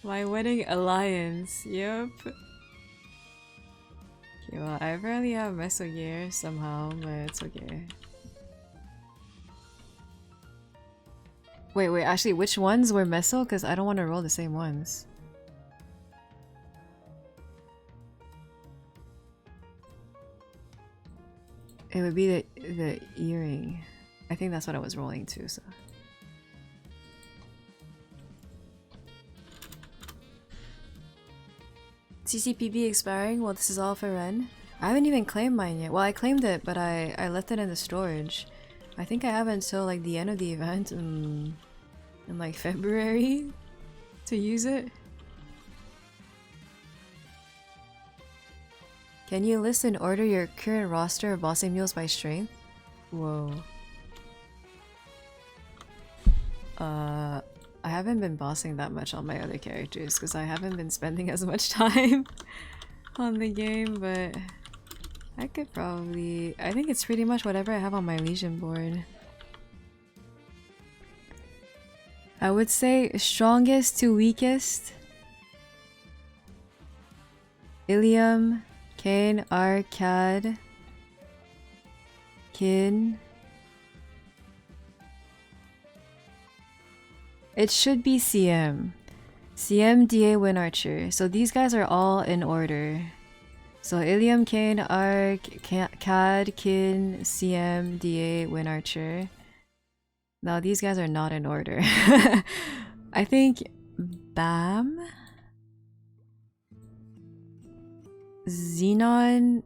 Speaker 1: My wedding alliance, yep. Okay, well, I apparently have Meso Gear somehow, but it's okay. Wait, actually, which ones were Meso? Because I don't want to roll the same ones. It would be the earring. I think that's what I was rolling too, so... CCPB expiring? Well, this is all for Ren. I haven't even claimed mine yet. Well, I claimed it, but I left it in the storage. I think I have until like the end of the event in like February to use it. Can you list and order your current roster of bossing mules by strength? Whoa. I haven't been bossing that much on my other characters because I haven't been spending as much time on the game, but I could probably... I think it's pretty much whatever I have on my Legion board. I would say strongest to weakest. Illium, Kain, Arcad, Kin. It should be CM. CM, DA, Win Archer. So these guys are all in order. So Illium, Kain, Arc, Cad, Kin, CM, DA, Win Archer. Now these guys are not in order. I think Bam, Xenon,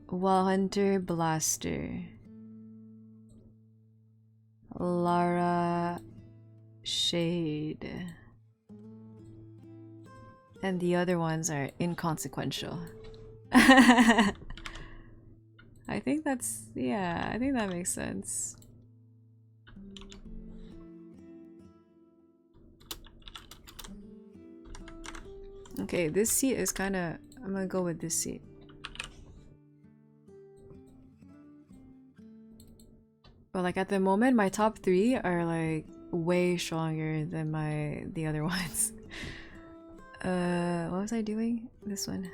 Speaker 1: Wall Hunter, Blaster, Lara, Shade, and the other ones are inconsequential. I think that's, yeah, I think that makes sense. Okay, this seat is kind of, I'm gonna go with this seat. But like at the moment, my top 3 are like way stronger than the other ones. What was I doing? This one.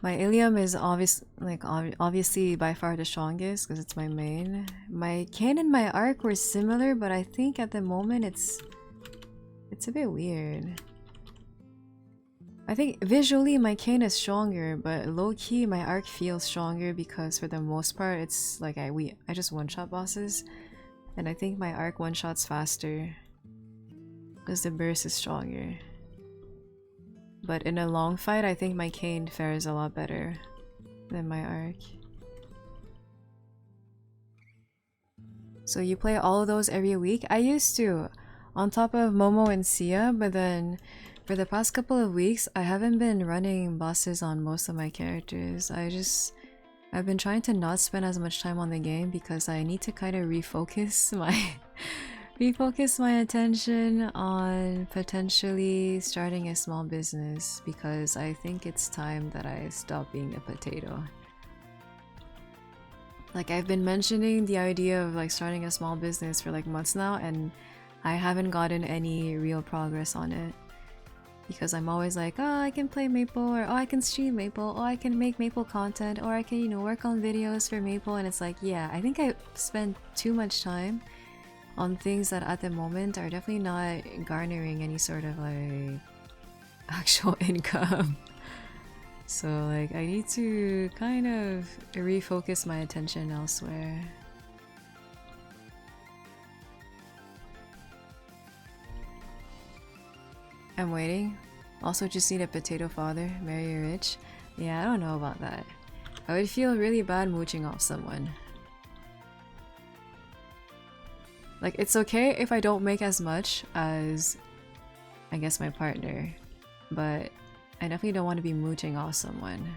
Speaker 1: My Illium is obviously by far the strongest because it's my main. My Kain and my Arc were similar, but I think at the moment it's a bit weird. I think visually my Kain is stronger, but low-key my Arc feels stronger because for the most part it's like I just one-shot bosses, and I think my Arc one-shots faster because the burst is stronger. But in a long fight, I think my Kain fares a lot better than my Arc. So you play all of those every week? I used to, on top of Momo and Sia, but then for the past couple of weeks, I haven't been running bosses on most of my characters. I've been trying to not spend as much time on the game because I need to kind of refocus my attention on potentially starting a small business, because I think it's time that I stop being a potato. Like, I've been mentioning the idea of like starting a small business for like months now, and I haven't gotten any real progress on it. Because I'm always like, oh, I can play Maple, or oh, I can stream Maple, oh, I can make Maple content, or I can, you know, work on videos for Maple, and it's like, yeah, I think I spend too much time on things that at the moment are definitely not garnering any sort of like actual income. So like I need to kind of refocus my attention elsewhere. I'm waiting. Also just need a potato father, marry rich. Yeah, I don't know about that. I would feel really bad mooching off someone. Like, it's okay if I don't make as much as, I guess, my partner, but I definitely don't want to be mooching off someone.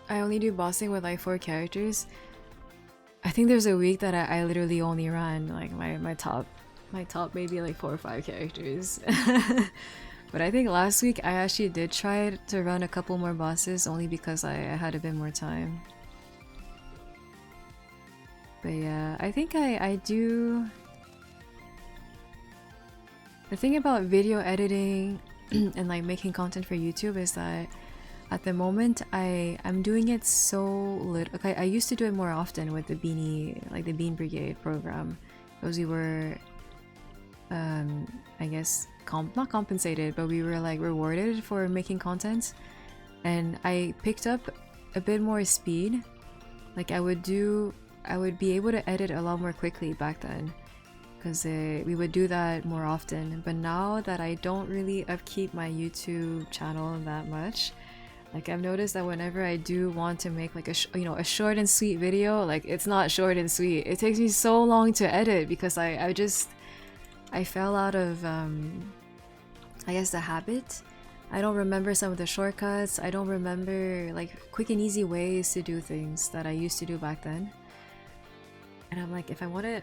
Speaker 1: I only do bossing with like 4 characters. I think there's a week that I literally only ran like my top maybe like 4 or 5 characters. But I think last week I actually did try to run a couple more bosses only because I had a bit more time. But yeah, I think I do... The thing about video editing and like making content for YouTube is that at the moment I'm doing it so little. Okay, I used to do it more often with the the Bean Brigade program, because we were I guess not compensated, but we were like rewarded for making content, and I picked up a bit more speed. Like I would be able to edit a lot more quickly back then, because we would do that more often. But now that I don't really upkeep my YouTube channel that much, like I've noticed that whenever I do want to make like a short and sweet video, like it's not short and sweet. It takes me so long to edit because I fell out of I guess the habit. I don't remember some of the shortcuts. I don't remember like quick and easy ways to do things that I used to do back then. And I'm like, if I want to,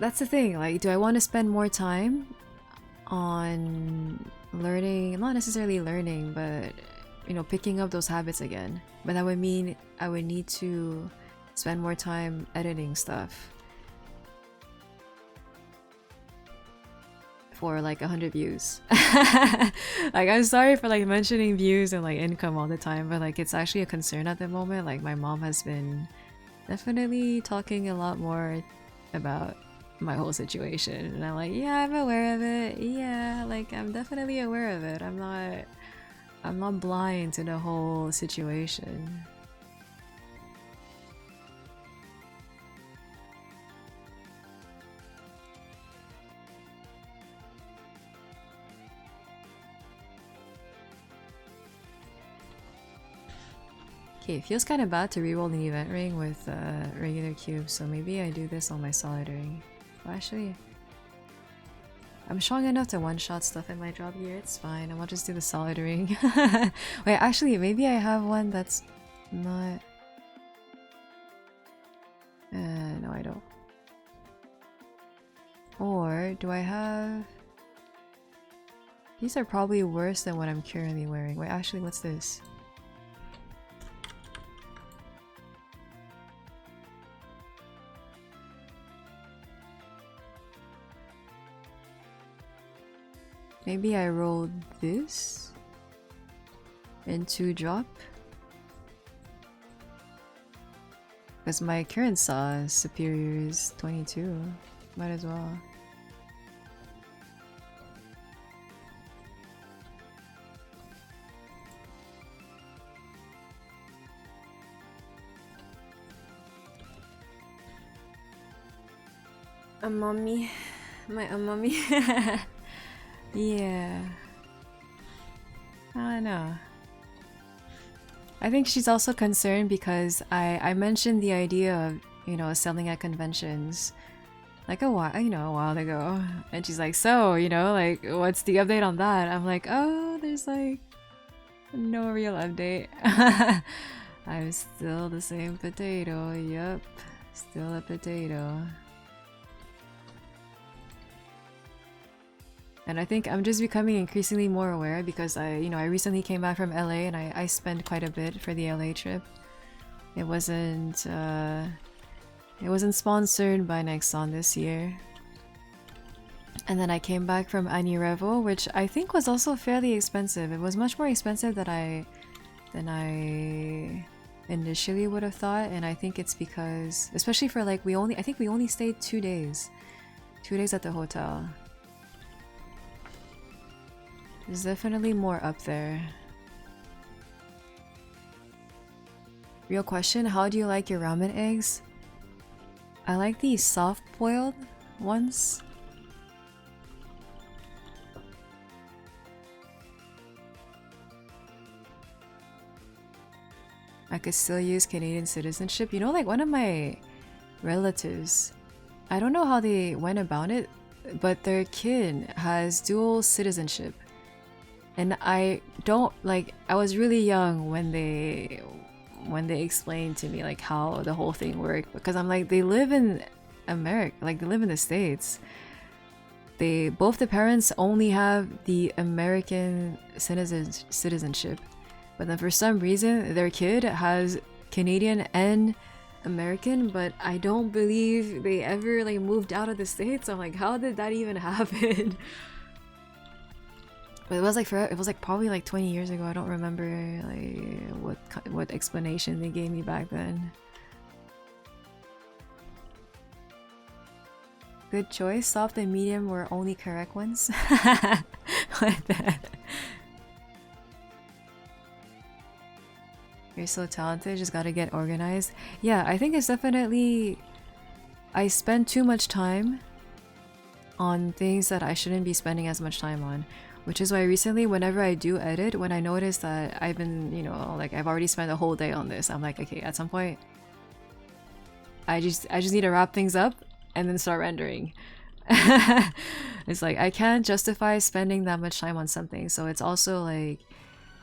Speaker 1: that's the thing. Like, do I want to spend more time on learning, not necessarily learning, but you know, picking up those habits again. But that would mean I would need to spend more time editing stuff for like 100 views. Like, I'm sorry for like mentioning views and like income all the time, but like it's actually a concern at the moment. Like my mom has been definitely talking a lot more about my whole situation, and I'm like, yeah, I'm aware of it. Yeah, like I'm definitely aware of it. I'm not blind to the whole situation. Okay, it feels kind of bad to reroll the event ring with regular cubes, so maybe I do this on my solid ring. Well, actually, I'm strong enough to one-shot stuff in my drop gear, it's fine. I'll just do the solid ring. Wait, actually, maybe I have one that's not... no, I don't. Or, do I have... These are probably worse than what I'm currently wearing. Wait, actually, what's this? Maybe I rolled this into drop, because my current saw superior is 22. Might as well. A mommy, my mommy. Yeah. I don't know. I think she's also concerned because I mentioned the idea of, you know, selling at conventions like a while ago, and she's like, so, you know, like, what's the update on that? I'm like, oh, there's like no real update. I'm still the same potato. Yep, still a potato. And I think I'm just becoming increasingly more aware because I recently came back from LA, and I spent quite a bit for the LA trip. It wasn't sponsored by Nexon this year. And then I came back from Ani Revo, which I think was also fairly expensive. It was much more expensive than I initially would have thought, and I think it's because, especially for like, I think we only stayed 2 days. 2 days at the hotel. There's definitely more up there. Real question, how do you like your ramen eggs? I like the soft boiled ones. I could still use Canadian citizenship. You know, like one of my relatives, I don't know how they went about it, but their kid has dual citizenship. And I don't like, I was really young when they explained to me like how the whole thing worked, because I'm like, they live in America, like they live in the States. Both the parents only have the American citizenship, but then for some reason their kid has Canadian and American, but I don't believe they ever like moved out of the States. I'm like, how did that even happen? But it was like probably like 20 years ago. I don't remember like what explanation they gave me back then. Good choice. Soft and medium were only correct ones. Like that. You're so talented, just gotta get organized. Yeah, I think it's definitely... I spend too much time on things that I shouldn't be spending as much time on. Which is why recently, whenever I do edit, when I notice that I've been, you know, like I've already spent a whole day on this, I'm like, okay, at some point, I just need to wrap things up and then start rendering. It's like, I can't justify spending that much time on something. So it's also like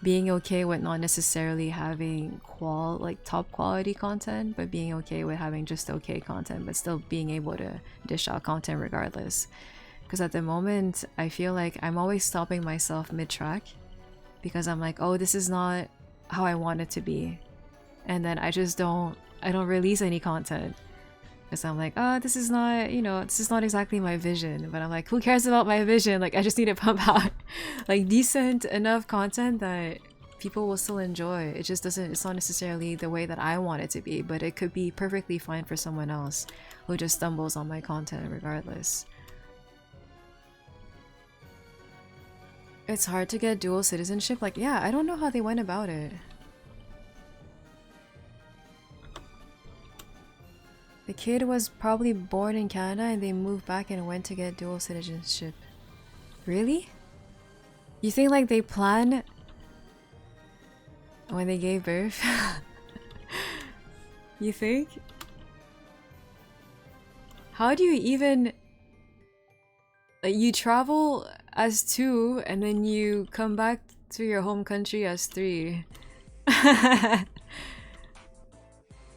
Speaker 1: being okay with not necessarily having top quality content, but being okay with having just okay content, but still being able to dish out content regardless. Because at the moment, I feel like I'm always stopping myself mid-track. Because I'm like, oh, this is not how I want it to be. And then I don't release any content. Because I'm like, oh, this is not, this is not exactly my vision. But I'm like, who cares about my vision? Like, I just need to pump out like decent enough content that people will still enjoy. It just doesn't, it's not necessarily the way that I want it to be, but it could be perfectly fine for someone else who just stumbles on my content regardless. It's hard to get dual citizenship. Like, yeah, I don't know how they went about it. The kid was probably born in Canada and they moved back and went to get dual citizenship. Really? You think like they plan when they gave birth? You think? How do you even... Like, you travel as 2 and then you come back to your home country as 3.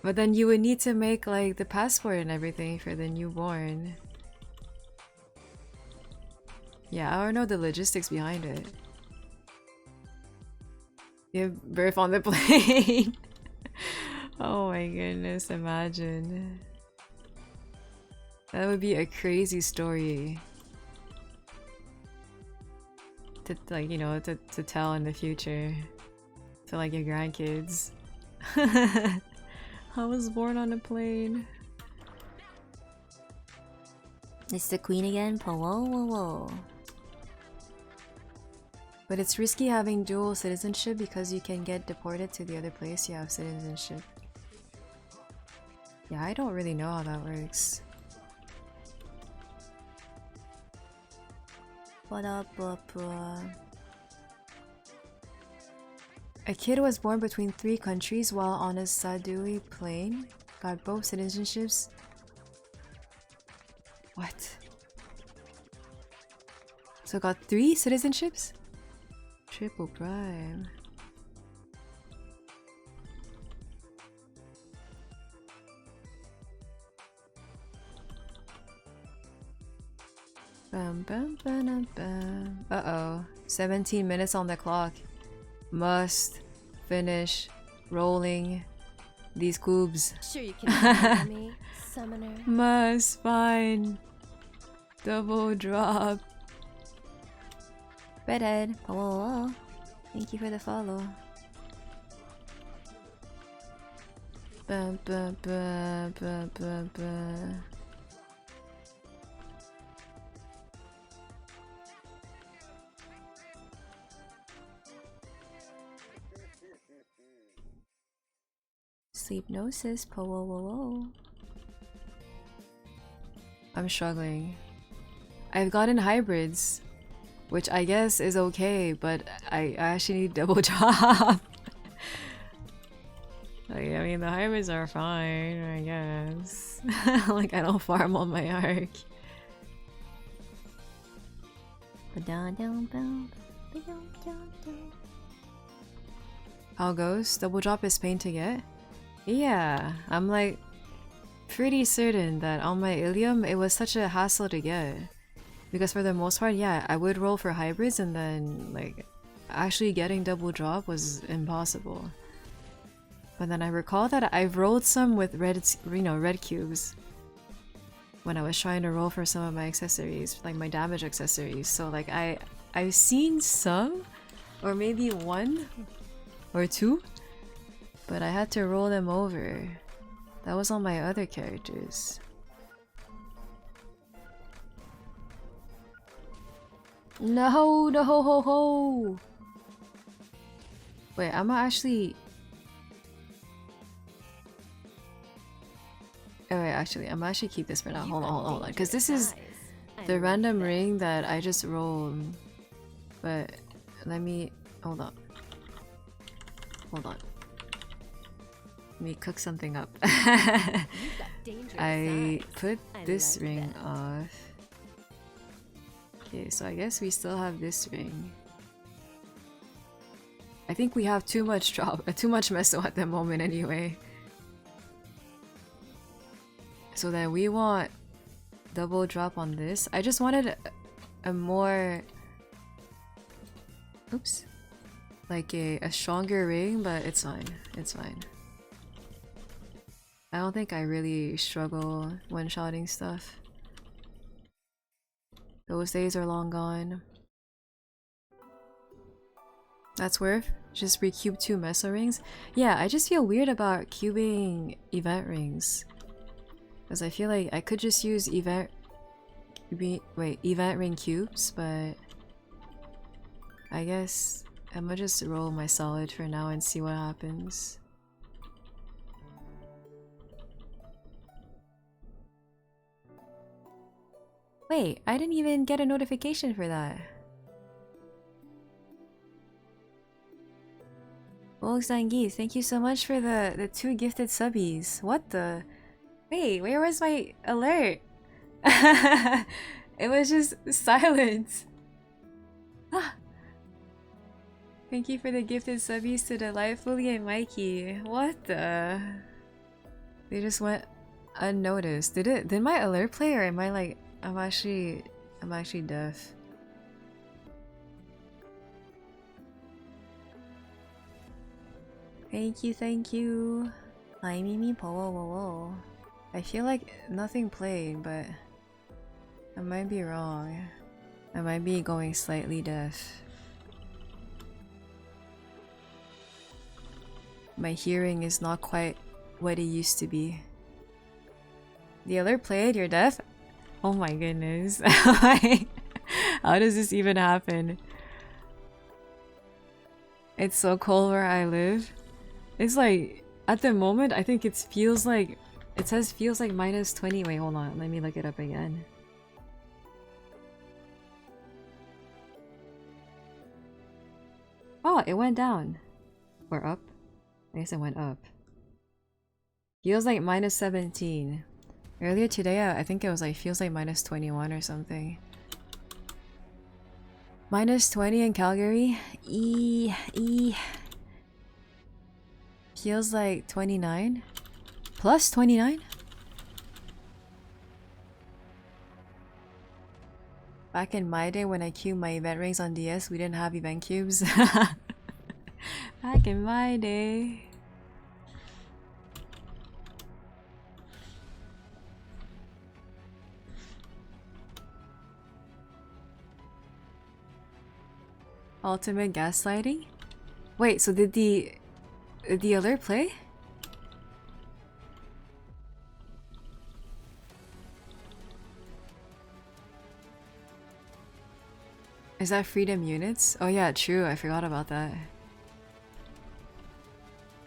Speaker 1: But then you would need to make like the passport and everything for the newborn. Yeah, I don't know the logistics behind it. Give birth on the plane. Oh my goodness, imagine. That would be a crazy story. To like, to tell in the future. To like your grandkids. I was born on a plane.
Speaker 2: It's the queen again. Whoa, whoa, whoa.
Speaker 1: But it's risky having dual citizenship because you can get deported to the other place you have citizenship. Yeah, I don't really know how that works.
Speaker 2: What up,
Speaker 1: A kid was born between 3 countries while on a Sadui plane. Got both citizenships. What? So got 3 citizenships? Triple prime. Bum, bum, bum, bum. Uh-oh. 17 minutes on the clock. Must finish rolling these cubes.
Speaker 2: Sure you can me, summoner.
Speaker 1: Must find double drop.
Speaker 2: Redhead. Whoa. Thank you for the follow.
Speaker 1: Bum, bum, bum, bum, bum, bum.
Speaker 2: Sleepnosis. Whoa.
Speaker 1: I'm struggling. I've gotten hybrids, which I guess is okay, but I actually need double drop. Like, I mean, the hybrids are fine, I guess. Like, I don't farm on my arc. How goes? Double drop is pain to get? Yeah, I'm like pretty certain that on my Illium it was such a hassle to get. Because for the most part, yeah, I would roll for hybrids and then like actually getting double drop was impossible. But then I recall that I've rolled some with red cubes when I was trying to roll for some of my accessories, like my damage accessories. So like I've seen some, or maybe 1 or 2, but I had to roll them over. That was on my other characters. No, ho. Wait, I'm actually... Oh wait, actually, I'm actually keep this for now. Hold on. Because this is the random ring that I just rolled. But let me... Hold on. Let me cook something up. I put this ring off. Okay, so I guess we still have this ring. I think we have too much meso at the moment anyway. So then we want double drop on this. I just wanted a more... Oops. Like a stronger ring, but it's fine. It's fine. I don't think I really struggle when shotting stuff. Those days are long gone. That's worth. Just recube 2 Meso rings. Yeah, I just feel weird about cubing event rings. Because I feel like I could just use event ring cubes, but I guess I'm gonna just roll my solid for now and see what happens. Wait, I didn't even get a notification for that. Wolfsangi, thank you so much for the 2 gifted subbies. What the? Wait, where was my alert? It was just silent. Thank you for the gifted subbies to Delightfully and Mikey. What the? They just went unnoticed. Did my alert play, or am I like I'm actually deaf? Thank you, thank you. Hi Mimi po. I feel like nothing played, but I might be wrong. I might be going slightly deaf. My hearing is not quite what it used to be. The alert played, you're deaf? Oh my goodness. How does this even happen? It's so cold where I live. It's like, at the moment, I think it feels like... It says feels like -20. Wait, hold on. Let me look it up again. Oh, it went down. Or up. I guess it went up. Feels like -17. Earlier today, I think it was like, feels like -21 or something. -20 in Calgary? Feels like 29? Plus 29? Back in my day when I cubed my event rings on DS, we didn't have event cubes. Back in my day. Ultimate gaslighting? Wait, so did the alert play? Is that freedom units? Oh yeah, true, I forgot about that.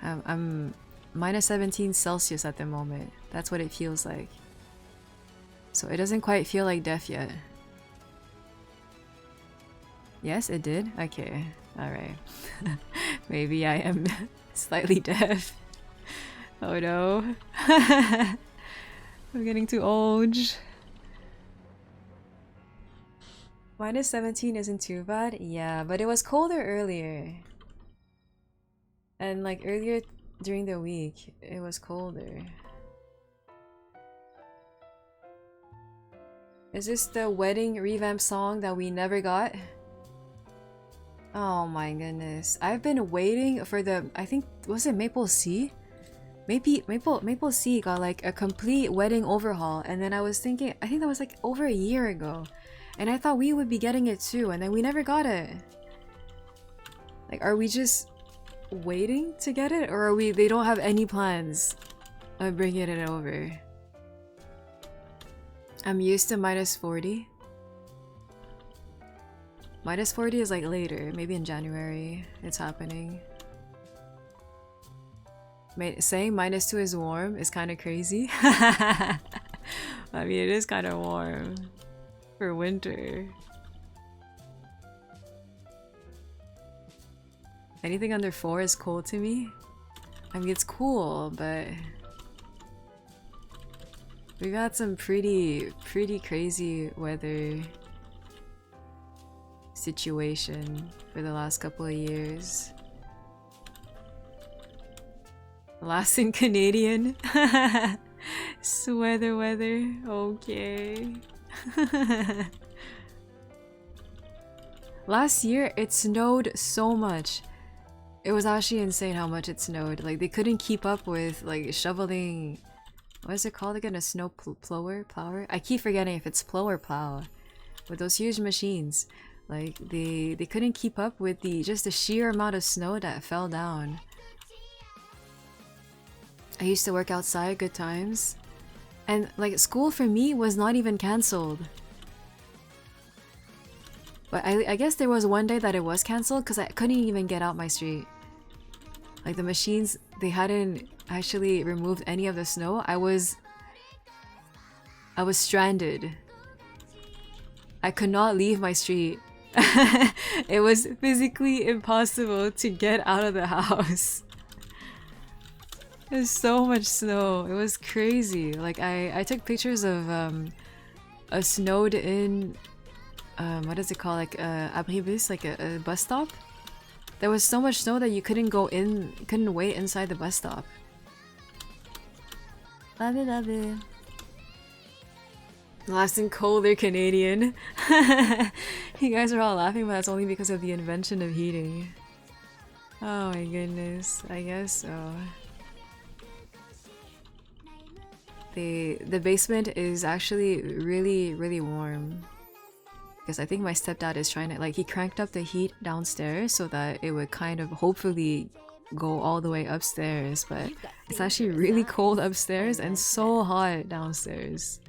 Speaker 1: I'm -17 Celsius at the moment. That's what it feels like. So it doesn't quite feel like death yet. Yes, it did? Okay, alright. Maybe I am slightly deaf. Oh no. I'm getting too old. -17 isn't too bad? Yeah, but it was colder earlier. And like earlier during the week, it was colder. Is this the wedding revamp song that we never got? Oh my goodness. I've been waiting for the, I think, was it Maple Sea? Maybe Maple Sea got like a complete wedding overhaul, and then I was thinking, I think that was like over a year ago. And I thought we would be getting it too, and then we never got it. Like, are we just waiting to get it, or are we, they don't have any plans of bringing it over? I'm used to -40. -40 is like later, maybe in January it's happening. Saying -2 is warm is kind of crazy. I mean, it is kind of warm for winter. Anything under 4 is cold to me. I mean, it's cool, but we've had some pretty crazy weather situation for the last couple of years. Alaskan Canadian. Weather, okay. Last year, it snowed so much. It was actually insane how much it snowed. Like, they couldn't keep up with, like, shoveling... What is it called again? A snow plower? I keep forgetting if it's plow or plow. With those huge machines. Like, they couldn't keep up with just the sheer amount of snow that fell down. I used to work outside, good times. And, like, school for me was not even cancelled. But I guess there was one day that it was cancelled because I couldn't even get out my street. Like, the machines, they hadn't actually removed any of the snow. I was stranded. I could not leave my street. It was physically impossible to get out of the house. There's so much snow. It was crazy. Like, I took pictures of a snowed in what is it called, like abribus, like a bus stop. There was so much snow that you couldn't wait inside the bus stop.
Speaker 2: Love it, love it.
Speaker 1: Last and colder Canadian. You guys are all laughing, but that's only because of the invention of heating. Oh my goodness, I guess so. The basement is actually really warm. Because I think my stepdad is trying to, like, he cranked up the heat downstairs so that it would kind of hopefully go all the way upstairs, but it's actually really cold upstairs and so hot downstairs.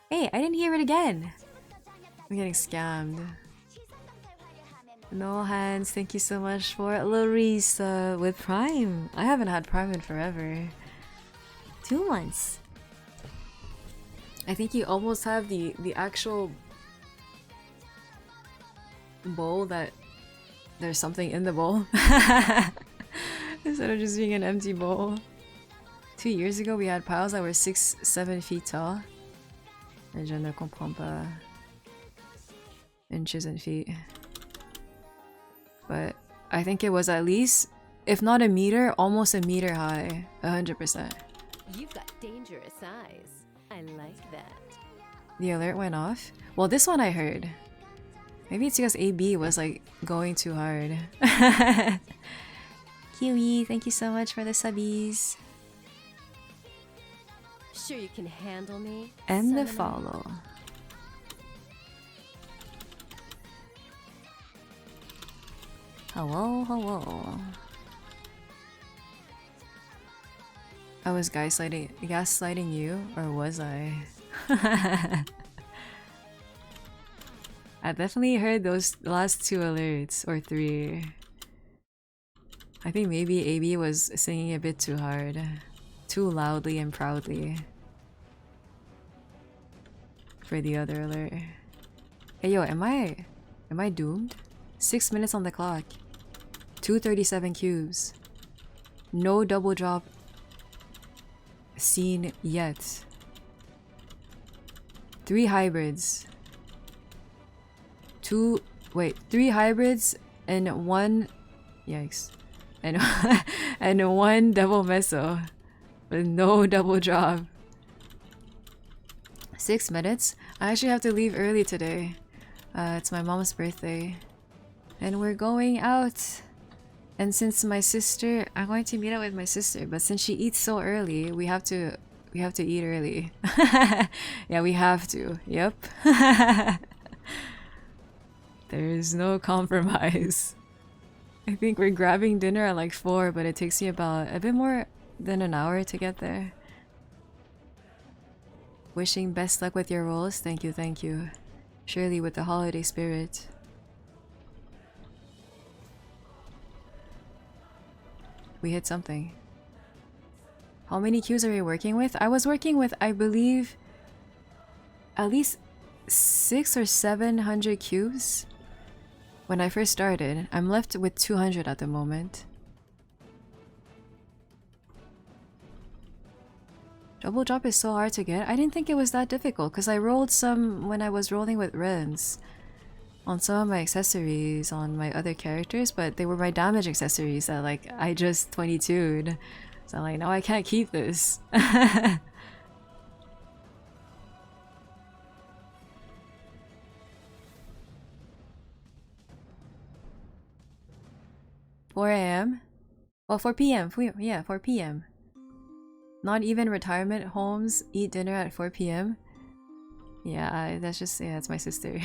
Speaker 1: Hey, I didn't hear it again! I'm getting scammed. No hands, thank you so much for Larissa with Prime. I haven't had Prime in forever.
Speaker 2: 2 months.
Speaker 1: I think you almost have the actual bowl that there's something in the bowl. Instead of just being an empty bowl. 2 years ago we had piles that were 6-7 feet tall. Et je ne comprends pas inches and feet. But I think it was at least, if not a meter, almost a meter high. 100%.
Speaker 3: You've got dangerous eyes. I like that.
Speaker 1: The alert went off? Well, this one I heard. Maybe it's because AB was like going too hard.
Speaker 2: Kiwi, thank you so much for the subbies.
Speaker 3: Sure you can handle me?
Speaker 2: And the follow. Hello, hello.
Speaker 1: I was gaslighting you, or was I? I definitely heard those last 2 alerts, or 3. I think maybe AB was singing a bit too hard. Too loudly and proudly. For the other alert. Hey yo, am I doomed? 6 minutes on the clock. 237 cubes. No double drop seen yet. 3 hybrids. 3 hybrids and 1, yikes, and and 1 double meso with no double drop. 6 minutes. I actually have to leave early today. It's my mom's birthday, and we're going out. And since my sister, I'm going to meet up with my sister, but since she eats so early, we have to eat early. Yeah, we have to. Yep. There's no compromise. I think we're grabbing dinner at like 4, but it takes me about a bit more than an hour to get there. Wishing best luck with your roles. Thank you, thank you. Surely with the holiday spirit. We hit something. How many queues are we working with? I was working with, I believe, at least 600 or 700 queues when I first started. I'm left with 200 at the moment. Double drop is so hard to get. I didn't think it was that difficult because I rolled some when I was rolling with Rens on some of my accessories on my other characters, but they were my damage accessories that like I just 22'd. So I'm like, no, I can't keep this. 4 a.m. Well, 4 p.m. Yeah, 4 p.m. Not even retirement homes eat dinner at 4 p.m. Yeah, that's just, yeah, it's my sister.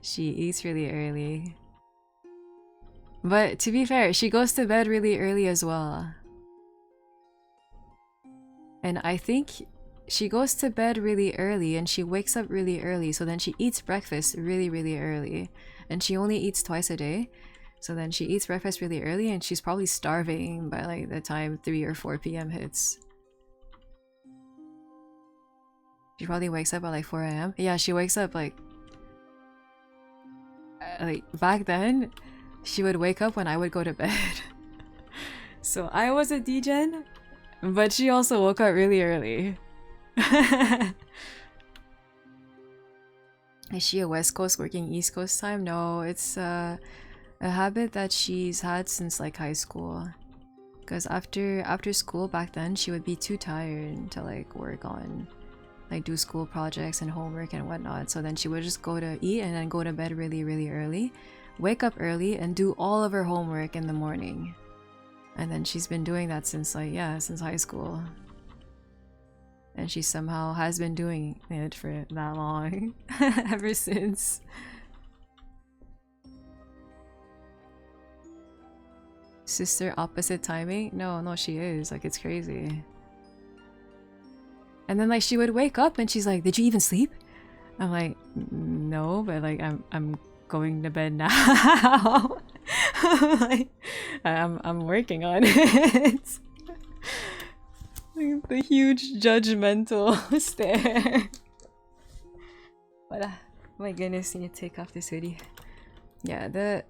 Speaker 1: She eats really early. But to be fair, she goes to bed really early as well. And I think she goes to bed really early and she wakes up really early, so then she eats breakfast really, really early. And she only eats twice a day. So then she eats breakfast really early and she's probably starving by like the time 3 or 4 p.m. hits. She probably wakes up at like 4 a.m. Yeah, she wakes up like back then, she would wake up when I would go to bed. So I was a degen, but she also woke up really early. Is she a West Coast working East Coast time? No, it's a habit that she's had since like high school. Because after school back then, she would be too tired to like work on, like do school projects and homework and whatnot. So then she would just go to eat and then go to bed really, really early, wake up early and do all of her homework in the morning. And then she's been doing that since like, yeah, since high school. And she somehow has been doing it for that long. Ever since. Sister opposite timing? No, she is. Like, it's crazy. And then like she would wake up and she's like, "Did you even sleep?" I'm like, "No, but like I'm going to bed now." Like, I'm working on it. Like, the huge judgmental stare. But my goodness, I need to take off this hoodie. Yeah,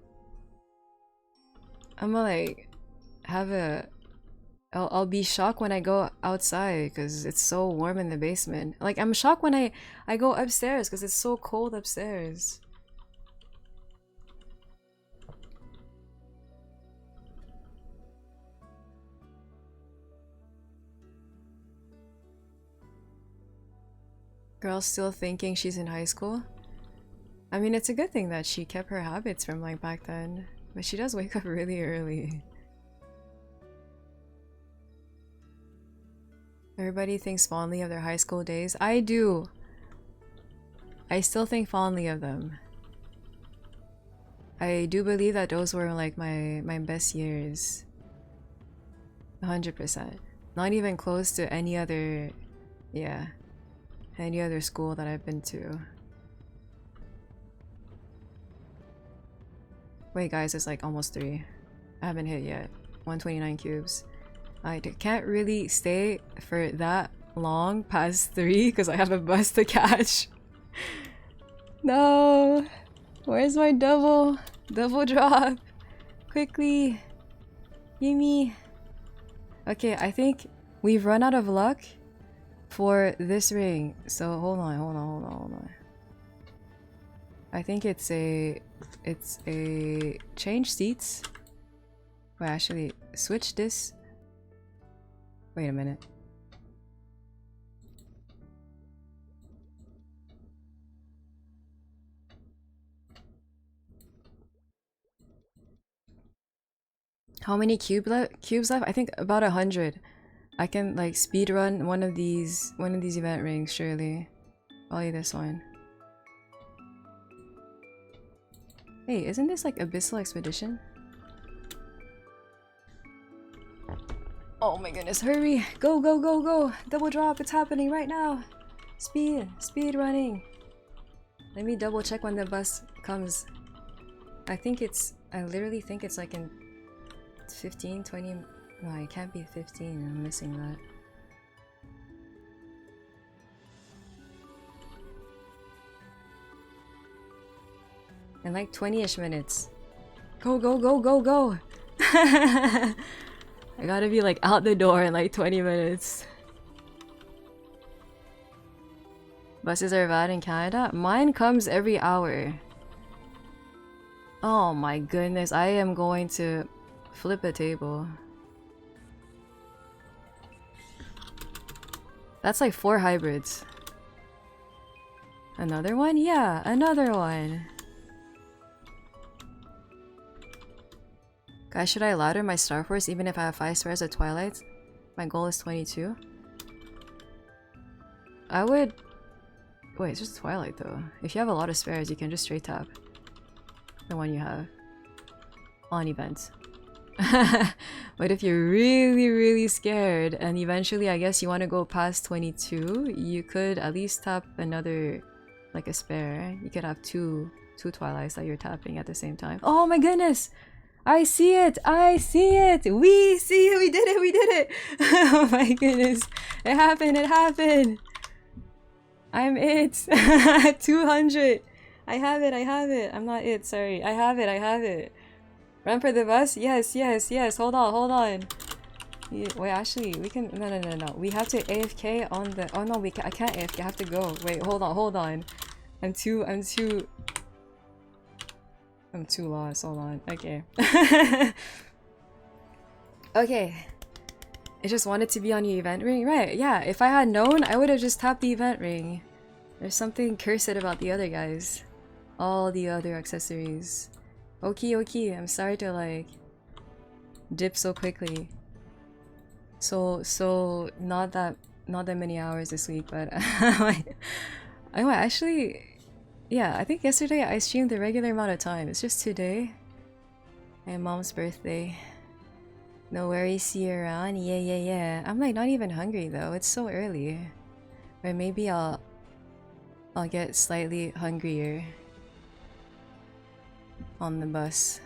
Speaker 1: I'ma like have a. I'll be shocked when I go outside because it's so warm in the basement. Like, I'm shocked when I go upstairs because it's so cold upstairs. Girl still thinking she's in high school? I mean, it's a good thing that she kept her habits from like back then. But she does wake up really early. Everybody thinks fondly of their high school days. I do. I still think fondly of them. I do believe that those were like my best years. 100%. Not even close to any other, yeah, any other school that I've been to. Wait guys, it's like almost 3. I haven't hit yet. 129 cubes. I can't really stay for that long past 3 because I have a bus to catch. No! Where's my double drop? Quickly! Gimme! Okay, I think we've run out of luck for this ring. So hold on. I think it's a change seats. Wait, actually switch this. Wait a minute. How many cubes left? I think about 100. I can like speed run one of these event rings, surely. Probably this one. Hey, isn't this like Abyssal Expedition? Oh my goodness, hurry! Go! Double drop, it's happening right now! Speed running! Let me double check when the bus comes. I literally think it's like in 15, 20... No, it can't be 15, I'm missing that. In like 20-ish minutes. Go! I gotta be like out the door in like 20 minutes. Buses are bad in Canada? Mine comes every hour. Oh my goodness, I am going to flip a table. That's like 4 hybrids. Another one? Yeah, another one. Guys, should I ladder my Star Force even if I have 5 stars at Twilight? My goal is 22. I would... Wait, it's just Twilight though. If you have a lot of spares, you can just straight tap the one you have on event. But if you're really scared and eventually I guess you want to go past 22, you could at least tap another, like a spare. You could have two Twilights that you're tapping at the same time. Oh my goodness! I see it! I see it! We see it! We did it! We did it! Oh my goodness! It happened! It happened! I'm it! 200! I have it! I have it! I'm not it, sorry. I have it! I have it! Run for the bus? Yes, yes, yes! Hold on, hold on! Yeah, wait, actually, we can... No. We have to AFK on the... Oh no, I can't AFK, I have to go. Wait, hold on, hold on. I'm too lost, hold on. Okay. Okay. I just wanted to be on the event ring. Right, yeah. If I had known, I would have just tapped the event ring. There's something cursed about the other guys. All the other accessories. Okay. I'm sorry to like dip so quickly. So not that many hours this week, but actually, yeah, I think yesterday I streamed the regular amount of time. It's just today. My mom's birthday. No worries, see you around. Yeah. I'm like not even hungry though. It's so early. Or maybe I'll get slightly hungrier on the bus.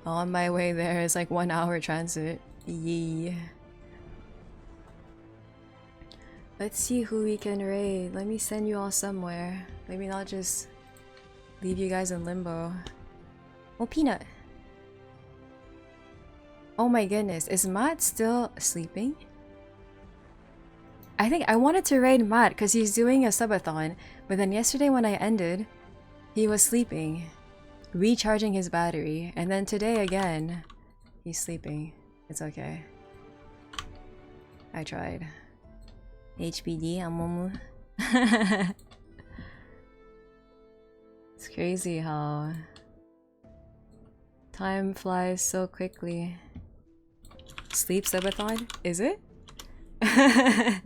Speaker 1: On my way there is like 1 hour transit. Yee. Let's see who we can raid. Let me send you all somewhere. Maybe not just leave you guys in limbo. Oh, Peanut. Oh my goodness, is Matt still sleeping? I think I wanted to raid Matt because he's doing a subathon, but then yesterday when I ended, he was sleeping, recharging his battery, and then today again, he's sleeping. It's okay. I tried. HBD, Amomu. It's crazy how time flies so quickly. Sleep subathon? Is it? I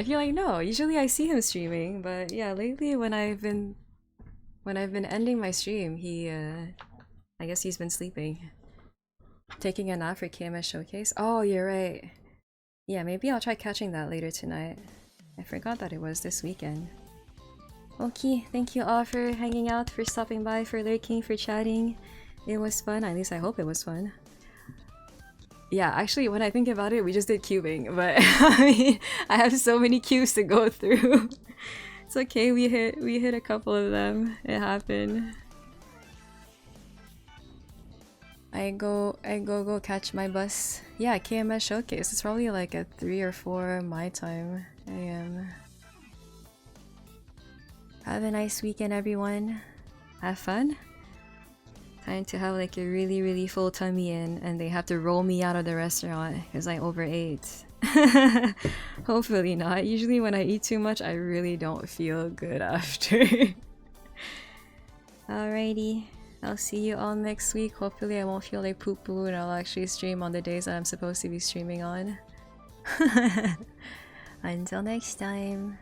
Speaker 1: feel like no. Usually I see him streaming, but yeah, lately when I've been ending my stream, I guess he's been sleeping. Taking a nap for KMS Showcase? Oh, you're right. Yeah, maybe I'll try catching that later tonight. I forgot that it was this weekend. Okay, thank you all for hanging out, for stopping by, for lurking, for chatting. It was fun, at least I hope it was fun. Yeah, actually, when I think about it, we just did cubing, but I mean, I have so many cubes to go through. It's okay, we hit a couple of them. It happened. I go catch my bus. Yeah, KMS Showcase. It's probably like at 3 or 4 my time AM. Have a nice weekend, everyone. Have fun. Time to have like a really full tummy in, and they have to roll me out of the restaurant because I overate. Hopefully not. Usually when I eat too much, I really don't feel good after. Alrighty. I'll see you all next week. Hopefully I won't feel like poo-poo and I'll actually stream on the days that I'm supposed to be streaming on. Until next time.